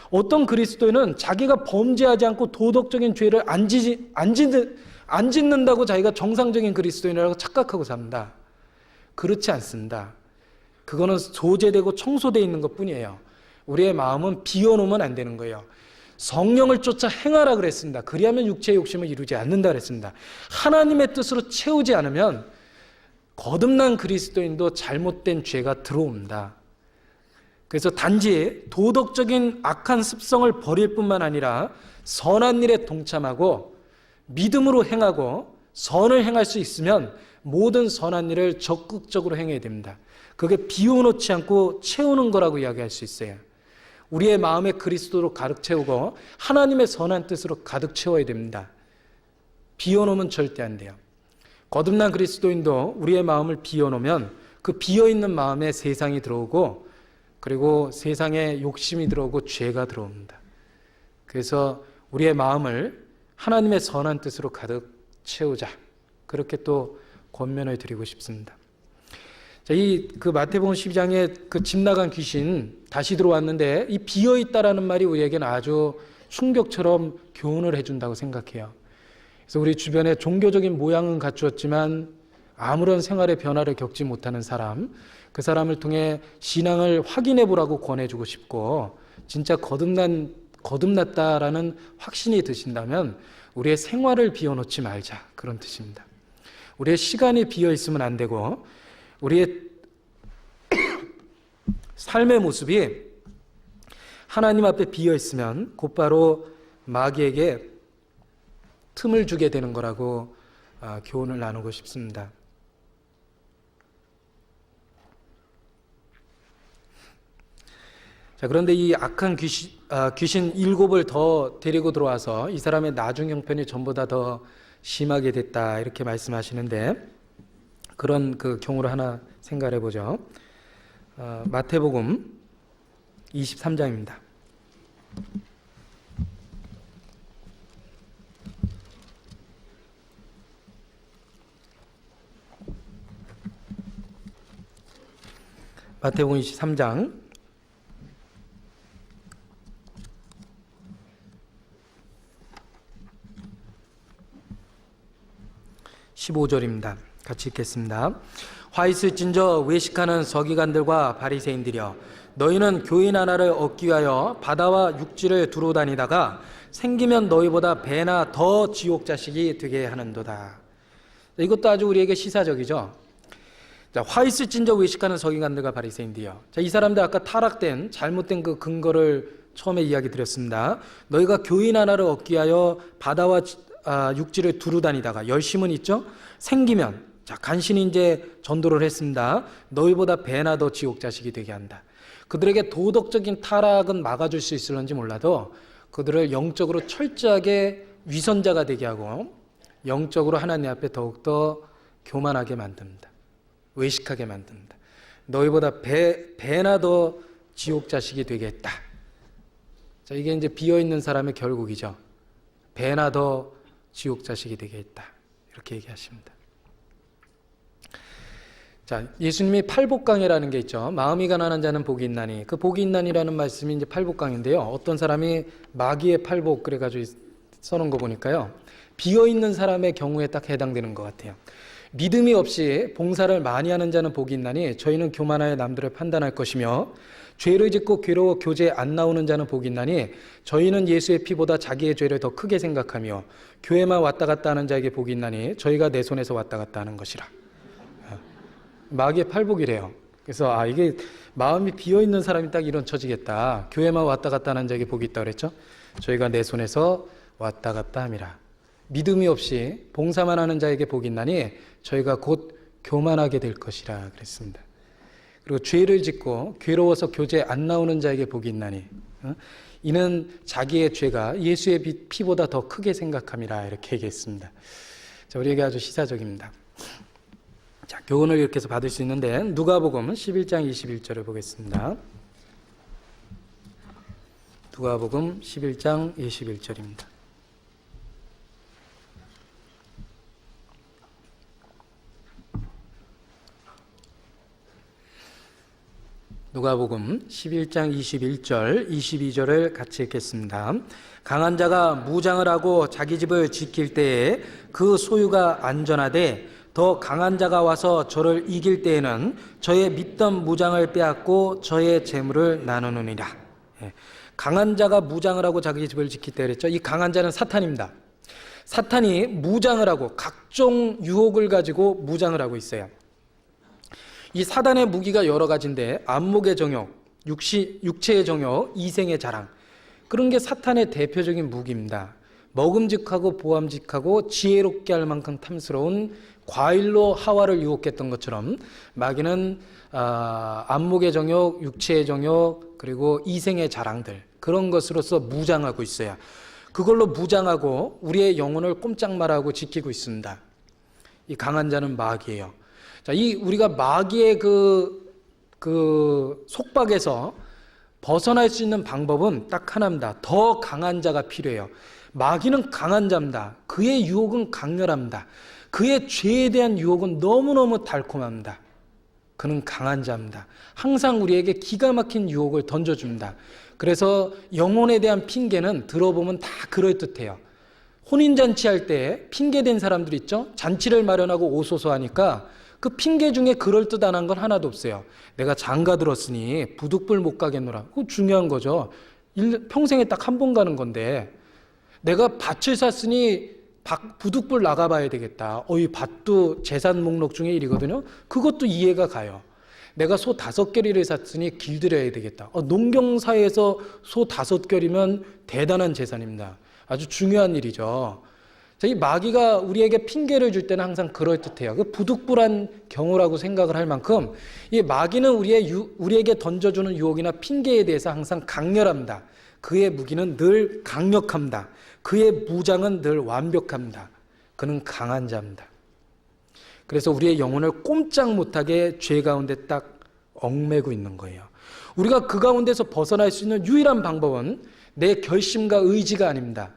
어떤 그리스도인은 자기가 범죄하지 않고 도덕적인 죄를 안 짓는다고 자기가 정상적인 그리스도인이라고 착각하고 삽니다. 그렇지 않습니다. 그거는 소재되고 청소되어 있는 것뿐이에요. 우리의 마음은 비워놓으면 안 되는 거예요. 성령을 쫓아 행하라 그랬습니다. 그리하면 육체의 욕심을 이루지 않는다 그랬습니다. 하나님의 뜻으로 채우지 않으면 거듭난 그리스도인도 잘못된 죄가 들어옵니다. 그래서 단지 도덕적인 악한 습성을 버릴 뿐만 아니라 선한 일에 동참하고 믿음으로 행하고 선을 행할 수 있으면 모든 선한 일을 적극적으로 행해야 됩니다. 그게 비워놓지 않고 채우는 거라고 이야기할 수 있어요. 우리의 마음에 그리스도로 가득 채우고 하나님의 선한 뜻으로 가득 채워야 됩니다. 비워놓으면 절대 안 돼요. 거듭난 그리스도인도 우리의 마음을 비워놓으면 그 비어있는 마음에 세상이 들어오고, 그리고 세상에 욕심이 들어오고 죄가 들어옵니다. 그래서 우리의 마음을 하나님의 선한 뜻으로 가득 채우자, 그렇게 또 권면을 드리고 싶습니다. 자, 그 마태복음 12장에 그 집 나간 귀신 다시 들어왔는데 이 비어 있다라는 말이 우리에게는 아주 충격처럼 교훈을 해준다고 생각해요. 그래서 우리 주변에 종교적인 모양은 갖추었지만 아무런 생활의 변화를 겪지 못하는 사람, 그 사람을 통해 신앙을 확인해 보라고 권해주고 싶고, 진짜 거듭났다라는 확신이 드신다면 우리의 생활을 비워놓지 말자, 그런 뜻입니다. 우리의 시간이 비어 있으면 안 되고, 우리의 삶의 모습이 하나님 앞에 비어 있으면 곧바로 마귀에게 틈을 주게 되는 거라고 교훈을 나누고 싶습니다. 자, 그런데 이 악한 귀신 7을 더 데리고 들어와서 이 사람의 나중 형편이 전보다 더 심하게 됐다, 이렇게 말씀하시는데, 그런 그 경우를 하나 생각해 보죠. 마태복음 23장입니다. 마태복음 23장 15절입니다. 같이 읽겠습니다. 화 있을진저 외식하는 서기관들과 바리새인들이여, 너희는 교인 하나를 얻기 위하여 바다와 육지를 두루 다니다가 생기면 너희보다 배나 더 지옥 자식이 되게 하는도다. 이것도 아주 우리에게 시사적이죠. 자, 화 있을진저 외식하는 서기관들과 바리새인들이여. 자, 이 사람들 아까 타락된 잘못된 그 근거를 처음에 이야기 드렸습니다. 너희가 교인 하나를 얻기 위하여 바다와 육지를 두루 다니다가, 열심은 있죠? 생기면, 자, 간신히 이제 전도를 했습니다. 너희보다 배나 더 지옥 자식이 되게 한다. 그들에게 도덕적인 타락은 막아줄 수 있을런지 몰라도 그들을 영적으로 철저하게 위선자가 되게 하고 영적으로 하나님 앞에 더욱더 교만하게 만듭니다. 외식하게 만듭니다. 너희보다 배나 더 지옥 자식이 되게 했다. 자, 이게 이제 비어있는 사람의 결국이죠. 배나 더 지옥 자식이 되게 했다, 이렇게 얘기하십니다. 자, 예수님이 팔복강이라는 게 있죠. 마음이 가난한 자는 복이 있나니. 그 복이 있나니라는 말씀이 이제 팔복강인데요. 어떤 사람이 마귀의 팔복 그래가지고 써놓은 거 보니까요. 비어있는 사람의 경우에 딱 해당되는 것 같아요. 믿음이 없이 봉사를 많이 하는 자는 복이 있나니 저희는 교만하여 남들을 판단할 것이며 죄를 짓고 괴로워 교제에 안 나오는 자는 복이 있나니 저희는 예수의 피보다 자기의 죄를 더 크게 생각하며 교회만 왔다 갔다 하는 자에게 복이 있나니 저희가 내 손에서 왔다 갔다 하는 것이라. 마귀의 팔복이래요. 그래서 이게 마음이 비어있는 사람이 딱 이런 처지겠다. 교회만 왔다 갔다 하는 자에게 복이 있다 그랬죠. 저희가 내 손에서 왔다 갔다 함이라. 믿음이 없이 봉사만 하는 자에게 복이 있나니 저희가 곧 교만하게 될 것이라 그랬습니다. 그리고 죄를 짓고 괴로워서 교제에 안 나오는 자에게 복이 있나니 이는 자기의 죄가 예수의 피보다 더 크게 생각함이라 이렇게 얘기했습니다. 자, 우리에게 아주 시사적입니다. 자, 교훈을 이렇게 해서 받을 수 있는데 누가복음 11장 21절을 보겠습니다. 누가복음 11장 21절입니다. 누가복음 11장 21절, 22절을 같이 읽겠습니다. 강한 자가 무장을 하고 자기 집을 지킬 때에 그 소유가 안전하되 더 강한 자가 와서 저를 이길 때에는 저의 믿던 무장을 빼앗고 저의 재물을 나누느니라. 강한 자가 무장을 하고 자기 집을 지킬 때 그랬죠. 이 강한 자는 사탄입니다. 사탄이 무장을 하고 각종 유혹을 가지고 무장을 하고 있어요. 이 사단의 무기가 여러 가지인데 안목의 정욕, 육체의 정욕, 이생의 자랑, 그런 게 사탄의 대표적인 무기입니다. 먹음직하고 보암직하고 지혜롭게 할 만큼 탐스러운 과일로 하와를 유혹했던 것처럼 마귀는 안목의 정욕, 육체의 정욕, 그리고 이생의 자랑들, 그런 것으로서 무장하고 있어요. 그걸로 무장하고 우리의 영혼을 꼼짝 말하고 지키고 있습니다. 이 강한 자는 마귀예요. 자, 우리가 마귀의 그 속박에서 벗어날 수 있는 방법은 딱 하나입니다. 더 강한 자가 필요해요. 마귀는 강한 자입니다. 그의 유혹은 강렬합니다. 그의 죄에 대한 유혹은 너무너무 달콤합니다. 그는 강한 자입니다. 항상 우리에게 기가 막힌 유혹을 던져줍니다. 그래서 영혼에 대한 핑계는 들어보면 다 그럴듯해요. 혼인잔치 할 때 핑계댄 사람들 있죠? 잔치를 마련하고 오소서 하니까 그 핑계 중에 그럴듯한 건 하나도 없어요. 내가 장가 들었으니 부득불 못 가겠노라. 그거 중요한 거죠. 평생에 딱 한 번 가는 건데 내가 밭을 샀으니 부득불 나가봐야 되겠다. 이 밭도 재산 목록 중에 일이거든요. 그것도 이해가 가요. 내가 소 5겨리를 샀으니 길들여야 되겠다. 농경사에서 소 5겨리면 대단한 재산입니다. 아주 중요한 일이죠. 이 마귀가 우리에게 핑계를 줄 때는 항상 그럴듯해요. 그 부득불한 경우라고 생각을 할 만큼 이 마귀는 우리에게 던져주는 유혹이나 핑계에 대해서 항상 강렬합니다. 그의 무기는 늘 강력합니다. 그의 무장은 늘 완벽합니다. 그는 강한 자입니다. 그래서 우리의 영혼을 꼼짝 못하게 죄 가운데 딱 얽매고 있는 거예요. 우리가 그 가운데서 벗어날 수 있는 유일한 방법은 내 결심과 의지가 아닙니다.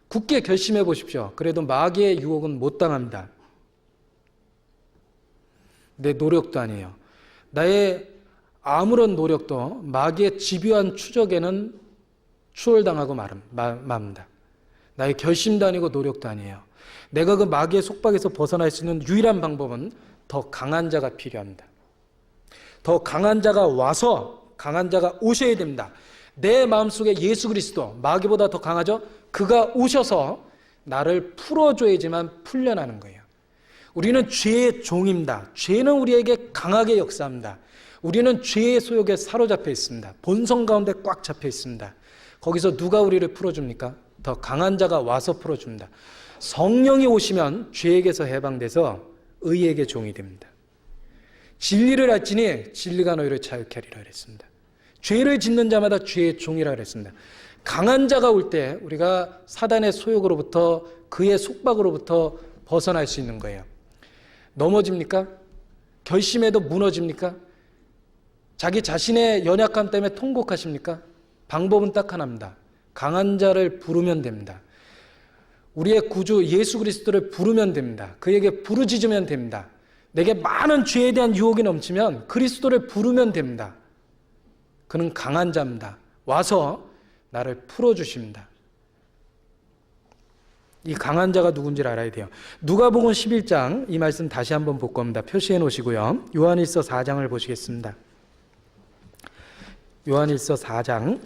굳게 결심해 보십시오. 그래도 마귀의 유혹은 못 당합니다. 내 노력도 아니에요. 나의 아무런 노력도 마귀의 집요한 추적에는 추월당하고 맙니다. 나의 결심도 아니고 노력도 아니에요. 내가 그 마귀의 속박에서 벗어날 수 있는 유일한 방법은 더 강한 자가 필요합니다. 더 강한 자가 와서 강한 자가 오셔야 됩니다. 내 마음속에 예수 그리스도, 마귀보다 더 강하죠? 그가 오셔서 나를 풀어줘야지만 풀려나는 거예요. 우리는 죄의 종입니다. 죄는 우리에게 강하게 역사합니다. 우리는 죄의 소욕에 사로잡혀 있습니다. 본성 가운데 꽉 잡혀 있습니다. 거기서 누가 우리를 풀어줍니까? 더 강한 자가 와서 풀어줍니다. 성령이 오시면 죄에게서 해방돼서 의에게 종이 됩니다. 진리를 알지니 진리가 너희를 자유케 하리라 그랬습니다. 죄를 짓는 자마다 죄의 종이라 그랬습니다. 강한 자가 올 때 우리가 사단의 소욕으로부터 그의 속박으로부터 벗어날 수 있는 거예요. 넘어집니까? 결심해도 무너집니까? 자기 자신의 연약함 때문에 통곡하십니까? 방법은 딱 하나입니다. 강한 자를 부르면 됩니다. 우리의 구주 예수 그리스도를 부르면 됩니다. 그에게 부르짖으면 됩니다. 내게 많은 죄에 대한 유혹이 넘치면 그리스도를 부르면 됩니다. 그는 강한 자입니다. 와서 나를 풀어주십니다. 이 강한 자가 누군지를 알아야 돼요. 누가복음 11장, 이 말씀 다시 한번 볼 겁니다. 표시해 놓으시고요. 요한일서 4장을 보시겠습니다. 요한일서 4장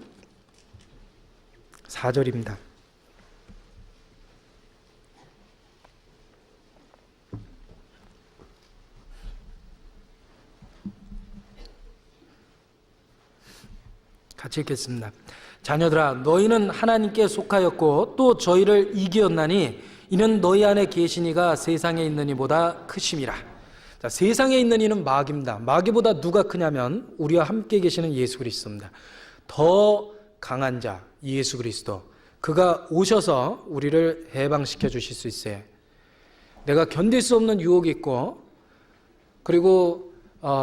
4절입니다. 같이 읽겠습니다. 자녀들아, 너희는 하나님께 속하였고 또 저희를 이기었나니 이는 너희 안에 계신 이가 세상에 있는 이보다 크심이라. 자, 세상에 있는 이는 마귀입니다. 마귀보다 누가 크냐면 우리와 함께 계시는 예수 그리스도입니다. 더 강한 자 예수 그리스도, 그가 오셔서 우리를 해방시켜 주실 수 있어요. 내가 견딜 수 없는 유혹이 있고, 그리고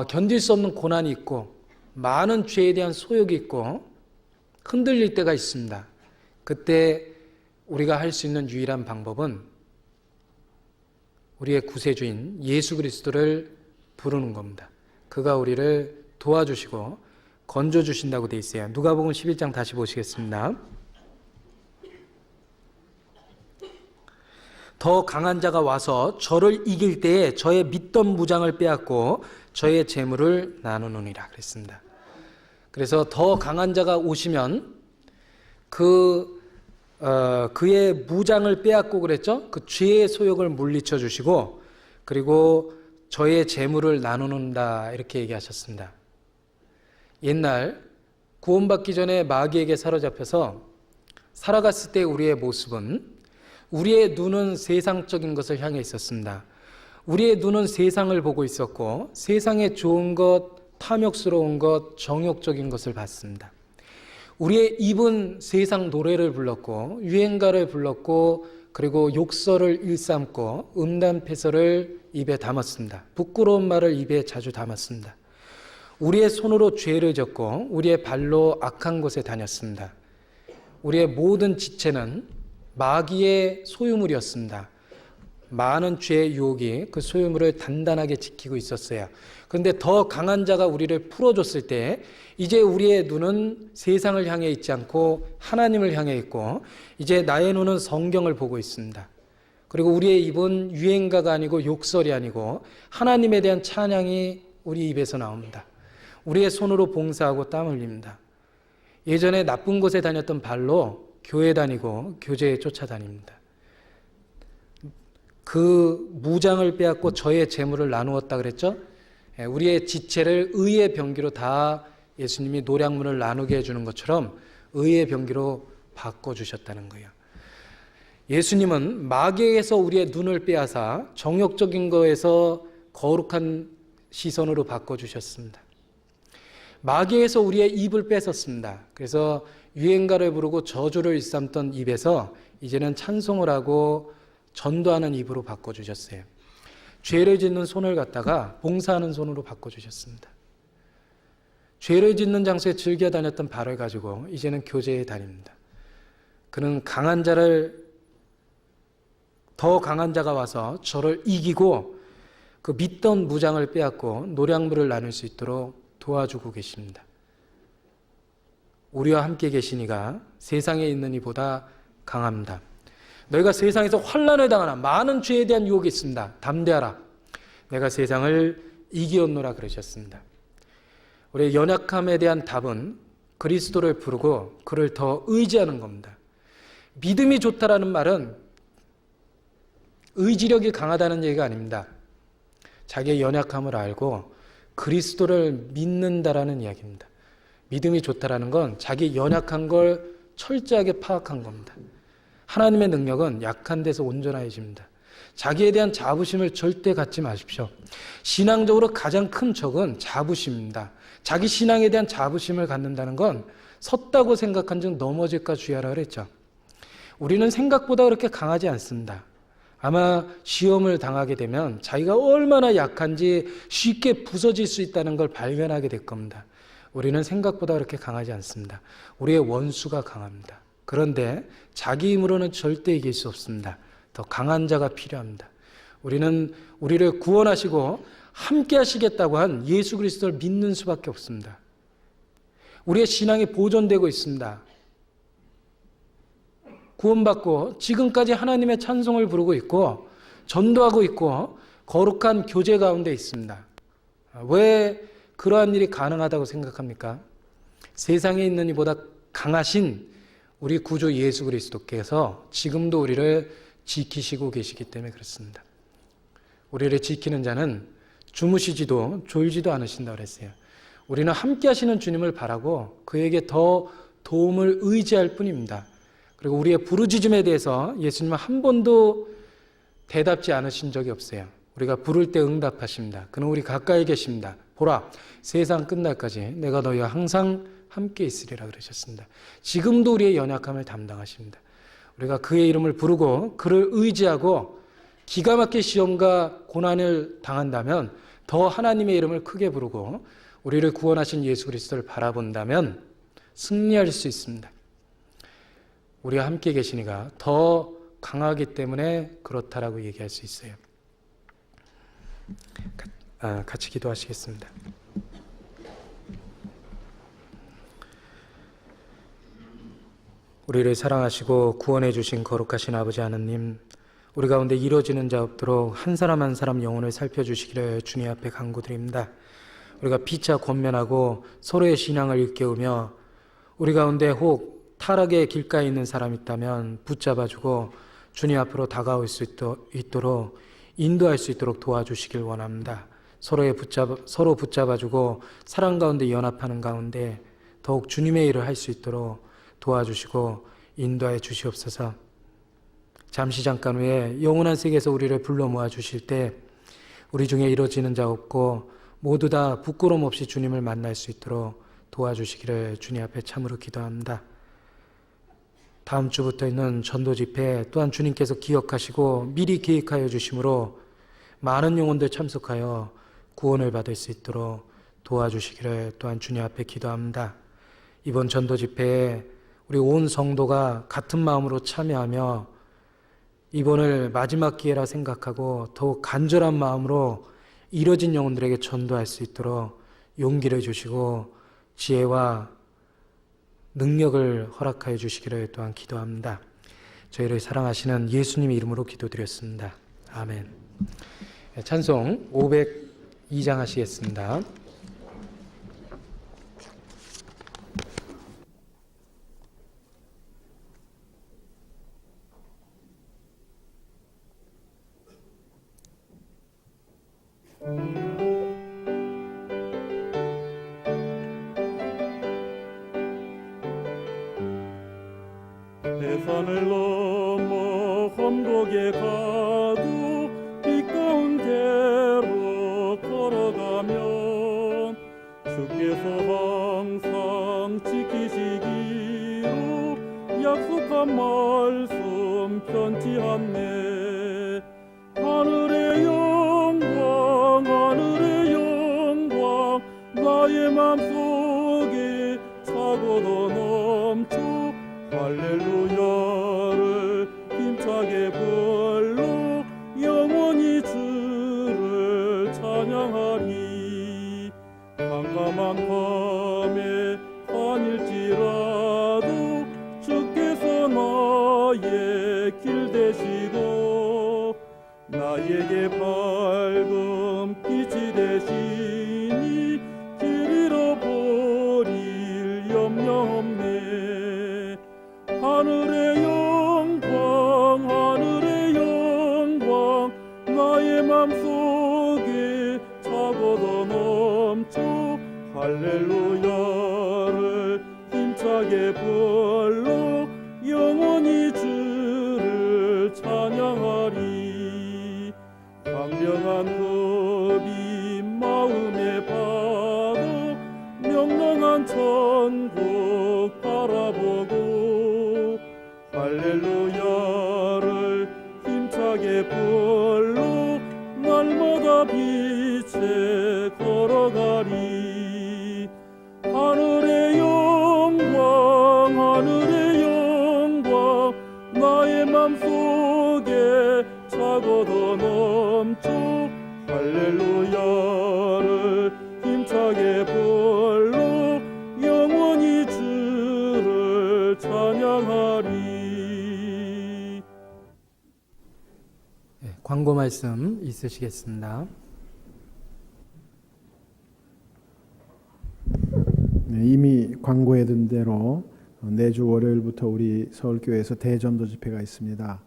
견딜 수 없는 고난이 있고, 많은 죄에 대한 소욕이 있고 흔들릴 때가 있습니다. 그때 우리가 할 수 있는 유일한 방법은 우리의 구세주인 예수 그리스도를 부르는 겁니다. 그가 우리를 도와주시고 건져주신다고 되어 있어요. 누가복음 11장 다시 보시겠습니다. 더 강한 자가 와서 저를 이길 때에 저의 믿던 무장을 빼앗고 저의 재물을 나누느니라 그랬습니다. 그래서 더 강한 자가 오시면 그의 무장을 빼앗고 그랬죠. 그 죄의 소욕을 물리쳐 주시고, 그리고 저의 재물을 나누는다 이렇게 얘기하셨습니다. 옛날 구원받기 전에 마귀에게 사로잡혀서 살아갔을 때 우리의 모습은, 우리의 눈은 세상적인 것을 향해 있었습니다. 우리의 눈은 세상을 보고 있었고 세상에 좋은 것, 탐욕스러운 것, 정욕적인 것을 봤습니다. 우리의 입은 세상 노래를 불렀고 유행가를 불렀고, 그리고 욕설을 일삼고 음담패설을 입에 담았습니다. 부끄러운 말을 입에 자주 담았습니다. 우리의 손으로 죄를 졌고 우리의 발로 악한 곳에 다녔습니다. 우리의 모든 지체는 마귀의 소유물이었습니다. 많은 죄의 유혹이 그 소유물을 단단하게 지키고 있었어요. 그런데 더 강한 자가 우리를 풀어줬을 때 이제 우리의 눈은 세상을 향해 있지 않고 하나님을 향해 있고, 이제 나의 눈은 성경을 보고 있습니다. 그리고 우리의 입은 유행가가 아니고 욕설이 아니고 하나님에 대한 찬양이 우리 입에서 나옵니다. 우리의 손으로 봉사하고 땀 흘립니다. 예전에 나쁜 곳에 다녔던 발로 교회 다니고 교제에 쫓아다닙니다. 그 무장을 빼앗고 저의 재물을 나누었다 그랬죠. 우리의 지체를 의의 병기로 다 예수님이 노량물을 나누게 해주는 것처럼 의의 병기로 바꿔주셨다는 거예요. 예수님은 마귀에게서 우리의 눈을 빼앗아 정욕적인 거에서 거룩한 시선으로 바꿔주셨습니다. 마귀에서 우리의 입을 뺏었습니다. 그래서 유행가를 부르고 저주를 일삼던 입에서 이제는 찬송을 하고 전도하는 입으로 바꿔주셨어요. 죄를 짓는 손을 갖다가 봉사하는 손으로 바꿔주셨습니다. 죄를 짓는 장소에 즐겨 다녔던 발을 가지고 이제는 교제에 다닙니다. 그는 더 강한 자가 와서 저를 이기고 그 믿던 무장을 빼앗고 노량물을 나눌 수 있도록 도와주고 계십니다. 우리와 함께 계시니가 세상에 있는 이보다 강합니다. 너희가 세상에서 환난을 당하나 많은 죄에 대한 유혹이 있습니다. 담대하라. 내가 세상을 이기었노라 그러셨습니다. 우리의 연약함에 대한 답은 그리스도를 부르고 그를 더 의지하는 겁니다. 믿음이 좋다라는 말은 의지력이 강하다는 얘기가 아닙니다. 자기의 연약함을 알고 그리스도를 믿는다라는 이야기입니다. 믿음이 좋다라는 건 자기 연약한 걸 철저하게 파악한 겁니다. 하나님의 능력은 약한 데서 온전해집니다. 자기에 대한 자부심을 절대 갖지 마십시오. 신앙적으로 가장 큰 적은 자부심입니다. 자기 신앙에 대한 자부심을 갖는다는 건 섰다고 생각한 즉 넘어질까 주의하라 그랬죠. 우리는 생각보다 그렇게 강하지 않습니다. 아마 시험을 당하게 되면 자기가 얼마나 약한지 쉽게 부서질 수 있다는 걸 발견하게 될 겁니다. 우리는 생각보다 그렇게 강하지 않습니다. 우리의 원수가 강합니다. 그런데 자기 힘으로는 절대 이길 수 없습니다. 더 강한 자가 필요합니다. 우리는 우리를 구원하시고 함께 하시겠다고 한 예수 그리스도를 믿는 수밖에 없습니다. 우리의 신앙이 보존되고 있습니다. 구원받고 지금까지 하나님의 찬송을 부르고 있고 전도하고 있고 거룩한 교제 가운데 있습니다. 왜 그러한 일이 가능하다고 생각합니까? 세상에 있는 이보다 강하신 우리 구주 예수 그리스도께서 지금도 우리를 지키시고 계시기 때문에 그렇습니다. 우리를 지키는 자는 주무시지도 졸지도 않으신다고 그랬어요. 우리는 함께 하시는 주님을 바라고 그에게 더 도움을 의지할 뿐입니다. 그리고 우리의 부르짖음에 대해서 예수님은 한 번도 대답지 않으신 적이 없어요. 우리가 부를 때 응답하십니다. 그는 우리 가까이 계십니다. 보라, 세상 끝날까지 내가 너희와 항상 함께 있으리라 그러셨습니다. 지금도 우리의 연약함을 담당하십니다. 우리가 그의 이름을 부르고 그를 의지하고 기가 막힌 시험과 고난을 당한다면 더 하나님의 이름을 크게 부르고 우리를 구원하신 예수 그리스도를 바라본다면 승리할 수 있습니다. 우리와 함께 계시니가 더 강하기 때문에 그렇다라고 얘기할 수 있어요. 같이 기도하시겠습니다. 우리를 사랑하시고 구원해 주신 거룩하신 아버지 하나님, 우리 가운데 이루어지는 자 없도록 한 사람 한 사람 영혼을 살펴주시기를 주님 앞에 간구드립니다. 우리가 피차 권면하고 서로의 신앙을 일깨우며 우리 가운데 혹 타락의 길가에 있는 사람이 있다면 붙잡아주고 주님 앞으로 다가올 수 있도록 인도할 수 있도록 도와주시길 원합니다. 서로 붙잡아주고 사랑 가운데 연합하는 가운데 더욱 주님의 일을 할 수 있도록 도와주시고 인도해 주시옵소서. 잠시 잠깐 후에 영원한 세계에서 우리를 불러 모아 주실 때 우리 중에 이루어지는 자 없고 모두 다 부끄러움 없이 주님을 만날 수 있도록 도와주시기를 주님 앞에 참으로 기도합니다. 다음 주부터 있는 전도 집회 또한 주님께서 기억하시고 미리 계획하여 주심으로 많은 영혼들 참석하여 구원을 받을 수 있도록 도와주시기를 또한 주님 앞에 기도합니다. 이번 전도 집회에 우리 온 성도가 같은 마음으로 참여하며 이번을 마지막 기회라 생각하고 더욱 간절한 마음으로 이뤄진 영혼들에게 전도할 수 있도록 용기를 주시고 지혜와 능력을 허락하여 주시기를 또한 기도합니다. 저희를 사랑하시는 예수님의 이름으로 기도드렸습니다. 아멘. 찬송 502장 하시겠습니다. 대산을 넘어 험곡에 가도 빛 가운데로 걸어가면 주께서 항상 지키시기로 약속한 말씀 편치 않네. 하늘의 영광 하늘의 영광 나의 맘속에 차고도 넘쳐 할렐루야를 힘차게 불러 영원히 주를 찬양하리. 깜깜한 밤에 다닐지라도 주께서 나의 길 되시고 나에게 밝은 빛이 되시니 길 잃어버릴 염려 없네. 하늘의 영광 하늘의 영광 나의 맘속에 차고도 넘쳐 할렐루야를 힘차게 불러 영원히 주를 찬양하리. 광명한 흡이 마음에 받아 명랑한 천국 바라보고 할렐루야를 힘차게 불러 날마다 빛에 걸어가리. 하늘의 영광 하늘의 영광 나의 맘속에 차고도 넘쳐 주 할렐루야를 힘차게 불러 영원히 주를 찬양하리. 광고 말씀 있으시겠습니다. 네, 이미 광고해둔 대로 내주 월요일부터 우리 서울교회에서 대전도 집회가 있습니다.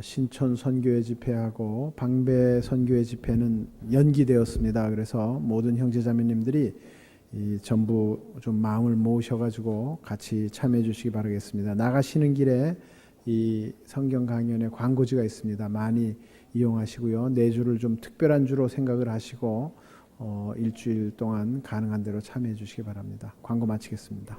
신촌 선교회 집회하고 방배 선교회 집회는 연기되었습니다. 그래서 모든 형제자매님들이 전부 좀 마음을 모으셔가지고 같이 참여해 주시기 바라겠습니다. 나가시는 길에 이 성경 강연의 광고지가 있습니다. 많이 이용하시고요. 내주를 좀 특별한 주로 생각을 하시고 일주일 동안 가능한 대로 참여해 주시기 바랍니다. 광고 마치겠습니다.